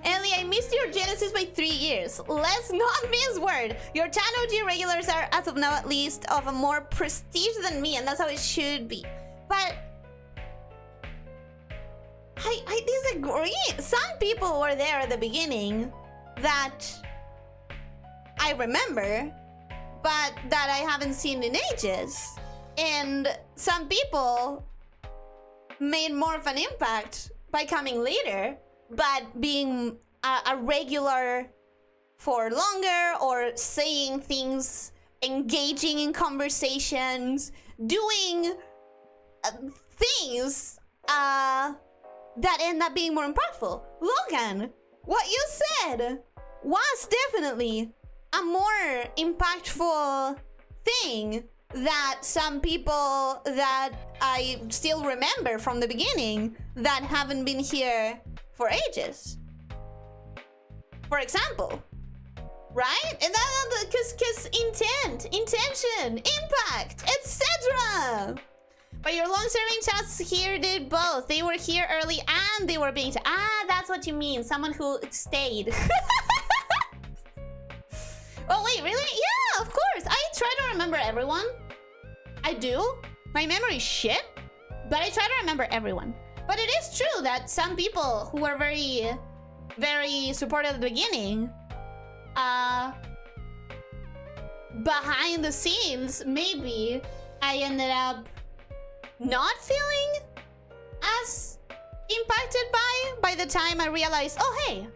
Ellie, I missed your Genesis by 3 years. Let's not miss word. Your 10 OG regulars are, as of now at least, of a more prestige than me, and that's how it should be. But I disagree. Some people were there at the beginning that I remember, but that I haven't seen in ages. And some people made more of an impact by coming later, but being a regular for longer, or saying things, engaging in conversations, doing things that end up being more impactful. Logan, what you said was definitely a more impactful thing that some people that I still remember from the beginning that haven't been here for ages. For example, right? And that because intent, intention, impact, etc. But your long-serving chats here did both. They were here early and they were being... Ah, that's what you mean. Someone who stayed. Oh, wait, really? Yeah, of course. I try to remember everyone. I do. My memory is shit, but I try to remember everyone. But it is true that some people who were very, very supportive at the beginning, behind the scenes, maybe I ended up not feeling as impacted by the time I realized, oh, hey,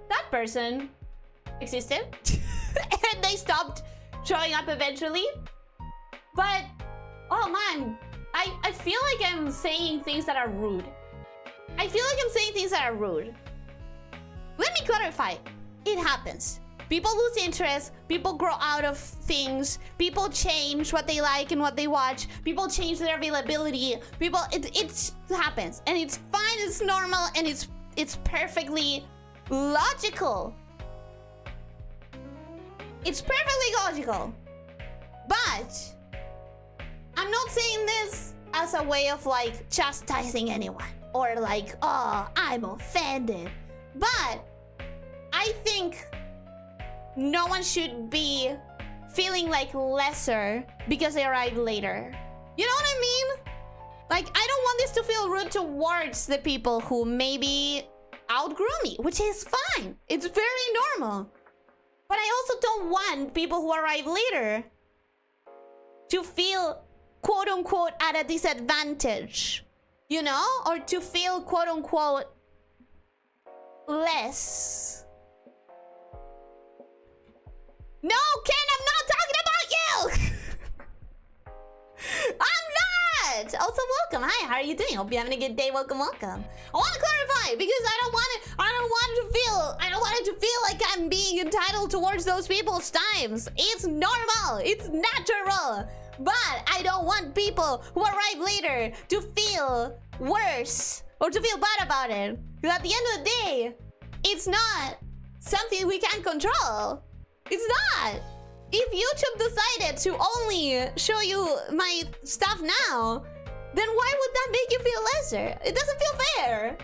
that person existed. And they stopped showing up eventually. But, oh man, I feel like I'm saying things that are rude. I feel like I'm saying things that are rude. Let me clarify. It happens. People lose interest. People grow out of things. People change what they like and what they watch. People change their availability. People, it happens. And it's fine, it's normal, and it's perfectly logical. It's perfectly logical. But I'm not saying this as a way of like chastising anyone or like, oh, I'm offended. But I think no one should be feeling like lesser because they arrived later. You know what I mean? Like, I don't want this to feel rude towards the people who maybe outgrew me, which is fine. It's very normal. But I also don't want people who arrive later to feel quote unquote at a disadvantage, you know? Or to feel quote unquote less. No, Ken, I'm not talking about you! I'm not! Also, welcome. Hi, how are you doing? Hope you're having a good day. Welcome, welcome. I want to clarify because I don't want it to feel like I'm being entitled towards those people's times. It's normal. It's natural. But I don't want people who arrive later to feel worse or to feel bad about it. Because at the end of the day, it's not something we can control. It's not. If YouTube decided to only show you my stuff now, then why would that make you feel lesser? It doesn't feel fair.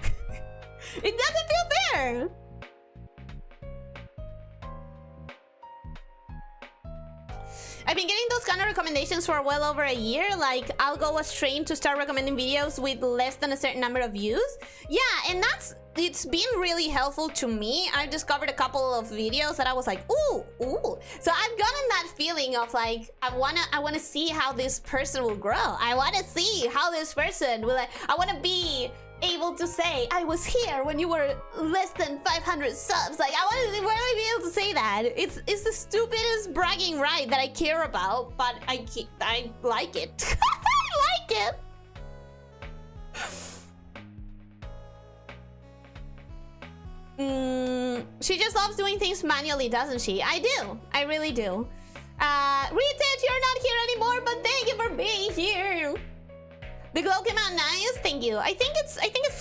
It doesn't feel fair. I've been getting those kind of recommendations for well over a year. Like, I'll go a stream to start recommending videos with less than a certain number of views. Yeah, and it's been really helpful to me. I've discovered a couple of videos that I was like, ooh. So I've gotten that feeling of like, I wanna see how this person will grow. I wanna see how this person will, I wanna be able to say, I was here when you were less than 500 subs. Like, I want to be able to say that. It's the stupidest bragging right that I care about, but I like it. I like it. She just loves doing things manually, doesn't she? I do. I really do. Retet, you're not here anymore, but thank you for being here. The glow came out nice, thank you. I think it's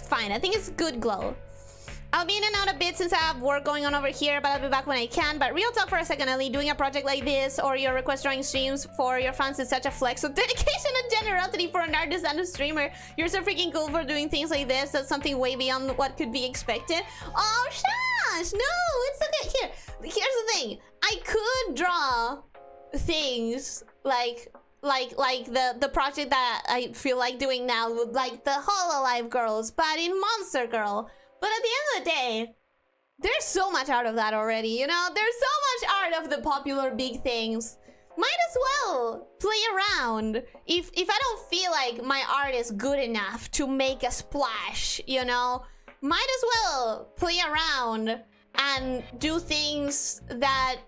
fine. I think it's good glow. I'll be in and out a bit since I have work going on over here, but I'll be back when I can. But real talk for a second, Ellie, doing a project like this or your request drawing streams for your fans is such a flex of dedication and generosity for an artist and a streamer. You're so freaking cool for doing things like this. That's something way beyond what could be expected. Oh, Shash! No, it's okay. Here's the thing. I could draw things like the project that I feel like doing now, like the Hololive girls, but in Monster Girl. But at the end of the day, there's so much art of that already, you know? There's so much art of the popular big things. Might as well play around. If I don't feel like my art is good enough to make a splash, you know? Might as well play around and do things that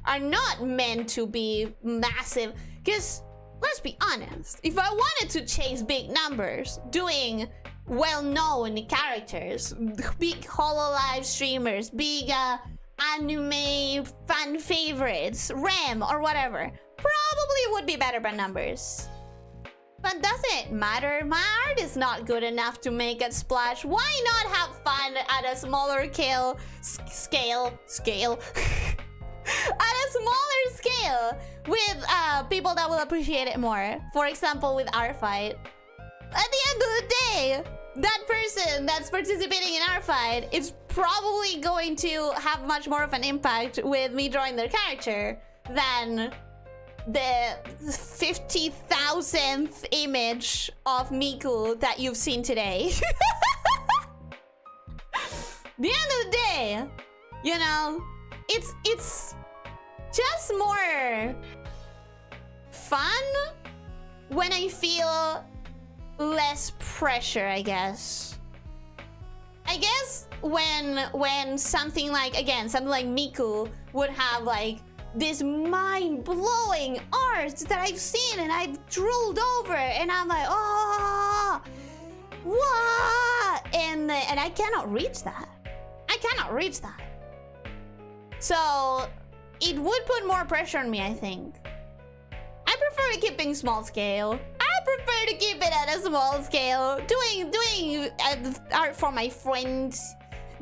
are not meant to be massive. Because, let's be honest, if I wanted to chase big numbers, doing well-known characters, big Hololive streamers, big anime fan favorites, Rem or whatever, probably would be better by numbers. But does it matter? My art is not good enough to make a splash. Why not have fun at a smaller scale? At a smaller scale with people that will appreciate it more. For example, with our fight. At the end of the day, that person that's participating in our fight is probably going to have much more of an impact with me drawing their character than the 50,000th image of Miku that you've seen today. The end of the day, you know, it's just more fun when I feel less pressure, I guess. I guess when something like, again, something like Miku would have like this mind-blowing art that I've seen and I've drooled over, and I'm like, oh, what? And I cannot reach that. I cannot reach that. So it would put more pressure on me, I think. I prefer keeping small scale. I prefer to keep it at a small scale. Doing art for my friends.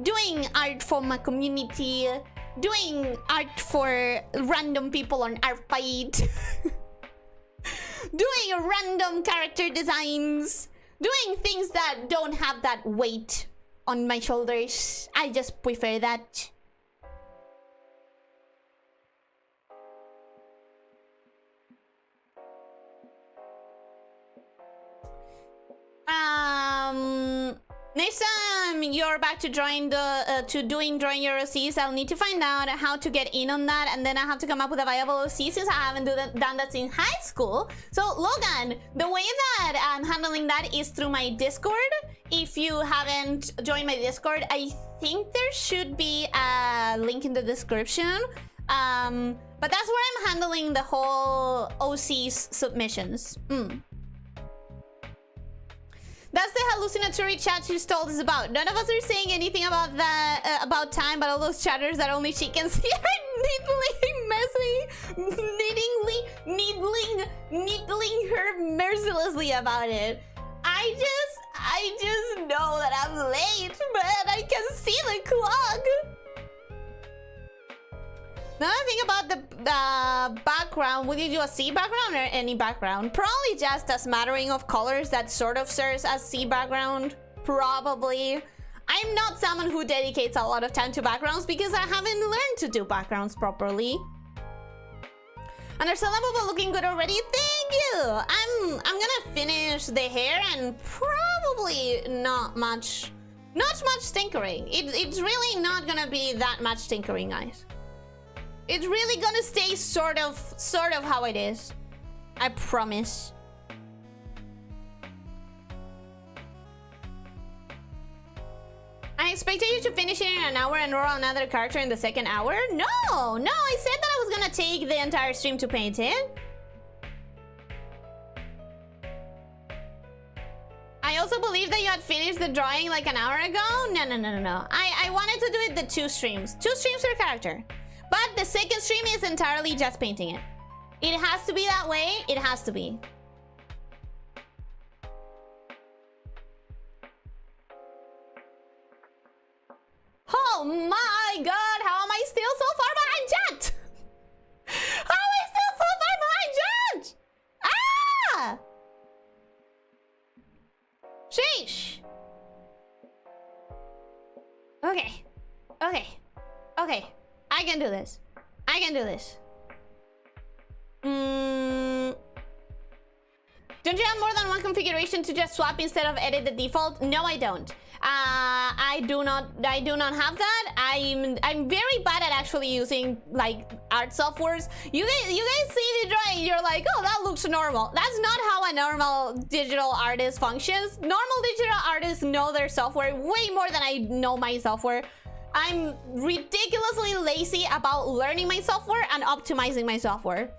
Doing art for my community. Doing art for random people on Artfight. Doing random character designs. Doing things that don't have that weight on my shoulders. I just prefer that. Next time you're back to drawing drawing your OCs, I'll need to find out how to get in on that, and then I have to come up with a viable OC since I haven't done that since high school. So Logan, the way that I'm handling that is through my Discord. If you haven't joined my Discord, I think there should be a link in the description. But that's where I'm handling the whole OCs submissions. That's the hallucinatory chat she told us about. None of us are saying anything about that, about time, but all those chatters that only she can see are needling her mercilessly about it. I just know that I'm late, but I can see the clock. Another thing about the background, would you do a sea background or any background? Probably just a smattering of colors that sort of serves as sea background. Probably. I'm not someone who dedicates a lot of time to backgrounds because I haven't learned to do backgrounds properly. And there's a lot looking good already. Thank you! I'm gonna finish the hair and probably not much tinkering. It's really not gonna be that much tinkering, guys. It's really gonna stay sort of how it is. I promise. I expected you to finish it in an hour and draw another character in the second hour. No, I said that I was gonna take the entire stream to paint it. I also believe that you had finished the drawing like an hour ago. No. I wanted to do it the 2 streams. 2 streams per character. But the second stream is entirely just painting it. It has to be that way. It has to be. Oh my god, how am I still so far behind chat? How am I still so far behind chat? Ah! Sheesh. Okay. I can do this. Don't you have more than one configuration to just swap instead of edit the default? No, I don't. I do not have that. I'm very bad at actually using like art softwares. You guys see the drawing, you're like, oh, that looks normal. That's not how a normal digital artist functions. Normal digital artists know their software way more than I know my software. I'm ridiculously lazy about learning my software and optimizing my software.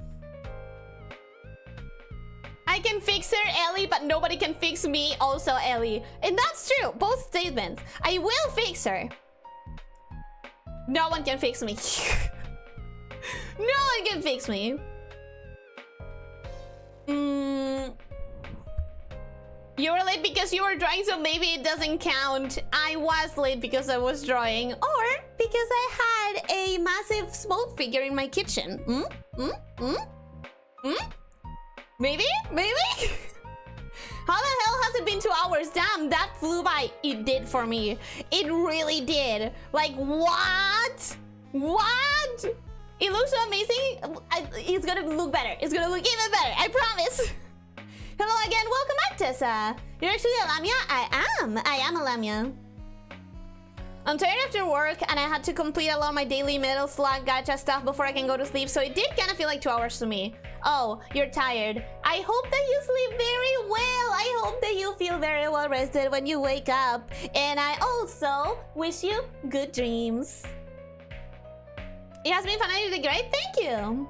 I can fix her, Ellie, but nobody can fix me, also Ellie. And that's true, both statements. I will fix her. No one can fix me. No one can fix me. You were late because you were drawing, so maybe it doesn't count. I was late because I was drawing, or because I had a massive smoke figure in my kitchen. Maybe? How the hell has it been 2 hours? Damn, that flew by. It did for me. It really did. Like, what? It looks so amazing. It's gonna look better. It's gonna look even better. I promise. Hello again. Welcome back, Tessa. You're actually a lamia? I am a lamia. I'm tired after work, and I had to complete a lot of my daily Metal Slug gacha stuff before I can go to sleep, so it did kind of feel like 2 hours to me. Oh, you're tired. I hope that you sleep very well. I hope that you feel very well rested when you wake up. And I also wish you good dreams. It has been fun. You did great. Thank you.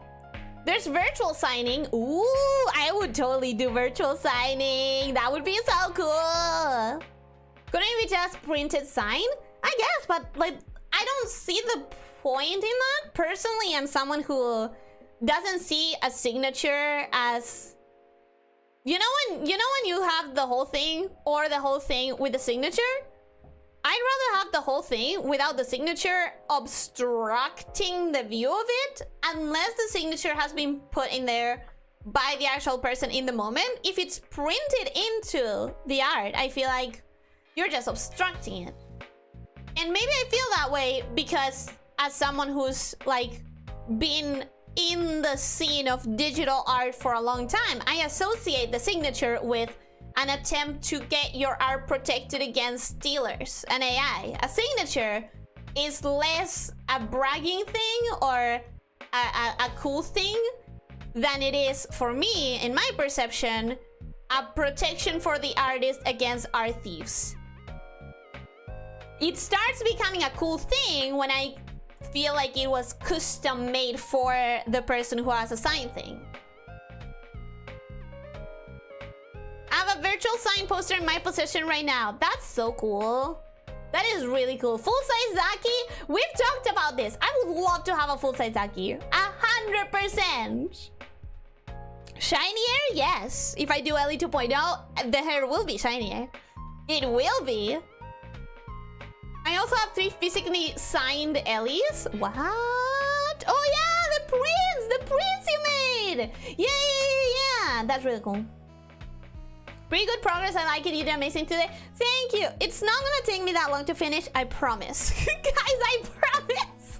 There's virtual signing. Ooh, I would totally do virtual signing. That would be so cool. Couldn't we just printed sign? I guess, but like, I don't see the point in that. Personally, I'm someone who doesn't see a signature as, you know when you have the whole thing or the whole thing with the signature? I'd rather have the whole thing without the signature obstructing the view of it, unless the signature has been put in there by the actual person in the moment. If it's printed into the art, I feel like you're just obstructing it. And maybe I feel that way because as someone who's like been in the scene of digital art for a long time, I associate the signature with an attempt to get your art protected against stealers and AI. A signature is less a bragging thing or a cool thing than it is, for me, in my perception, a protection for the artist against art thieves. It starts becoming a cool thing when I feel like it was custom made for the person who has a sign thing. I have a virtual sign poster in my possession right now. That's so cool. That is really cool. Full-size Zaki. We've talked about this. I would love to have a full-size Zaki. 100%. Shinier? Yes. If I do Ellie 2.0, the hair will be shinier. It will be. I also have 3 physically signed Ellies. What? Oh yeah, the prints! The prints you made! Yeah. That's really cool. Pretty good progress. I like it. You did amazing today. Thank you. It's not gonna take me that long to finish. I promise. Guys, I promise.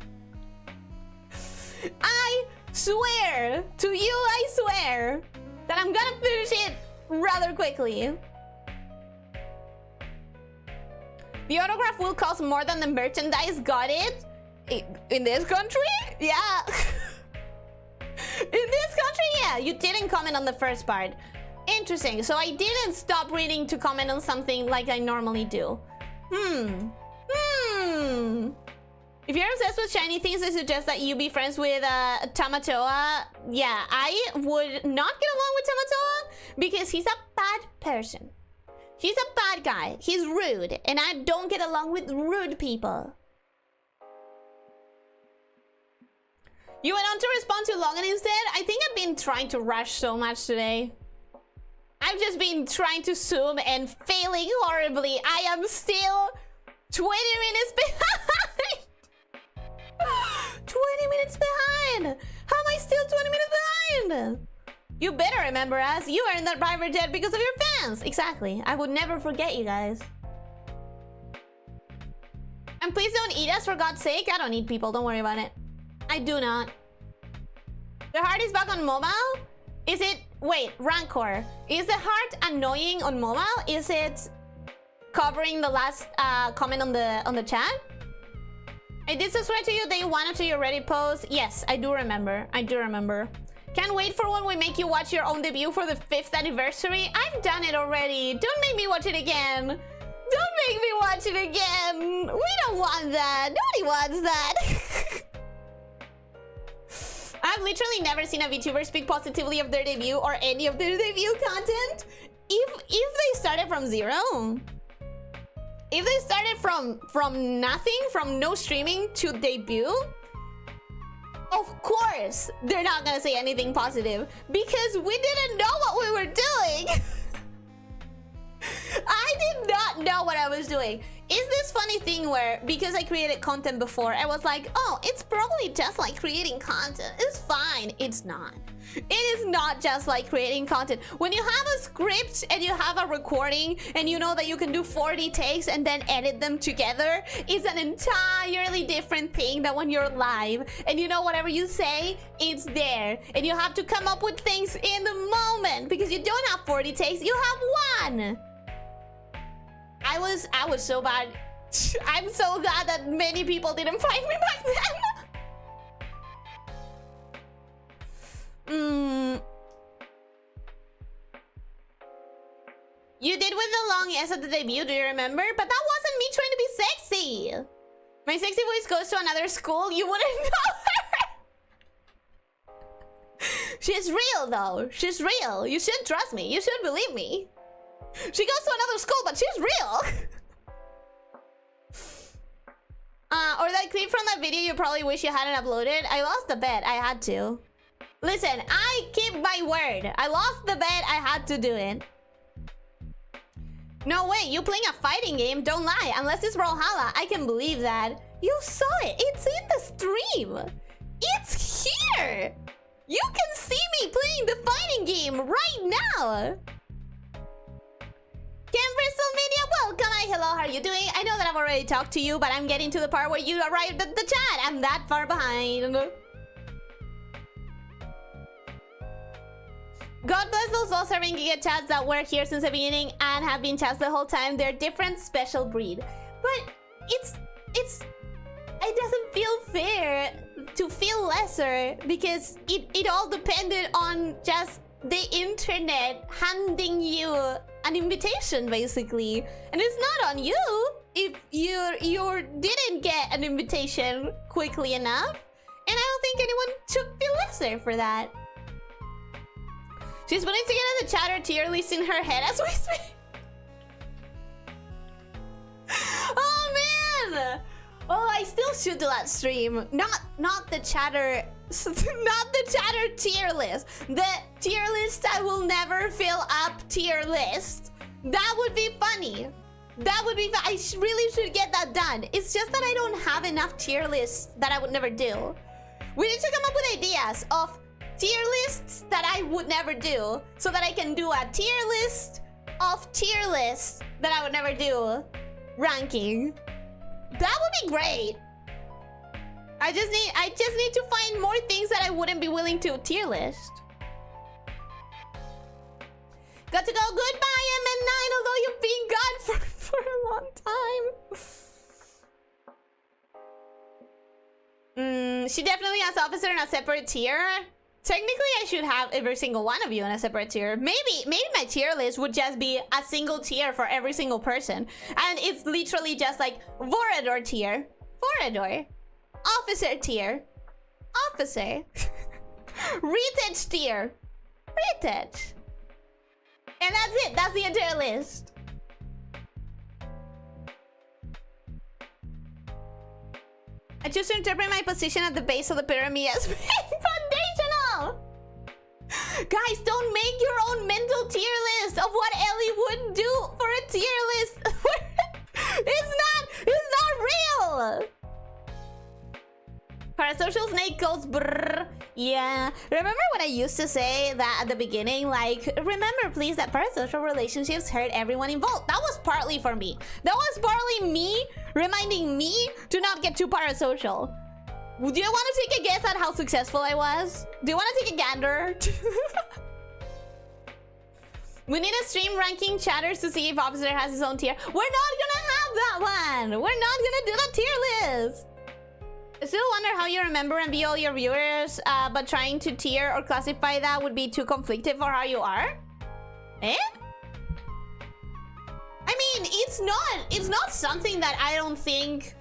I swear to you, I swear that I'm gonna finish it rather quickly. The autograph will cost more than the merchandise. Got it? In this country? Yeah. In this country? Yeah. You didn't comment on the first part. Interesting. So I didn't stop reading to comment on something like I normally do. If you're obsessed with shiny things, I suggest that you be friends with Tamatoa. Yeah, I would not get along with Tamatoa because he's a bad person. He's a bad guy. He's rude, and I don't get along with rude people. You went on to respond to Logan instead? I think I've been trying to rush so much today. I've just been trying to zoom and failing horribly. I am still 20 minutes behind. 20 minutes behind. How am I still 20 minutes behind? You better remember us. You earned that private jet because of your fans. Exactly. I would never forget you guys. And please don't eat us, for God's sake. I don't eat people. Don't worry about it. I do not. The heart is back on mobile? Is it... Wait, Rancor. Is the heart annoying on mobile? Is it covering the last comment on the chat? I did subscribe to you day 1 after your Reddit post. Yes, I do remember. I do remember. Can't wait for when we make you watch your own debut for the 5th anniversary. I've done it already. Don't make me watch it again. Don't make me watch it again. We don't want that. Nobody wants that. I've literally never seen a VTuber speak positively of their debut or any of their debut content. If they started from zero, if they started from nothing, from no streaming to debut, of course they're not gonna say anything positive because we didn't know what we were doing. I did not know what I was doing. Is this funny thing where, because I created content before, I was like, oh, it's probably just like creating content. It's fine. It's not. It is not just like creating content. When you have a script and you have a recording and you know that you can do 40 takes and then edit them together, it's an entirely different thing than when you're live and you know whatever you say, it's there. And you have to come up with things in the moment because you don't have 40 takes, you have one. I was so bad. I'm so glad that many people didn't find me back then. You did with the long S at the debut, do you remember? But that wasn't me trying to be sexy. My sexy voice goes to another school. You wouldn't know her. She's real, though. She's real. You should trust me. You should believe me. She goes to another school, but she's real. Or that clip from that video you probably wish you hadn't uploaded. I lost the bet. I had to. Listen, I keep my word. I lost the bet. I had to do it. No way, you playing a fighting game? Don't lie. Unless it's Brawlhalla, I can believe that. You saw it. It's in the stream. It's here. You can see me playing the fighting game right now. Media, welcome. Hello, how are you doing? I know that I've already talked to you, but I'm getting to the part where you arrived at the chat. I'm that far behind. God bless those all serving Giga chats that were here since the beginning and have been chats the whole time. They're different, special breed. But it doesn't feel fair to feel lesser because it all depended on just the internet handing you an invitation, basically. And it's not on you if you didn't get an invitation quickly enough. And I don't think anyone should feel lesser for that. She's putting together the chatter tier list in her head as we speak. Oh man! Oh, I still should do that stream. Not the chatter, not the chatter tier list. The tier list I will never fill up tier list. That would be funny. That would be fun. I really should get that done. It's just that I don't have enough tier lists that I would never do. We need to come up with ideas of tier lists that I would never do, so that I can do a tier list of tier lists that I would never do ranking. That would be great. I just need to find more things that I wouldn't be willing to tier list. Got to go. Goodbye, MN9, although you've been gone for a long time. She definitely has officer in a separate tier. Technically, I should have every single one of you in a separate tier. Maybe my tier list would just be a single tier for every single person. And it's literally just like Vorador tier. Vorador. Officer tier. Officer. Retouch tier. Retouch. And that's it. That's the entire list. I choose to interpret my position at the base of the pyramid as being foundational. Guys, don't make your own mental tier list of what Ellie would do for a tier list. It's not real. Parasocial snake goes brrr. Yeah. Remember when I used to say that at the beginning? Like, remember please that parasocial relationships hurt everyone involved. That was partly for me. That was partly me reminding me to not get too parasocial. Do you want to take a guess at how successful I was? Do you want to take a gander? We need a stream ranking chatters to see if Officer has his own tier. We're not gonna have that one. We're not gonna do that tier list. I still wonder how you remember and be all your viewers, but trying to tier or classify that would be too conflicted for how you are? Eh? I mean, it's not something that I don't think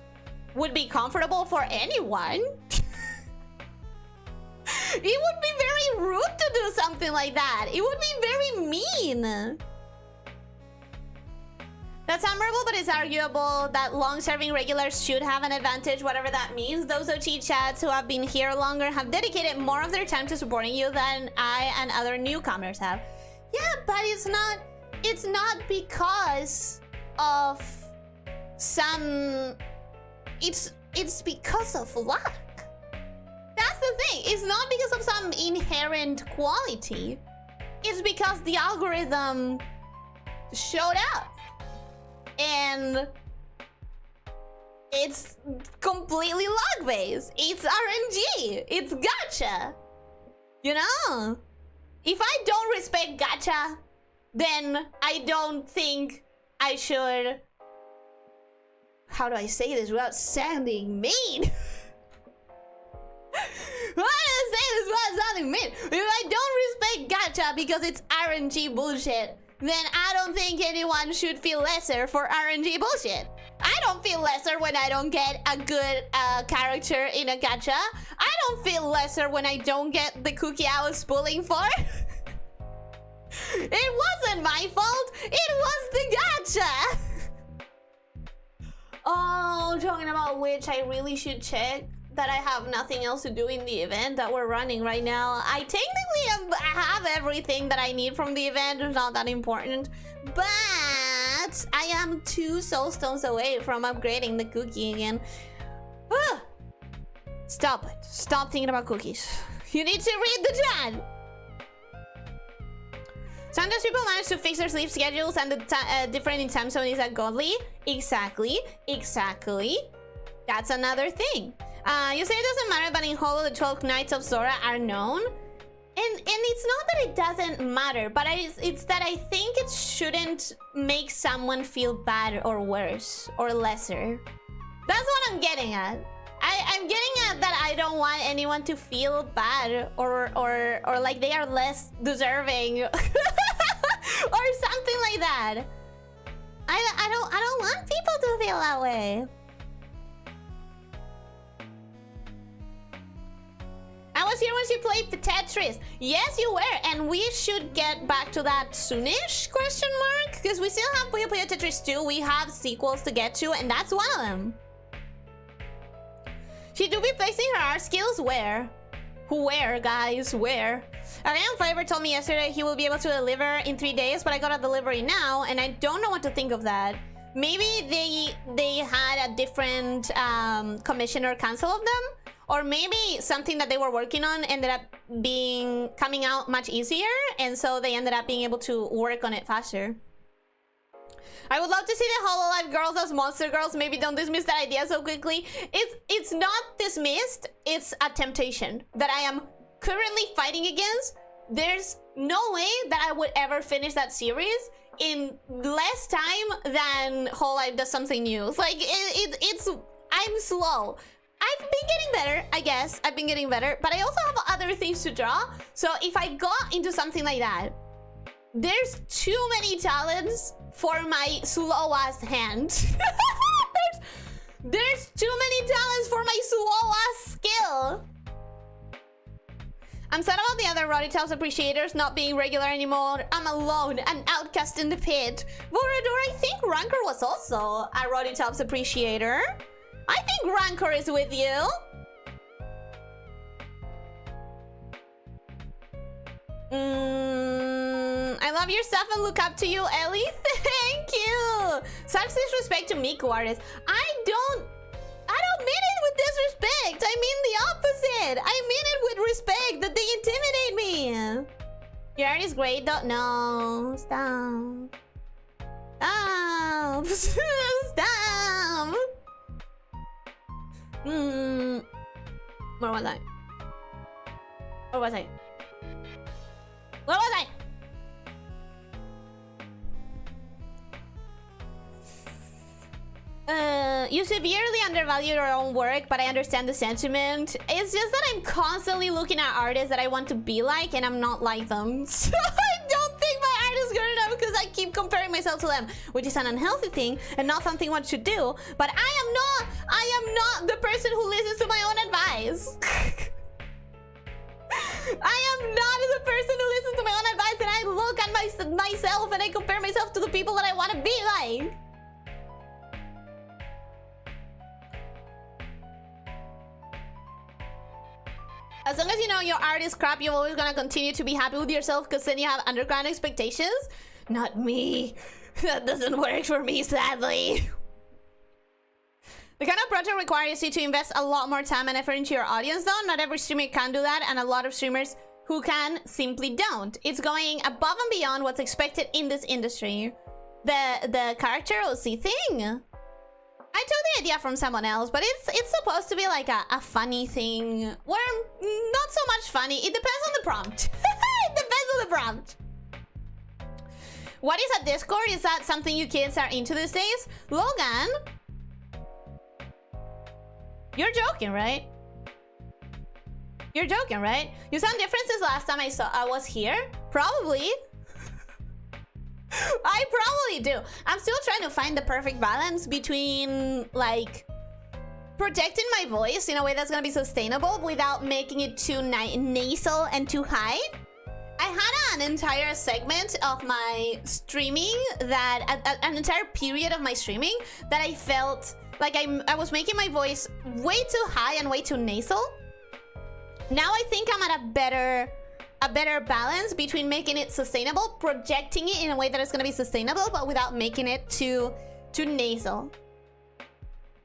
would be comfortable for anyone. It would be very rude to do something like that. It would be very mean. That's admirable, but it's arguable that long-serving regulars should have an advantage, whatever that means. Those OG chats who have been here longer have dedicated more of their time to supporting you than I and other newcomers have. Yeah, but it's not because of some... It's because of luck. That's the thing. It's not because of some inherent quality. It's because the algorithm showed up. And it's completely luck-based. It's RNG. It's gacha. You know? If I don't respect gacha, then I don't think I should... How do I say this without sounding mean? I want to say this was nothing mean. If I don't respect gacha because it's RNG bullshit, then I don't think anyone should feel lesser for RNG bullshit. I don't feel lesser when I don't get a good character in a gacha. I don't feel lesser when I don't get the cookie I was pulling for. It wasn't my fault. It was the gacha. Oh, talking about which, I really should check that I have nothing else to do in the event that we're running right now. I technically have everything that I need from the event. It's not that important. But I am 2 soul stones away from upgrading the cookie again. Ah. Stop it. Stop thinking about cookies. You need to read the chat. Sometimes people manage to fix their sleep schedules and the different in time zone is that godly. Exactly. Exactly. That's another thing. You say it doesn't matter, but in Hollow, the 12 Knights of Zora are known. And it's not that it doesn't matter, but it's that I think it shouldn't make someone feel bad or worse or lesser. That's what I'm getting at. I'm getting at that I don't want anyone to feel bad or like they are less deserving or something like that. I don't want people to feel that way. I was here when she played the Tetris. Yes, you were, and we should get back to that soonish? Question mark? Because we still have Puyo Puyo Tetris 2. We have sequels to get to, and that's one of them. She do be placing her art skills where? Where, guys? Where? Ariane Fiber told me yesterday he will be able to deliver in 3 days, but I got a delivery now, and I don't know what to think of that. Maybe they had a different commissioner cancel of them, or maybe something that they were working on ended up coming out much easier, and so they ended up being able to work on it faster. I would love to see the Hololive girls as monster girls. Maybe don't dismiss that idea so quickly. It's not dismissed. It's a temptation that I am currently fighting against. There's no way that I would ever finish that series in less time than Hololive does something new. It's like I'm slow. I've been getting better, I guess. I've been getting better, but I also have other things to draw. So if I got into something like that, there's too many talents for my slow-ass hand. there's too many talents for my slow-ass skill. I'm sad about the other Roddy-Tops appreciators not being regular anymore. I'm alone, an outcast in the pit. Vorador, I think Rancor was also a Roddy-Tops appreciator. I think Rancor is with you. I love your stuff and look up to you, Ellie. Thank you. Such disrespect to Miku artists. I don't mean it with disrespect. I mean the opposite. I mean it with respect that they intimidate me. Your art is great, though. No, stop. Stop. Stop. Where was I? Where was I? Where was I? You severely undervalue your own work, but I understand the sentiment. It's just that I'm constantly looking at artists that I want to be like, and I'm not like them. So I don't think my art is good enough because I keep comparing myself to them, which is an unhealthy thing and not something one should do. But I am not the person who listens to my own advice. I am not the person who listens to my own advice, and I look at myself and I compare myself to the people that I want to be like. As long as you know your art is crap, you're always gonna continue to be happy with yourself because then you have underground expectations. Not me. That doesn't work for me, sadly. The kind of project requires you to invest a lot more time and effort into your audience, though. Not every streamer can do that, and a lot of streamers who can simply don't. It's going above and beyond what's expected in this industry. The character OC thing. I took the idea from someone else, but it's supposed to be like a funny thing. Where not so much funny. It depends on the prompt. It depends on the prompt. What is a Discord? Is that something you kids are into these days? Logan? You're joking, right? You're joking, right? You sound different since last time I was here? Probably. I probably do. I'm still trying to find the perfect balance between, like, projecting my voice in a way that's gonna be sustainable without making it too nasal and too high. I had an entire segment of my streaming that, an entire period of my streaming that I felt like I was making my voice way too high and way too nasal. Now I think I'm at a better balance between making it sustainable, projecting it in a way that it's gonna be sustainable, but without making it too nasal.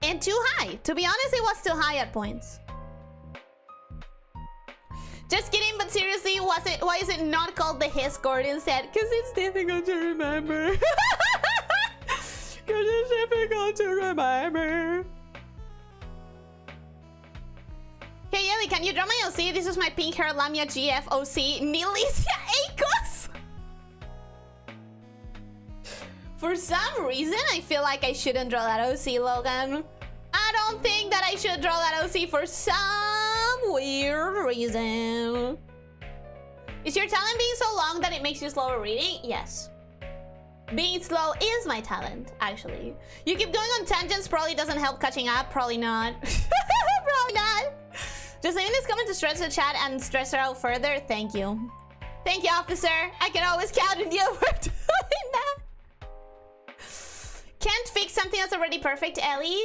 And too high. To be honest, it was too high at points. Just kidding, but seriously, why is it not called the Hiss Gordon said? Because it's difficult to remember. Because it's difficult to remember. Hey Ellie, can you draw my OC? This is my pink hair lamia GF OC Elyssia Akos. For some reason, I feel like I shouldn't draw that OC, Logan. I don't think that I should draw that OC for some weird reason. Is your talent being so long that it makes you slower reading? Yes. Being slow is my talent, actually. You keep going on tangents, probably doesn't help catching up. Probably not. Probably not. Just leaving this comment to stretch the chat and stress her out further. Thank you. Thank you, officer. I can always count on you for doing that. Can't fix something that's already perfect, Ellie.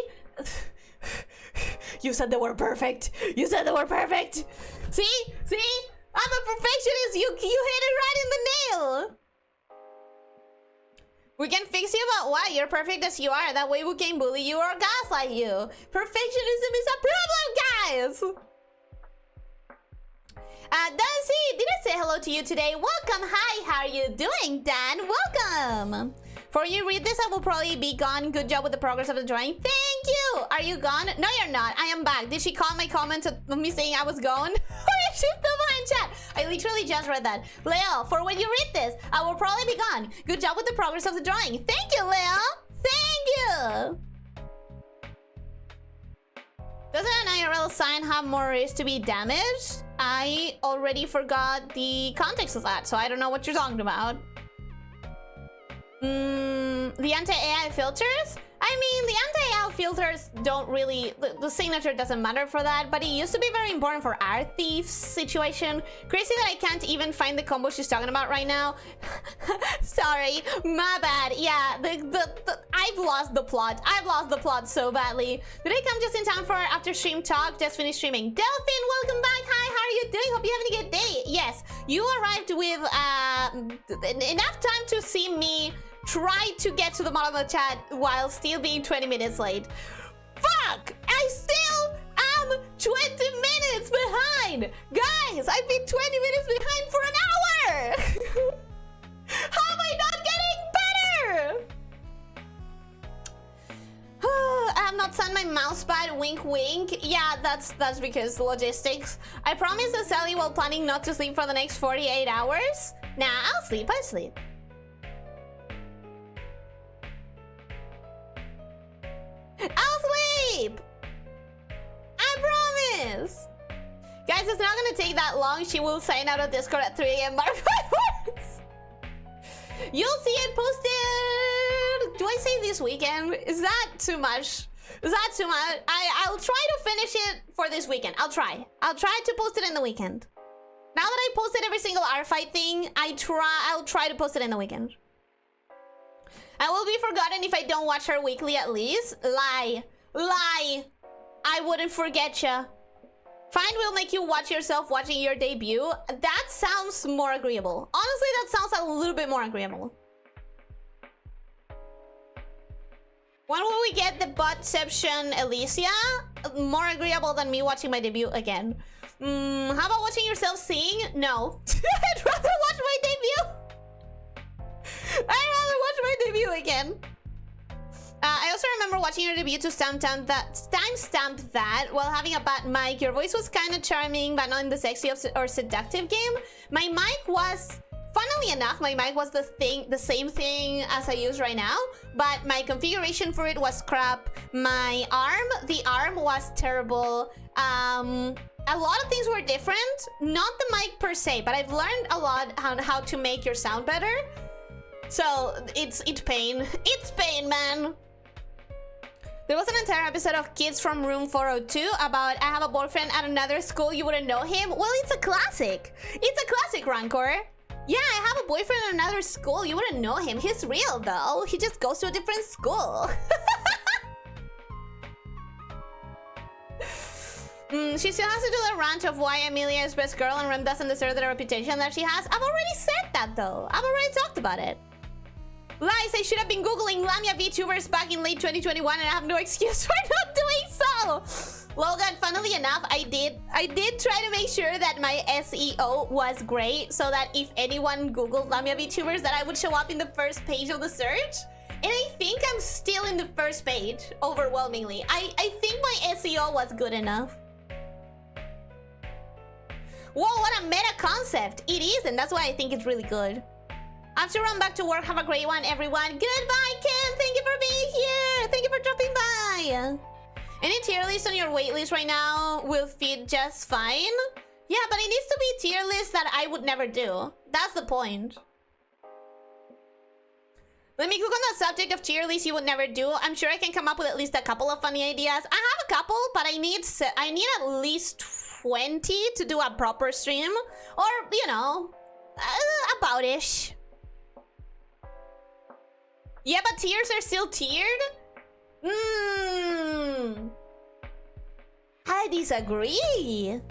You said they were perfect. You said they were perfect. See? See? I'm a perfectionist. You hit it right in the nail. We can fix you about why you're perfect as you are. That way we can bully you or gaslight you. Perfectionism is a problem, guys. Dancy, did I say hello to you today? Welcome. Hi, how are you doing, Dan? Welcome. Before you read this, I will probably be gone. Good job with the progress of the drawing. Thank you. Are you gone? No, you're not. I am back. Did she call my comment of me saying I was gone? Or is she still behind chat? I literally just read that. Leo, for when you read this, I will probably be gone. Good job with the progress of the drawing. Thank you, Leo. Thank you. Doesn't an IRL sign have more risk to be damaged? I already forgot the context of that, so I don't know what you're talking about. The anti-AI filters? I mean, the anti-AI filters don't really... The signature doesn't matter for that, but it used to be very important for our thief situation. Crazy that I can't even find the combo she's talking about right now. Sorry, my bad. Yeah, I've lost the plot. I've lost the plot so badly. Did I come just in time for after stream talk? Just finished streaming. Delphin, welcome back. Hi, how are you doing? Hope you're having a good day. Yes, you arrived with enough time to see me try to get to the bottom of the chat while still being 20 minutes late. Fuck! I still am 20 minutes behind! Guys, I've been 20 minutes behind for an hour! How am I not getting better? I have not sent my mouse pad, wink wink. Yeah, that's because logistics. I promised that Sally while planning not to sleep for the next 48 hours. Nah, I'll sleep. I'll sleep! I promise! Guys, it's not gonna take that long. She will sign out of Discord at 3 AM by fireworks. You'll see it posted... Do I say this weekend? Is that too much? Is that too much? I'll try to finish it for this weekend. I'll try to post it in the weekend. Now that I posted every single R-Fight thing, I'll try to post it in the weekend. I will be forgotten if I don't watch her weekly at least. Lie. I wouldn't forget ya. Fine will make you watch yourself watching your debut. That sounds more agreeable. Honestly, that sounds a little bit more agreeable. When will we get the botception Elyssia? More agreeable than me watching my debut again. How about watching yourself sing? No. I'd rather watch my debut. I'd rather watch my debut again. I also remember watching your debut to timestamp that while having a bad mic. Your voice was kind of charming, but not in the sexy or seductive game. My mic was, funnily enough, my mic was the same thing as I use right now, but my configuration for it was crap. The arm was terrible. a lot of things were different. Not the mic per se, but I've learned a lot on how to make your sound better. So it's pain. It's pain, man. There was an entire episode of Kids from Room 402 about I have a boyfriend at another school, you wouldn't know him. Well, it's a classic. It's a classic, Rancor. Yeah, I have a boyfriend at another school, you wouldn't know him. He's real, though. He just goes to a different school. She still has to do the rant of why Amelia is best girl and Rem doesn't deserve the reputation that she has. I've already said that, though. I've already talked about it. Lies, I should have been googling lamia VTubers back in late 2021 and I have no excuse for not doing so. Logan, funnily enough, I did try to make sure that my SEO was great so that if anyone googled lamia VTubers that I would show up in the first page of the search. And I think I'm still in the first page, overwhelmingly. I think my SEO was good enough. Whoa, what a meta concept. It is, and that's why I think it's really good. I have to run back to work. Have a great one, everyone. Goodbye, Ken. Thank you for being here. Thank you for dropping by. Any tier list on your waitlist right now will fit just fine. Yeah, but it needs to be tier list that I would never do. That's the point. Let me click on the subject of tier list you would never do. I'm sure I can come up with at least a couple of funny ideas. I have a couple, but I need at least 20 to do a proper stream. Or, you know, about-ish. Yeah, but tiers are still tiered? I disagree.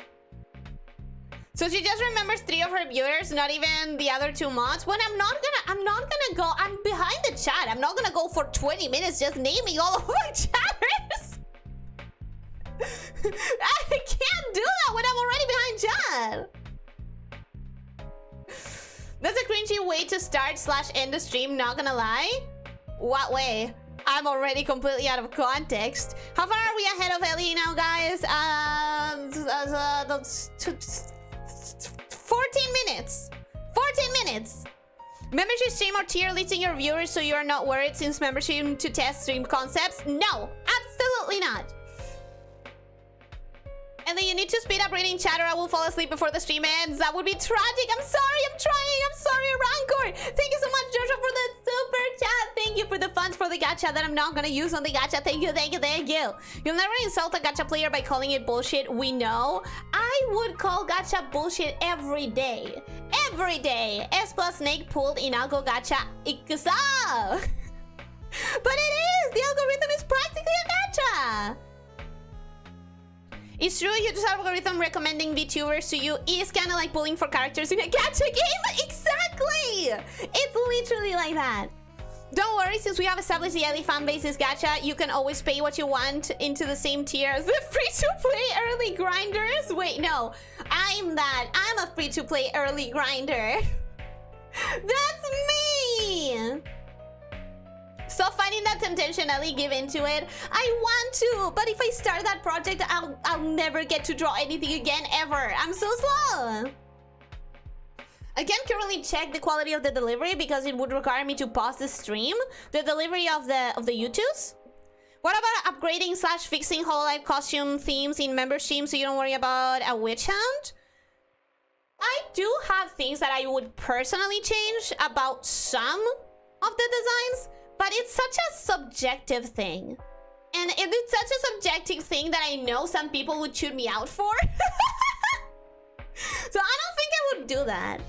So she just remembers 3 of her viewers, not even the other 2 mods. When I'm not gonna go, I'm behind the chat. I'm not gonna go for 20 minutes just naming all of my chatters. I can't do that when I'm already behind chat. That's a cringy way to start/end the stream, not gonna lie. What way? I'm already completely out of context. How far are we ahead of Ellie now, guys? 14 minutes. 14 minutes. Membership stream or tier listing your viewers so you are not worried since membership to test stream concepts? No, absolutely not. And then you need to speed up reading chat or I will fall asleep before the stream ends. That would be tragic. I'm sorry, I'm trying. I'm sorry, Rancor. Thank you so much, Joshua, for the super chat. Thank you for the funds for the gacha that I'm not gonna use on the gacha. Thank you, thank you, thank you. You'll never insult a gacha player by calling it bullshit. We know. I would call gacha bullshit every day. Every day. S plus snake pulled in algo gacha. Ikusa. But it is. The algorithm is practically a gacha. It's true, YouTube's algorithm recommending VTubers to you is kind of like pulling for characters in a gacha game. Exactly! It's literally like that. Don't worry, since we have established the Ellie fanbase is gacha, you can always pay what you want into the same tier as the free-to-play early grinders. Wait, no. I'm that. I'm a free-to-play early grinder. That's me! Stop finding that temptation, Ellie. Give into it. I want to, but if I start that project, I'll never get to draw anything again, ever. I'm so slow. I can't currently check the quality of the delivery because it would require me to pause the stream. The delivery of the YouTubes. What about upgrading/fixing Hololive costume themes in membership so you don't worry about a witch hunt? I do have things that I would personally change about some of the designs. But it's such a subjective thing. And it's such a subjective thing that I know some people would shoot me out for. So I don't think I would do that.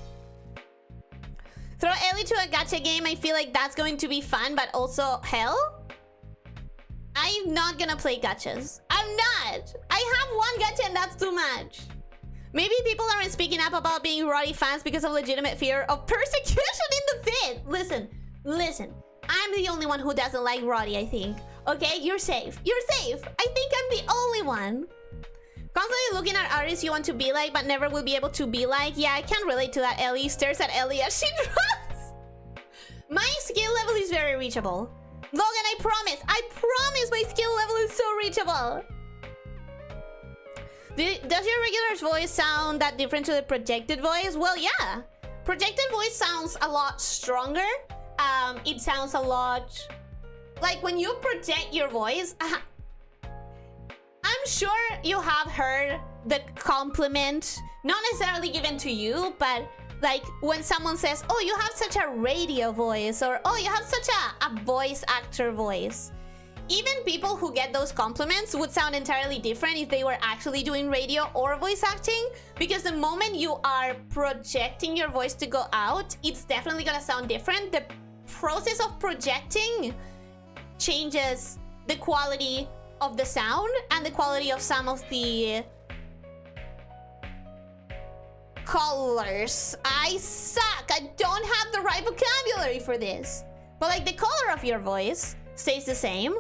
Throw Ellie to a gacha game, I feel like that's going to be fun, but also hell. I'm not gonna play gachas. I'm not. I have one gacha and that's too much. Maybe people aren't speaking up about being Roddy fans because of legitimate fear of persecution in the pit. Listen. I'm the only one who doesn't like Roddy, I think. Okay, you're safe. You're safe. I think I'm the only one. Constantly looking at artists you want to be like, but never will be able to be like. Yeah, I can't relate to that. Ellie stares at Ellie as she draws. My skill level is very reachable. Logan, I promise my skill level is so reachable. Does your regular voice sound that different to the projected voice? Well, yeah. Projected voice sounds a lot stronger. It sounds a lot like when you project your voice. I'm sure you have heard the compliment, not necessarily given to you, but like when someone says, oh, you have such a radio voice, or oh, you have such a voice actor voice. Even people who get those compliments would sound entirely different if they were actually doing radio or voice acting, because the moment you are projecting your voice to go out, it's definitely gonna sound different. The process of projecting changes the quality of the sound and the quality of some of the colors. I suck. I don't have the right vocabulary for this. But like the color of your voice stays the same,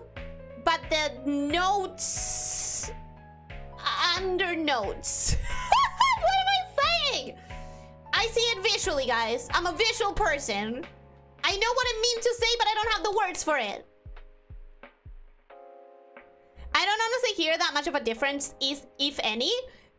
but the notes, undernotes. What am I saying? I see it visually, guys. I'm a visual person. I know what I mean to say, but I don't have the words for it. I don't honestly hear that much of a difference, if any.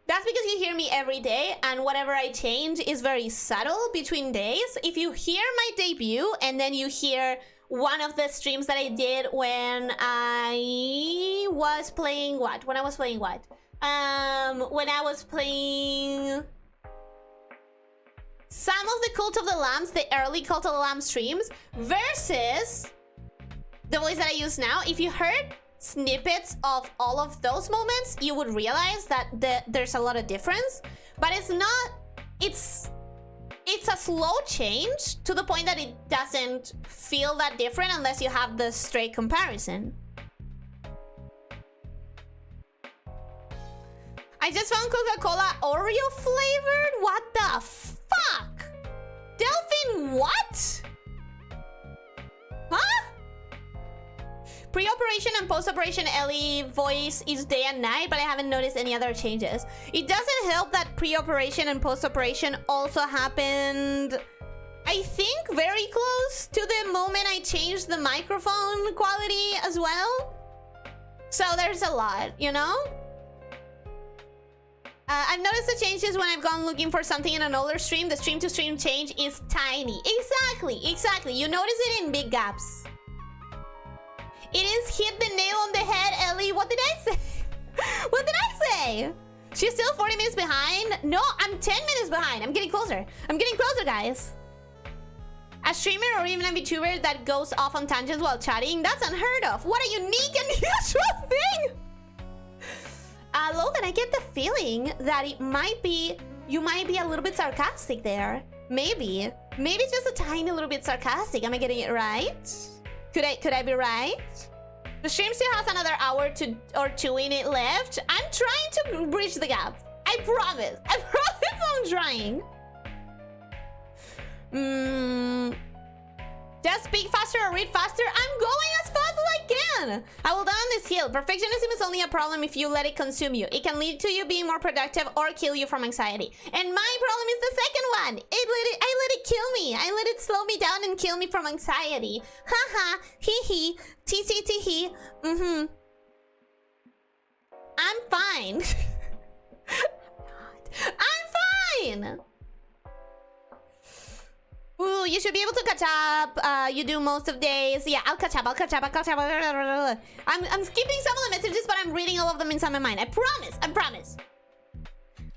That's because you hear me every day, and whatever I change is very subtle between days. If you hear my debut and then you hear one of the streams that I did when I was playing what? When I was playing what? When I was playing some of the Cult of the Lambs, the early Cult of the Lamb streams, versus the voice that I use now. If you heard snippets of all of those moments, you would realize that there's a lot of difference, but it's not, it's a slow change to the point that it doesn't feel that different unless you have the straight comparison. I just found Coca-Cola Oreo flavored. What the fuck? Delphine, what? Huh? Pre-operation and post-operation Ellie voice is day and night, but I haven't noticed any other changes. It doesn't help that pre-operation and post-operation also happened, I think, very close to the moment I changed the microphone quality as well. So there's a lot, you know? I've noticed the changes when I've gone looking for something in an older stream. The stream-to-stream change is tiny. Exactly. You notice it in big gaps. It is hit the nail on the head, Ellie. What did I say? What did I say? She's still 40 minutes behind? No, I'm 10 minutes behind. I'm getting closer. I'm getting closer, guys. A streamer or even a VTuber that goes off on tangents while chatting? That's unheard of. What a unique and unusual thing. Logan, I get the feeling that it might be... You might be a little bit sarcastic there. Maybe. Maybe just a tiny little bit sarcastic. Am I getting it right? Could I be right? The stream still has another hour or two in it left. I'm trying to bridge the gap. I promise. I promise I'm trying. Just speak faster or read faster. I'm going as fast as I can. I will die on this hill. Perfectionism is only a problem if you let it consume you. It can lead to you being more productive or kill you from anxiety. And my problem is the second one. I let it kill me. I let it slow me down and kill me from anxiety. Haha. Hee hee. I'm fine. I'm fine. Ooh, you should be able to catch up. You do most of days. Yeah, I'll catch up. I'm skipping some of the messages, but I'm reading all of them inside my mind. I promise.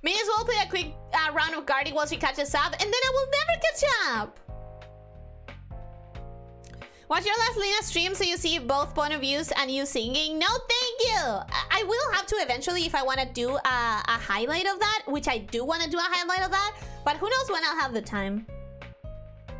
May as well play a quick round of guarding while she catches up, and then I will never catch up. Watch your last Lena stream so you see both point of views and you singing. No, thank you. I will have to eventually if I want to do a highlight of that, which I do want to do a highlight of that, but who knows when I'll have the time.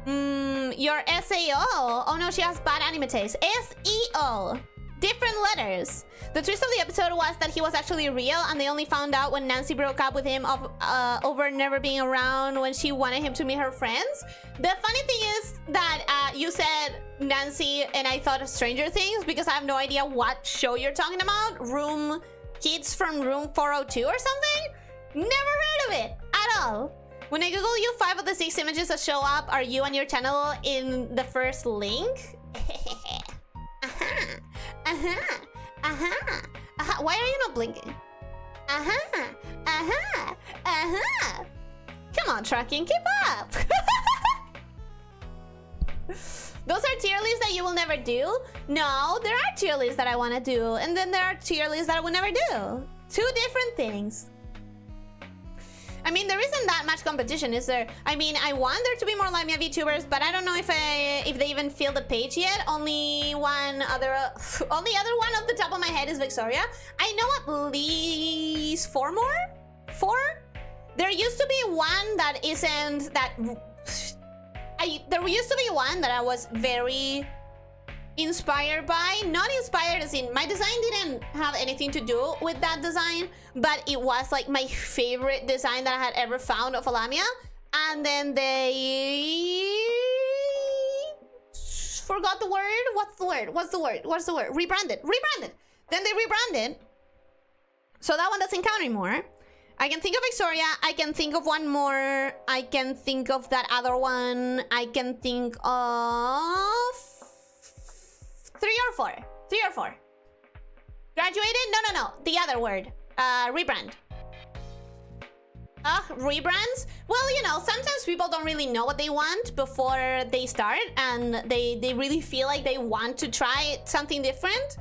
Your SAO. Oh no, she has bad anime taste. SEO. Different letters. The twist of the episode was that he was actually real, and they only found out when Nancy broke up with him over never being around when she wanted him to meet her friends. The funny thing is that you said Nancy, and I thought of Stranger Things because I have no idea what show you're talking about. Kids from Room 402 or something? Never heard of it at all. When I Google you, 5 of the 6 images that show up are you and your channel in the first link. Why are you not blinking? Come on, Trucking, keep up. Those are tier lists that you will never do? No, there are tier lists that I want to do, and then there are tier lists that I will never do. Two different things. I mean, there isn't that much competition, is there? I mean, I want there to be more lamia VTubers, but I don't know if they even filled the page yet. Only one other one off the top of my head is Victoria. I know at least 4 more? 4? There used to be one that isn't that... there used to be one that I was very inspired by. Not inspired as in my design didn't have anything to do with that design, but it was like my favorite design that I had ever found of a lamia. And then they forgot the word. What's the word? Rebranded. Then they rebranded, so that one doesn't count anymore. I can think of Victoria. I can think of one more. I can think of that other one. I can think of 3 or 4. Graduated? No. The other word. Rebrand. Rebrands? Well, you know, sometimes people don't really know what they want before they start, and they really feel like they want to try something different.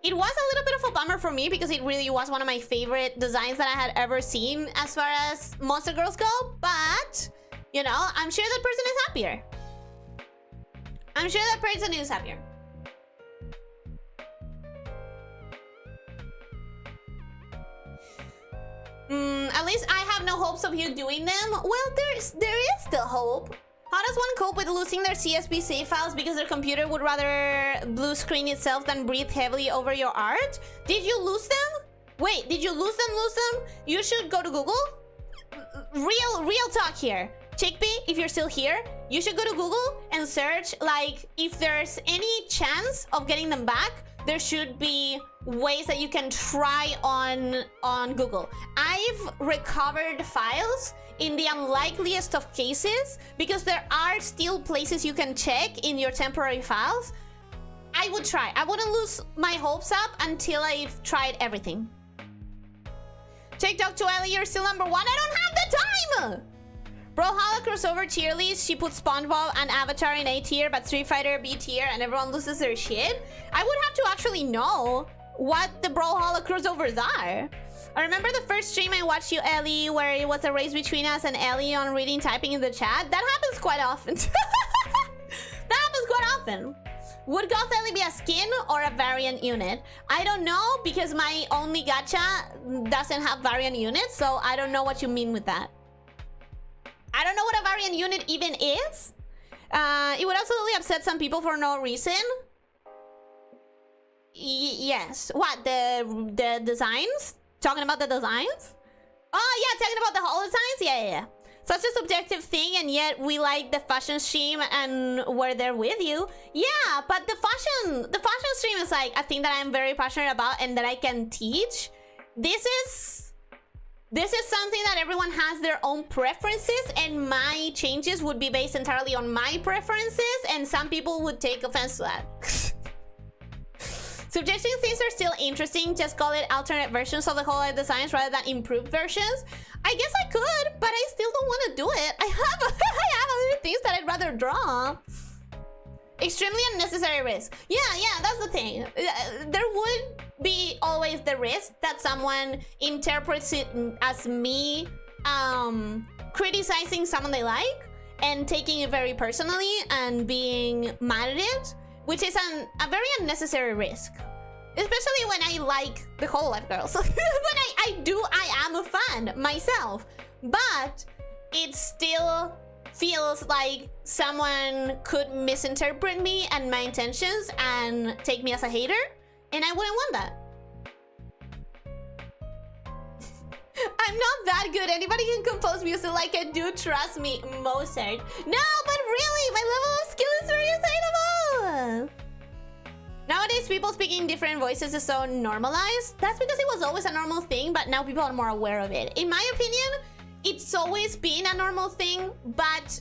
It was a little bit of a bummer for me because it really was one of my favorite designs that I had ever seen as far as Monster Girls go, but, you know, I'm sure that person is happier. At least I have no hopes of you doing them. Well, there is still hope. How does one cope with losing their CSV save files because their computer would rather blue screen itself than breathe heavily over your art? Did you lose them? Wait, did you lose them? You should go to Google. Real talk here. Chickpea, if you're still here, you should go to Google and search, like, if there's any chance of getting them back. There should be ways that you can try on Google. I've recovered files in the unlikeliest of cases because there are still places you can check in your temporary files. I would try. I wouldn't lose my hopes up until I've tried everything. TikTok to Ellie, you're still #1. I don't have the time! Brawlhalla crossover tier list. She put SpongeBob and Avatar in A tier, but Street Fighter B tier, and everyone loses their shit. I would have to actually know what the Brawlhalla crossovers are. I remember the first stream I watched you, Ellie, where it was a race between us and Ellie on reading typing in the chat. That happens quite often. Would Goth Ellie be a skin or a variant unit? I don't know, because my only gacha doesn't have variant units, so I don't know what you mean with that. I don't know what a variant unit even is. It would absolutely upset some people for no reason. Yes. What? The designs? Talking about the designs? Oh, yeah, talking about the holo designs? Yeah. Such a subjective thing, and yet we like the fashion stream and we're there with you. Yeah, but the fashion stream is like a thing that I'm very passionate about and that I can teach. This is something that everyone has their own preferences, and my changes would be based entirely on my preferences, and some people would take offense to that. Suggesting things are still interesting. Just call it alternate versions of the whole designs rather than improved versions. I guess I could, but I still don't want to do it. I have other things that I'd rather draw. Extremely unnecessary risk. Yeah, that's the thing. There would be always the risk that someone interprets it as me criticizing someone they like and taking it very personally and being mad at it, which is a very unnecessary risk. Especially when I like the Hololive girls. When I am a fan myself. But it still feels like someone could misinterpret me and my intentions and take me as a hater, and I wouldn't want that. I'm not that good. Anybody can compose music like I do, trust me, Mozart. No, but really, my level of skill is very attainable. Nowadays, people speaking different voices is so normalized. That's because it was always a normal thing, but now people are more aware of it. In my opinion, it's always been a normal thing, but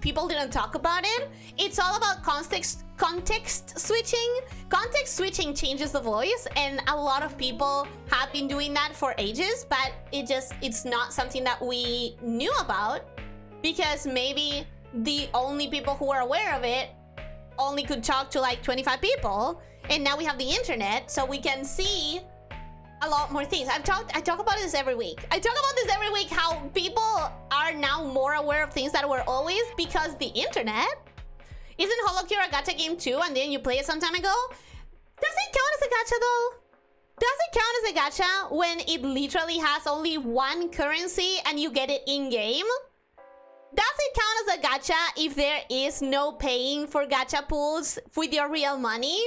people didn't talk about it. It's all about context switching. Context switching changes the voice, and a lot of people have been doing that for ages, but it's not something that we knew about because maybe the only people who are aware of it only could talk to like 25 people, and now we have the internet, so we can see a lot more things. I talk about this every week. I talk about this every week, how people are now more aware of things that were always, because the internet. Isn't Holocure a gacha game too, and then you play it some time ago? Does it count as a gacha though? Does it count as a gacha when it literally has only one currency and you get it in-game? Does it count as a gacha if there is no paying for gacha pools with your real money?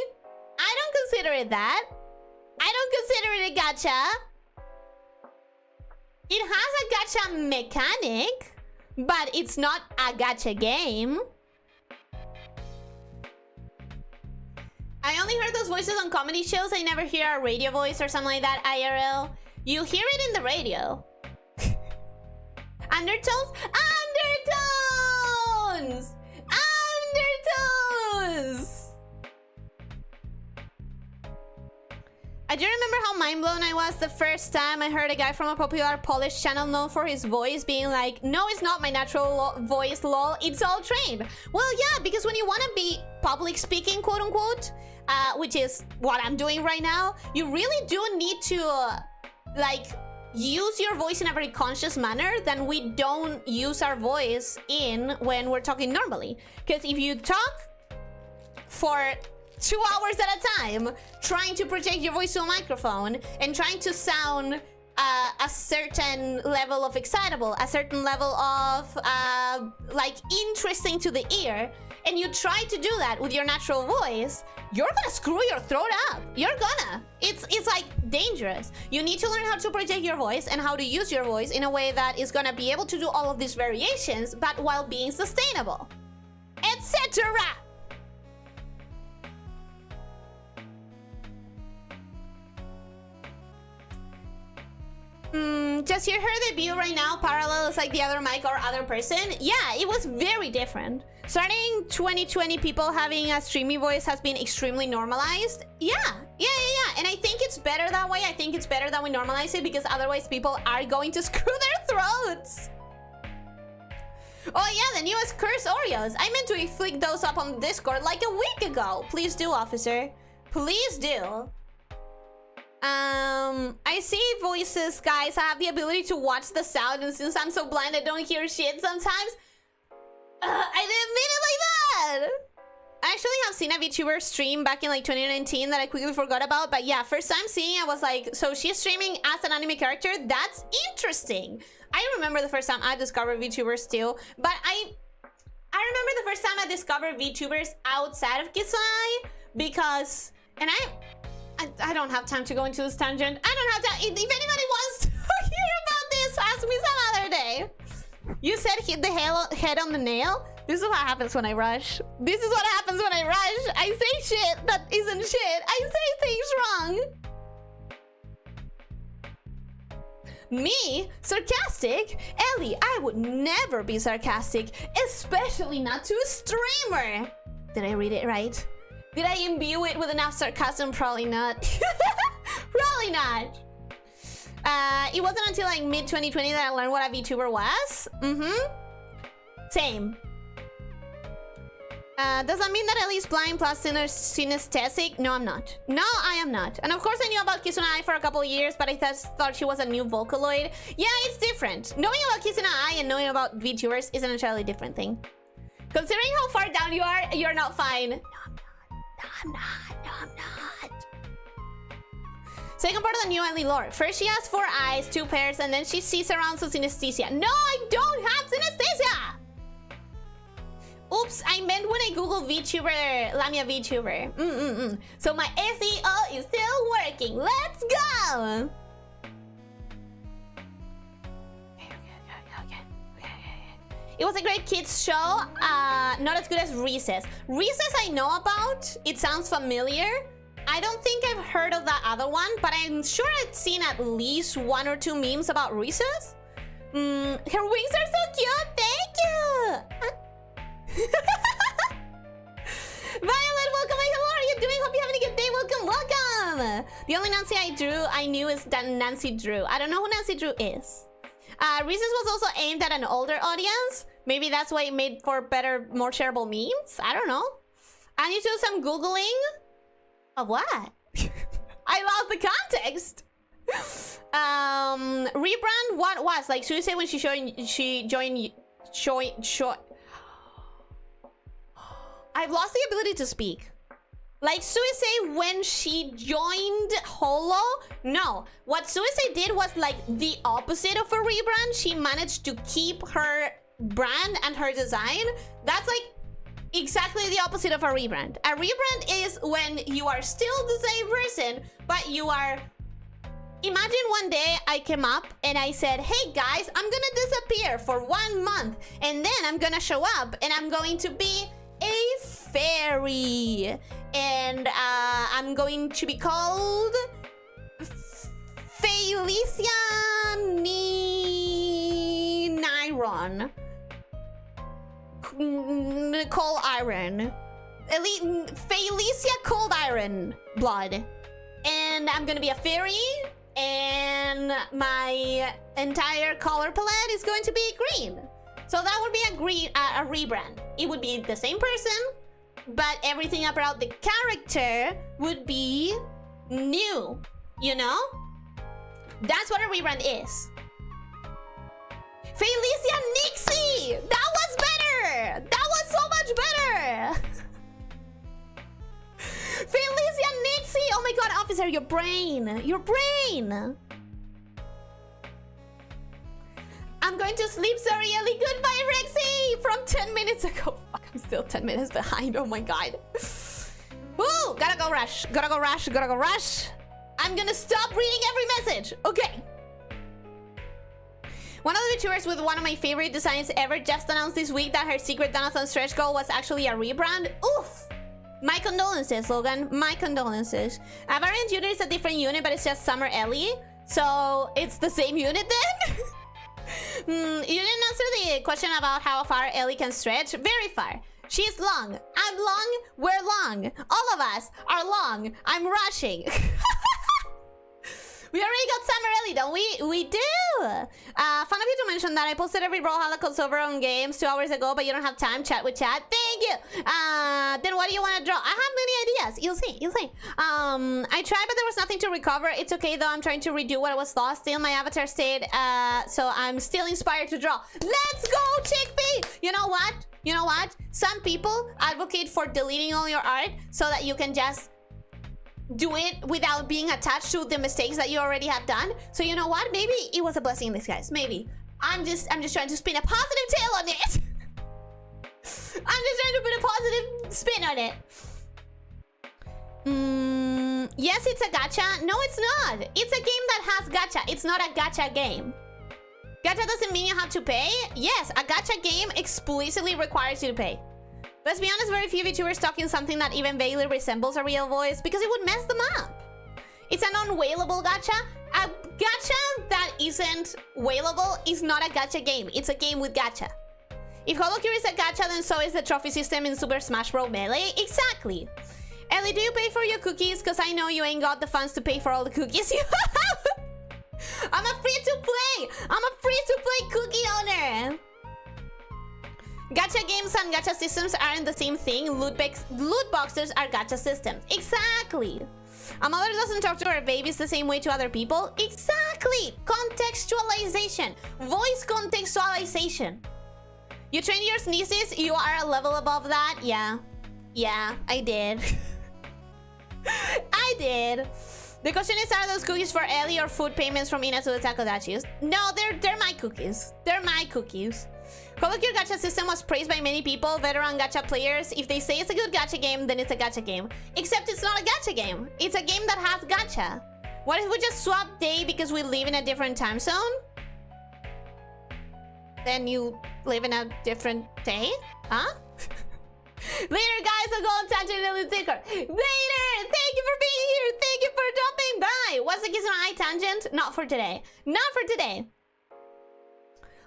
I don't consider it that. I don't consider it a gacha. It has a gacha mechanic, but it's not a gacha game. I only heard those voices on comedy shows. I never hear a radio voice or something like that, IRL. You hear it in the radio. Undertones? Undertones! Undertones! I do remember how mind-blown I was the first time I heard a guy from a popular Polish channel known for his voice being like, no, it's not my natural voice, lol, it's all trained. Well, yeah, because when you want to be public speaking, quote-unquote, which is what I'm doing right now, you really do need to, like, use your voice in a very conscious manner than we don't use our voice in when we're talking normally. Because if you talk for 2 hours at a time, trying to project your voice to a microphone and trying to sound a certain level of excitable, a certain level of like interesting to the ear, and you try to do that with your natural voice, you're gonna screw your throat up. You're gonna. It's like dangerous. You need to learn how to project your voice and how to use your voice in a way that is gonna be able to do all of these variations, but while being sustainable, etc. Just hear her debut right now, parallels like the other mic or other person. Yeah, it was very different. Starting 2020, people having a streamy voice has been extremely normalized. Yeah. And I think it's better that way. I think it's better that we normalize it, because otherwise people are going to screw their throats. Oh yeah, the newest curse Oreos. I meant to flick those up on Discord like a week ago. Please do, officer. Please do. I see voices, guys. I have the ability to watch the sound, and since I'm so blind I don't hear shit sometimes, I didn't mean it like that. I actually have seen a VTuber stream back in like 2019 that I quickly forgot about, but yeah, first time seeing, I was like, so she's streaming as an anime character? That's interesting. I remember the first time I discovered VTubers too, but I remember the first time I discovered VTubers outside of Kitsune, because, and I don't have time to go into this tangent. I don't have time. If anybody wants to hear about this, ask me some other day. You said hit the head on the nail? This is what happens when I rush. This is what happens when I rush. I say shit that isn't shit. I say things wrong. Me? Sarcastic? Ellie, I would never be sarcastic, especially not to a streamer. Did I read it right? Did I imbue it with enough sarcasm? Probably not. Probably not. It wasn't until like mid-2020 that I learned what a VTuber was. Same. Does that mean that Ellie's blind plus synesthetic? No, I'm not. No, I am not. And of course I knew about Kizuna Ai for a couple of years, but I thought she was a new Vocaloid. Yeah, it's different. Knowing about Kizuna Ai and knowing about VTubers is an entirely different thing. Considering how far down you are, you're not fine. No, I'm not. Second part of the new Ellie lore. First she has 4 eyes, 2 pairs, and then she sees around some synesthesia. No, I don't have synesthesia! Oops, I meant when I Google VTuber, lamia VTuber. So my SEO is still working. Let's go! It was a great kids show, not as good as Recess. Recess I know about, it sounds familiar. I don't think I've heard of that other one, but I'm sure I've seen at least 1 or 2 memes about Recess. Her wings are so cute, thank you! Violet, welcome, hello, how are you doing? Hope you're having a good day, welcome! The only Nancy I knew is that Nancy Drew. I don't know who Nancy Drew is. Recess was also aimed at an older audience. Maybe that's why it made for better, more shareable memes. I don't know. I need to do some Googling. Of what? I lost the context. Rebrand what was like Suicide when she joined. I've lost the ability to speak. Like Suicide when she joined Holo? No. What Suicide did was like the opposite of a rebrand. She managed to keep her brand and her design. That's like exactly the opposite of a rebrand. A rebrand is when you are still the same person, but you are... Imagine one day I came up and I said, hey guys, I'm gonna disappear for 1 month. And then I'm gonna show up and I'm going to be a fairy. And I'm going to be called... Elyssia Niron. Cold Iron. Elyssia Cold Iron Blood. And I'm gonna be a fairy. And my entire color palette is going to be green. So that would be a rebrand. It would be the same person, but everything about the character would be new, you know? That's what a rebrand is. Elyssia Nixie! That was better! That was so much better! Elyssia Nixie! Oh my god, officer, your brain! Your brain! I'm going to sleep, sorry, Ellie. Goodbye, Rexy! From 10 minutes ago. Fuck, I'm still 10 minutes behind. Oh my god. Woo! Gotta go rush. Gotta go rush. Gotta go rush. I'm gonna stop reading every message. Okay. One of the VTubers with one of my favorite designs ever just announced this week that her secret Donathon stretch goal was actually a rebrand. Oof! My condolences, Logan. My condolences. A variant unit is a different unit, but it's just Summer Ellie. So, it's the same unit then? You didn't answer the question about how far Ellie can stretch. Very far. She's long. I'm long. We're long. All of us are long. I'm rushing. We already got Summer Ellie, don't we? We do! Fun of you to mention that I posted every Brawlhalla crossover on games 2 hours ago, but you don't have time. Chat with chat. Thank you! Then what do you want to draw? I have many ideas. You'll see. You'll see. I tried, but there was nothing to recover. It's okay, though. I'm trying to redo what was lost. Still, my avatar stayed, so I'm still inspired to draw. Let's go, Chickpea! You know what? You know what? Some people advocate for deleting all your art so that you can just do it without being attached to the mistakes that you already have done. So you know what? Maybe it was a blessing in disguise. Maybe. I'm just trying to spin a positive tail on it. I'm just trying to put a positive spin on it. Yes, it's a gacha. No, it's not. It's a game that has gacha. It's not a gacha game. Gacha doesn't mean you have to pay. Yes, a gacha game explicitly requires you to pay. Let's be honest, very few VTubers talking something that even vaguely resembles a real voice because it would mess them up. It's an unwhalable gacha. A gacha that isn't whalable is not a gacha game. It's a game with gacha. If Holocure is a gacha, then so is the trophy system in Super Smash Bros. Melee. Exactly. Ellie, do you pay for your cookies? Because I know you ain't got the funds to pay for all the cookies you have. I'm a free-to-play. I'm a free-to-play cookie owner. Gacha games and gacha systems aren't the same thing. Loot boxes are gacha systems. Exactly. A mother doesn't talk to her babies the same way to other people. Exactly. Contextualization. Voice contextualization. You train your sneezes. You are a level above that. Yeah. Yeah, I did. I did. The question is, are those cookies for Ellie or food payments from Ina to the Takodachis? No, they're my cookies. They're my cookies. Holocure gacha system was praised by many people, veteran gacha players. If they say it's a good gacha game, then it's a gacha game. Except it's not a gacha game. It's a game that has gacha. What if we just swap day because we live in a different time zone? Then you live in a different day? Huh? Later, guys. I'll go on tangent and Tinker. Later. Thank you for being here. Thank you for dropping by. What's the kiss on eye tangent? Not for today. Not for today.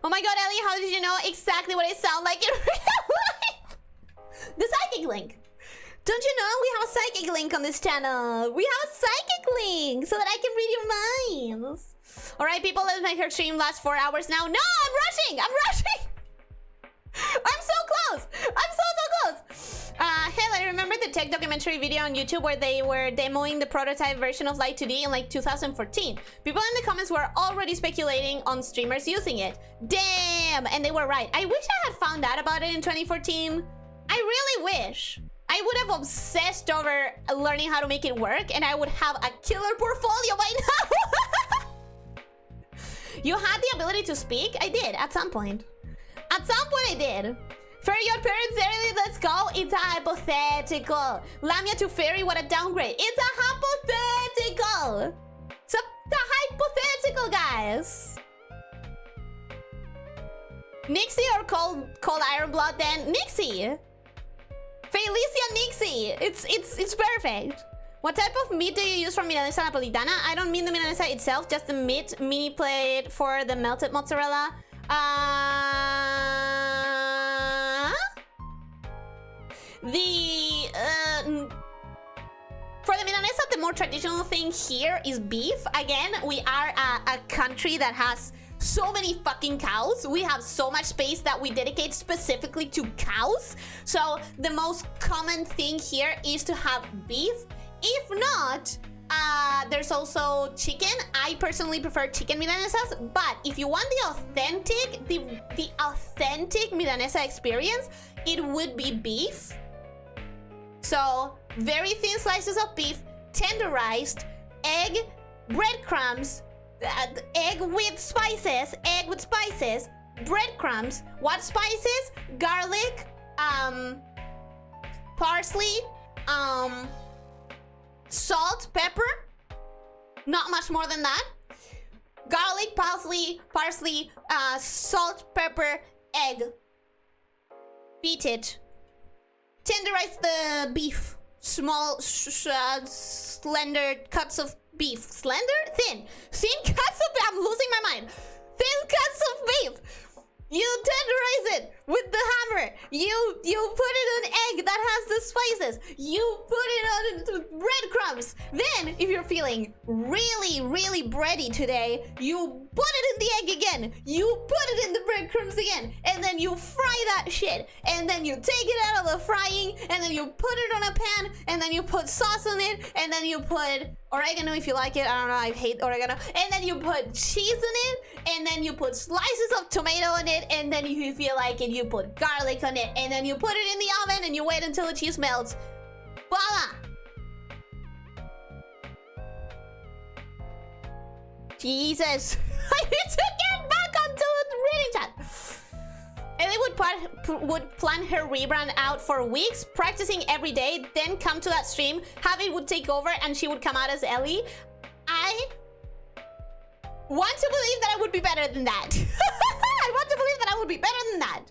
Oh my god, Ellie, how did you know exactly what I sound like in real life? The psychic link. Don't you know we have a psychic link on this channel? We have a psychic link so that I can read your minds. All right, people, let's make her stream last 4 hours now. No, I'm rushing. I'm rushing. I'm so close. I'm so close. Hell, I remember the a tech documentary video on YouTube where they were demoing the prototype version of Light 2D in like 2014. People in the comments were already speculating on streamers using it. Damn! And they were right. I wish I had found out about it in 2014. I really wish. I would have obsessed over learning how to make it work, and I would have a killer portfolio by now. You had the ability to speak? I did, at some point. At some point I did. Fairy, your parents, Early, let's go. It's a hypothetical. Lamia to fairy, what a downgrade. It's a hypothetical. It's a hypothetical, guys. Nixie or cold Iron Blood then? Nixie. Elyssia Nixie. It's perfect. What type of meat do you use for milanesa napolitana? I don't mean the milanesa itself, just the meat mini plate for the melted mozzarella. For the milanesa, the more traditional thing here is beef. Again, we are a country that has so many fucking cows. We have so much space that we dedicate specifically to cows. So the most common thing here is to have beef. If not, there's also chicken. I personally prefer chicken milanesas, but if you want the authentic milanesa experience, it would be beef. So very thin slices of beef, tenderized, egg, breadcrumbs, egg with spices, breadcrumbs. What spices? Garlic, parsley, salt, pepper. Not much more than that. Garlic, parsley, salt, pepper, egg. Beat it. Tenderize the beef. Small, slender cuts of beef. Slender? Thin. Thin cuts of beef. I'm losing my mind. Thin cuts of beef. You tenderize it with the hammer. You put it on egg that has the spices. You put it on breadcrumbs. Then, if you're feeling really bready today, you put it in the egg again. You put it in the breadcrumbs again. And then you fry that shit. And then you take it out of the frying. And then you put it on a pan. And then you put sauce on it. And then you put oregano if you like it. I don't know, I hate oregano. And then you put cheese in it. And then you put slices of tomato on it. And then if you feel like it, you put garlic on it. And then you put it in the oven and you wait until the cheese melts. Voila! Jesus. I need to get back onto the reading chat. Ellie would plan her rebrand out for weeks, practicing every day, then come to that stream. Javi would take over and she would come out as Ellie. I want to believe that I would be better than that. I want to believe that I would be better than that.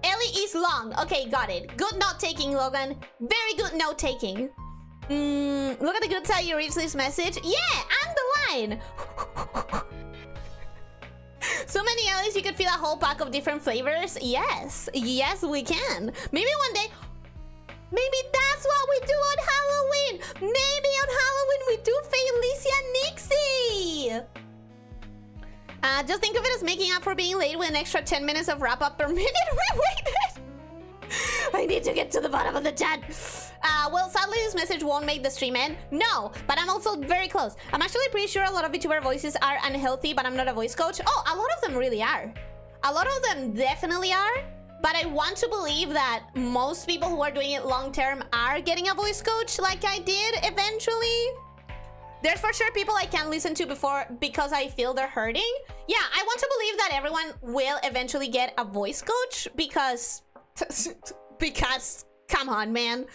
Ellie is long. Okay, got it. Good note taking, Logan. Very good note taking. Look at the good side you reached this message. Yeah, and the line. So many Ellies, you could feel a whole pack of different flavors. Yes, yes, we can. Maybe one day. Maybe that's what we do on Halloween. Maybe on Halloween we do Elyssia Nixie. Just think of it as making up for being late with an extra 10 minutes of wrap-up per minute we waited. I need to get to the bottom of the chat. Well, sadly, this message won't make the stream end. No, but I'm also very close. I'm actually pretty sure a lot of VTuber voices are unhealthy, but I'm not a voice coach. Oh, a lot of them really are. A lot of them definitely are. But I want to believe that most people who are doing it long-term are getting a voice coach like I did eventually. There's for sure people I can't listen to before because I feel they're hurting. Yeah, I want to believe that everyone will eventually get a voice coach because come on, man.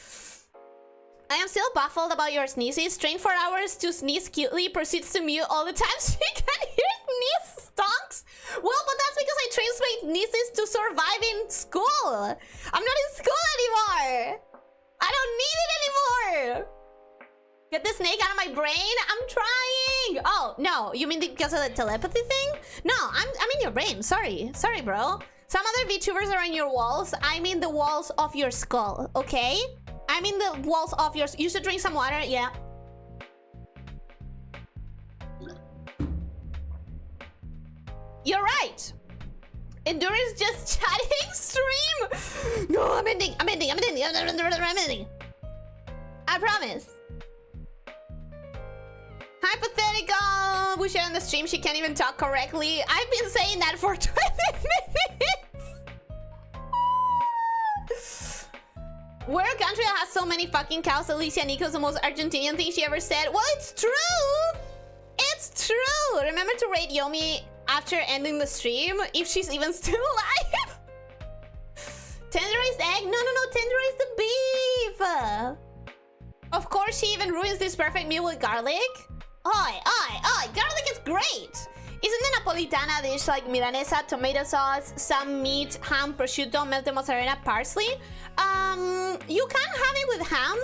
I am still baffled about your sneezes. Train for hours to sneeze cutely, proceeds to mute all the time so you can hear sneeze stonks. Well, but that's because I trained my sneezes to survive in school. I'm not in school anymore. I don't need it anymore. Get the snake out of my brain. I'm trying. Oh, no. You mean because of the telepathy thing? No, I'm in your brain. Sorry, bro. Some other VTubers are in your walls. I mean the walls of your skull, okay? I mean the walls of your... You should drink some water, yeah. You're right. Endurance just chatting stream. No, I'm ending. I promise. Hypothetical. We share on the stream. She can't even talk correctly. I've been saying that for 20 minutes. Where a country that has so many fucking cows, Elyssia Nico's the most Argentinian thing she ever said. Well, it's true. It's true. Remember to rate Yomi after ending the stream if she's even still alive. Tenderized egg? No. Tenderize the beef. Of course, she even ruins this perfect meal with garlic. Oi. Garlic is great. Isn't the Napolitana dish like milanesa, tomato sauce, some meat, ham, prosciutto, melted mozzarella, parsley? You can have it with ham.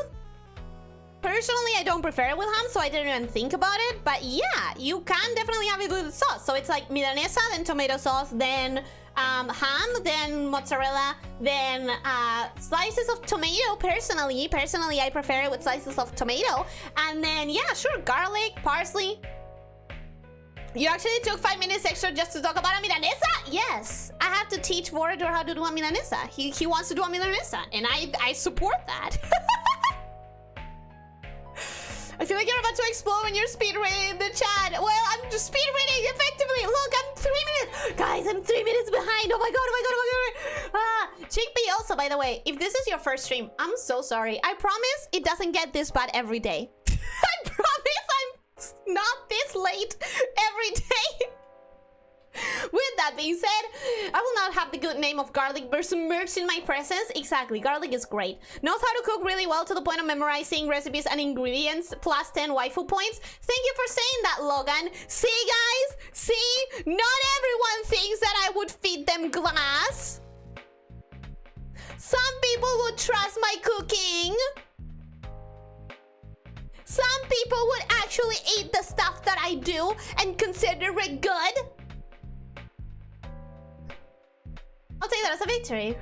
Personally, I don't prefer it with ham, so I didn't even think about it. But yeah, you can definitely have it with sauce. So it's like milanesa, then tomato sauce, then ham, then mozzarella, then slices of tomato. Personally, I prefer it with slices of tomato. And then, yeah, sure, garlic, parsley. You actually took 5 minutes extra just to talk about a milanesa? Yes, I have to teach Vorador how to do a milanesa. He wants to do a milanesa, and I support that. I feel like you're about to explode when you're speed reading the chat. Well, I'm just speed reading effectively. Look, I'm 3 minutes. Guys, I'm 3 minutes behind. Oh my god. Chickpea also, by the way, if this is your first stream, I'm so sorry. I promise it doesn't get this bad every day. I promise I'm not this late every day. With that being said, I will not have the good name of garlic besmirched in my presence. Exactly, garlic is great. Knows how to cook really well to the point of memorizing recipes and ingredients. Plus 10 waifu points. Thank you for saying that, Logan. See, guys? See? Not everyone thinks that I would feed them glass. Some people would trust my cooking. Some people would actually eat the stuff that I do and consider it good. I'll take that as a victory.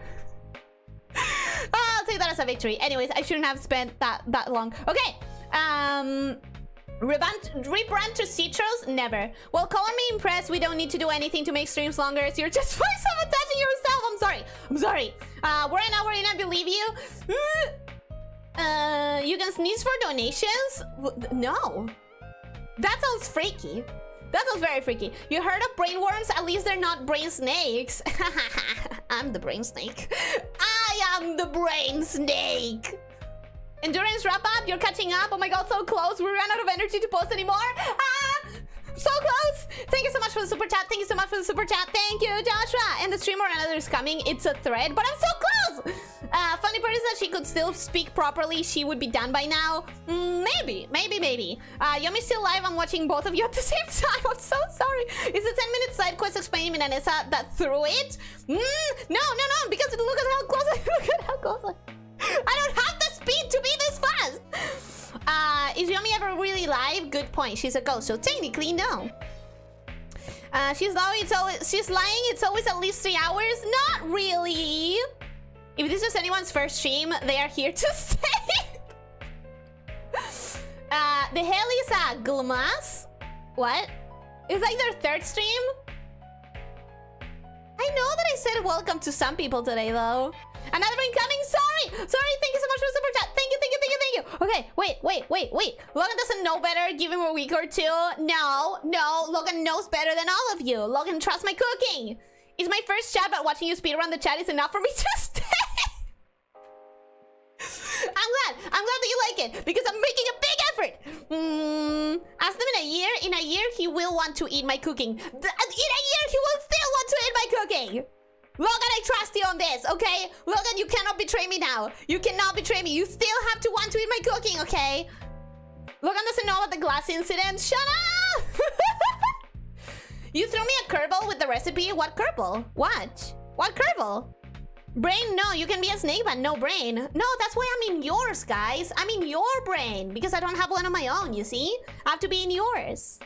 I'll take that as a victory. Anyways, I shouldn't have spent that long. Okay. Rebrand to Citrus? Never. Well, call me impressed. We don't need to do anything to make streams longer. You're just voice sabotaging yourself. I'm sorry. We're an hour in, I believe you. You can sneeze for donations? No. That sounds freaky. That sounds very freaky. You heard of brain worms? At least they're not brain snakes. I'm the brain snake. I am the brain snake. Endurance wrap up. You're catching up. Oh my god, so close. We ran out of energy to post anymore. So close. Thank you so much for the super chat. Thank you so much for the super chat. Thank you, Joshua. And the streamer another is coming. It's a thread, but I'm so close. Funny part is that she could still speak properly. She would be done by now. Maybe. Yomi's still live. I'm watching both of you at the same time. I'm so sorry. It's a 10-minute side quest explaining Milanesa that threw it. No. Because look at how close I don't have the speed to be this fast. Is Yomi ever really live? Good point. She's a ghost, so technically no. She's lying. It's always at least 3 hours. Not really. If this is anyone's first stream, they are here to stay. The hell is a Glmas? What? It's like their third stream? I know that I said welcome to some people today, though. Another incoming. Sorry. Thank you so much for the super chat. Thank you. Okay, wait. Logan doesn't know better. Give him a week or two. No. Logan knows better than all of you. Logan trusts my cooking. It's my first chat, but watching you speedrun the chat is enough for me to stay. I'm glad that you like it because I'm making a big effort. Ask them in a year. In a year, he will want to eat my cooking. In a year, he will still want to eat my cooking. Logan, I trust you on this, okay? Logan, you cannot betray me now. You cannot betray me. You still have to want to eat my cooking, okay? Logan doesn't know about the glass incident. Shut up! You threw me a curveball with the recipe. What curveball? What curveball? Brain? No, you can be a snake, but no brain. No, that's why I'm in yours, guys. I'm in your brain because I don't have one of my own, you see? I have to be in yours.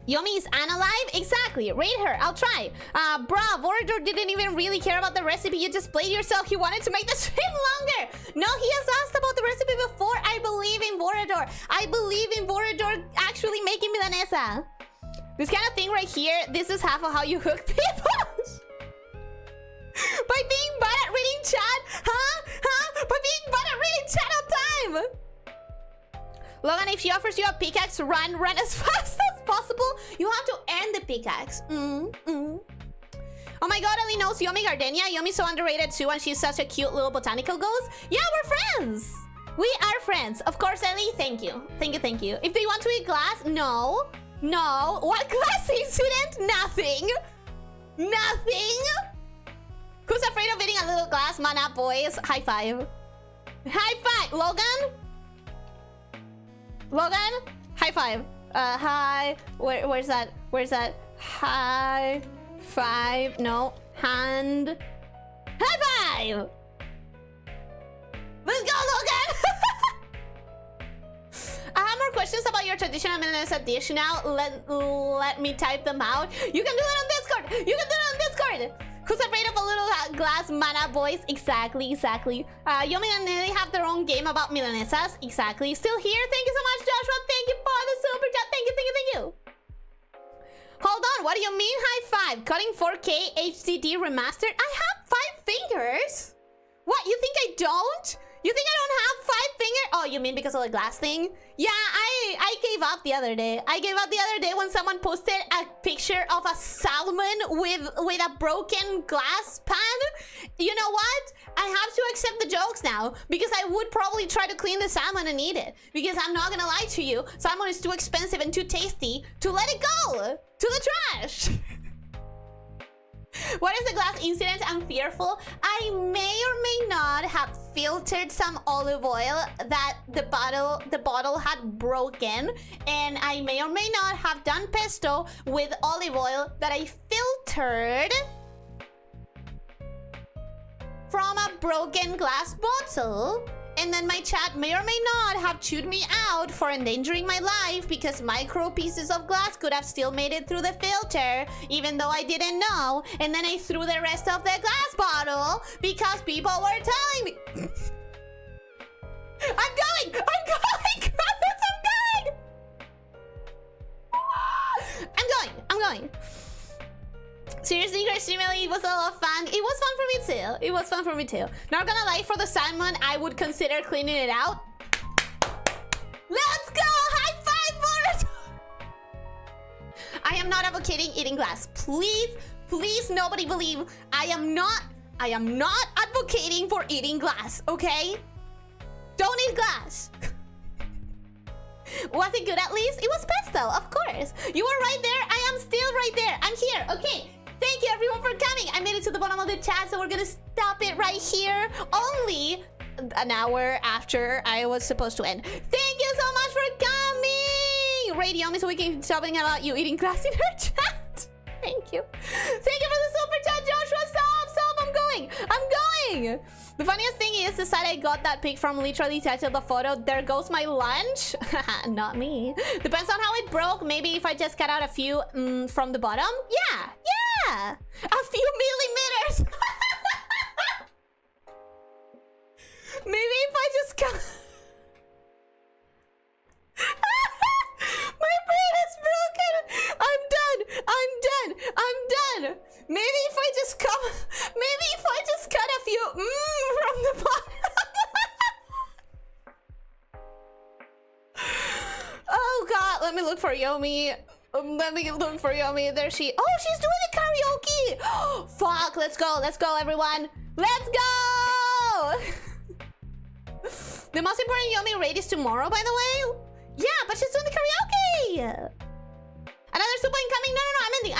Yomi is unalive? Exactly. Rate her. I'll try. Bruh, Vorador didn't even really care about the recipe. You just played yourself. He wanted to make the stream longer. No, he has asked about the recipe before. I believe in Vorador. I believe in Vorador actually making milanesa. This kind of thing right here, this is half of how you hook people. By being bad at reading chat? Huh? By being bad at reading chat on time. Logan, if she offers you a pickaxe, run as fast as possible. You have to earn the pickaxe. Oh my god, Ellie knows Yomi Gardenia. Yomi's so underrated too, and she's such a cute little botanical ghost. Yeah, we're friends. We are friends. Of course, Ellie, thank you. Thank you. If they want to eat glass, no. No. What glass incident? Nothing. Nothing. Who's afraid of eating a little glass? Man up, boys. High five. High five. Logan? Logan? High five. Hi. Where's that? Where's that? High five. No. Hand. High five. Let's go, Logan. I have more questions about your traditional Milanesa dish now. Let me type them out. You can do it on Discord. You can do it on Discord. Who's afraid of a little glass mana, boys? Exactly. Yomi and Nelly have their own game about Milanesas. Exactly. Still here? Thank you so much, Joshua. Thank you for the super chat. Thank you. Hold on. What do you mean high five? Cutting 4K HDD remastered? I have 5 fingers. What? You think I don't? You think I don't have 5 fingers? Oh, you mean because of the glass thing? Yeah, I gave up the other day. I gave up the other day when someone posted a picture of a salmon with a broken glass pan. You know what? I have to accept the jokes now because I would probably try to clean the salmon and eat it. Because I'm not gonna lie to you, salmon is too expensive and too tasty to let it go to the trash. What is the glass incident? I'm fearful. I may or may not have filtered some olive oil that the bottle had broken, and I may or may not have done pesto with olive oil that I filtered from a broken glass bottle. And then my chat may or may not have chewed me out for endangering my life because micro pieces of glass could have still made it through the filter, even though I didn't know. And then I threw the rest of the glass bottle because people were telling me. I'm going! Carlos, I'm going! Seriously, Christian, it was a lot of fun. It was fun for me too. Not gonna lie, for the salmon, I would consider cleaning it out. Let's go! High five for it! I am not advocating eating glass. Please, nobody believe I am not advocating for eating glass, okay? Don't eat glass. Was it good at least? It was pesto, of course. You were right there. I am still right there. I'm here. Okay. Thank you everyone for coming. I made it to the bottom of the chat, so we're gonna stop it right here. Only an hour after I was supposed to end. Thank you so much for coming. Radio me so we can stop talking about you eating glass in her chat. Thank you. Thank you for the super chat, Joshua. Stop. I'm going. The funniest thing is the side I got that pic from literally titled the photo, "There goes my lunch." Not me. Depends on how it broke. Maybe if I just cut out a few from the bottom. Yeah. A few millimeters. Maybe if I just cut... My brain is broken. I'm done. Maybe if I just cut a few from the bottom. Oh god, let me look for Yomi. There she. Oh, she's doing the karaoke. Fuck, let's go everyone. Let's go. The most important Yomi raid is tomorrow, by the way. Yeah, but she's doing the karaoke. Another super incoming. No, I'm ending.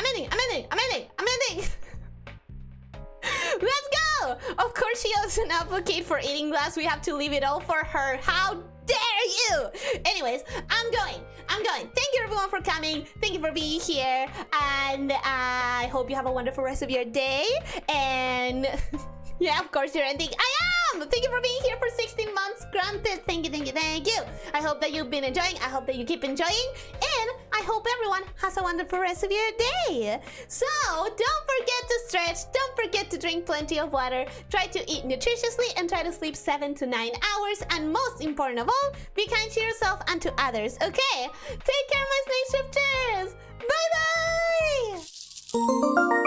Let's go. Of course, she doesn't advocate for eating glass. We have to leave it all for her. How dare you? Anyways, I'm going. Thank you everyone for coming. Thank you for being here. And I hope you have a wonderful rest of your day. And yeah, of course you're ending. I am. Thank you for being here for 16 months. Granted. Thank you. I hope that you've been enjoying. I hope that you keep enjoying. And I hope everyone has a wonderful rest of your day. So don't forget to stretch. Don't forget to drink plenty of water. Try to eat nutritiously and try to sleep 7 to 9 hours. And most important of all, be kind to yourself and to others. Okay? Take care, my snake shifters. Bye bye.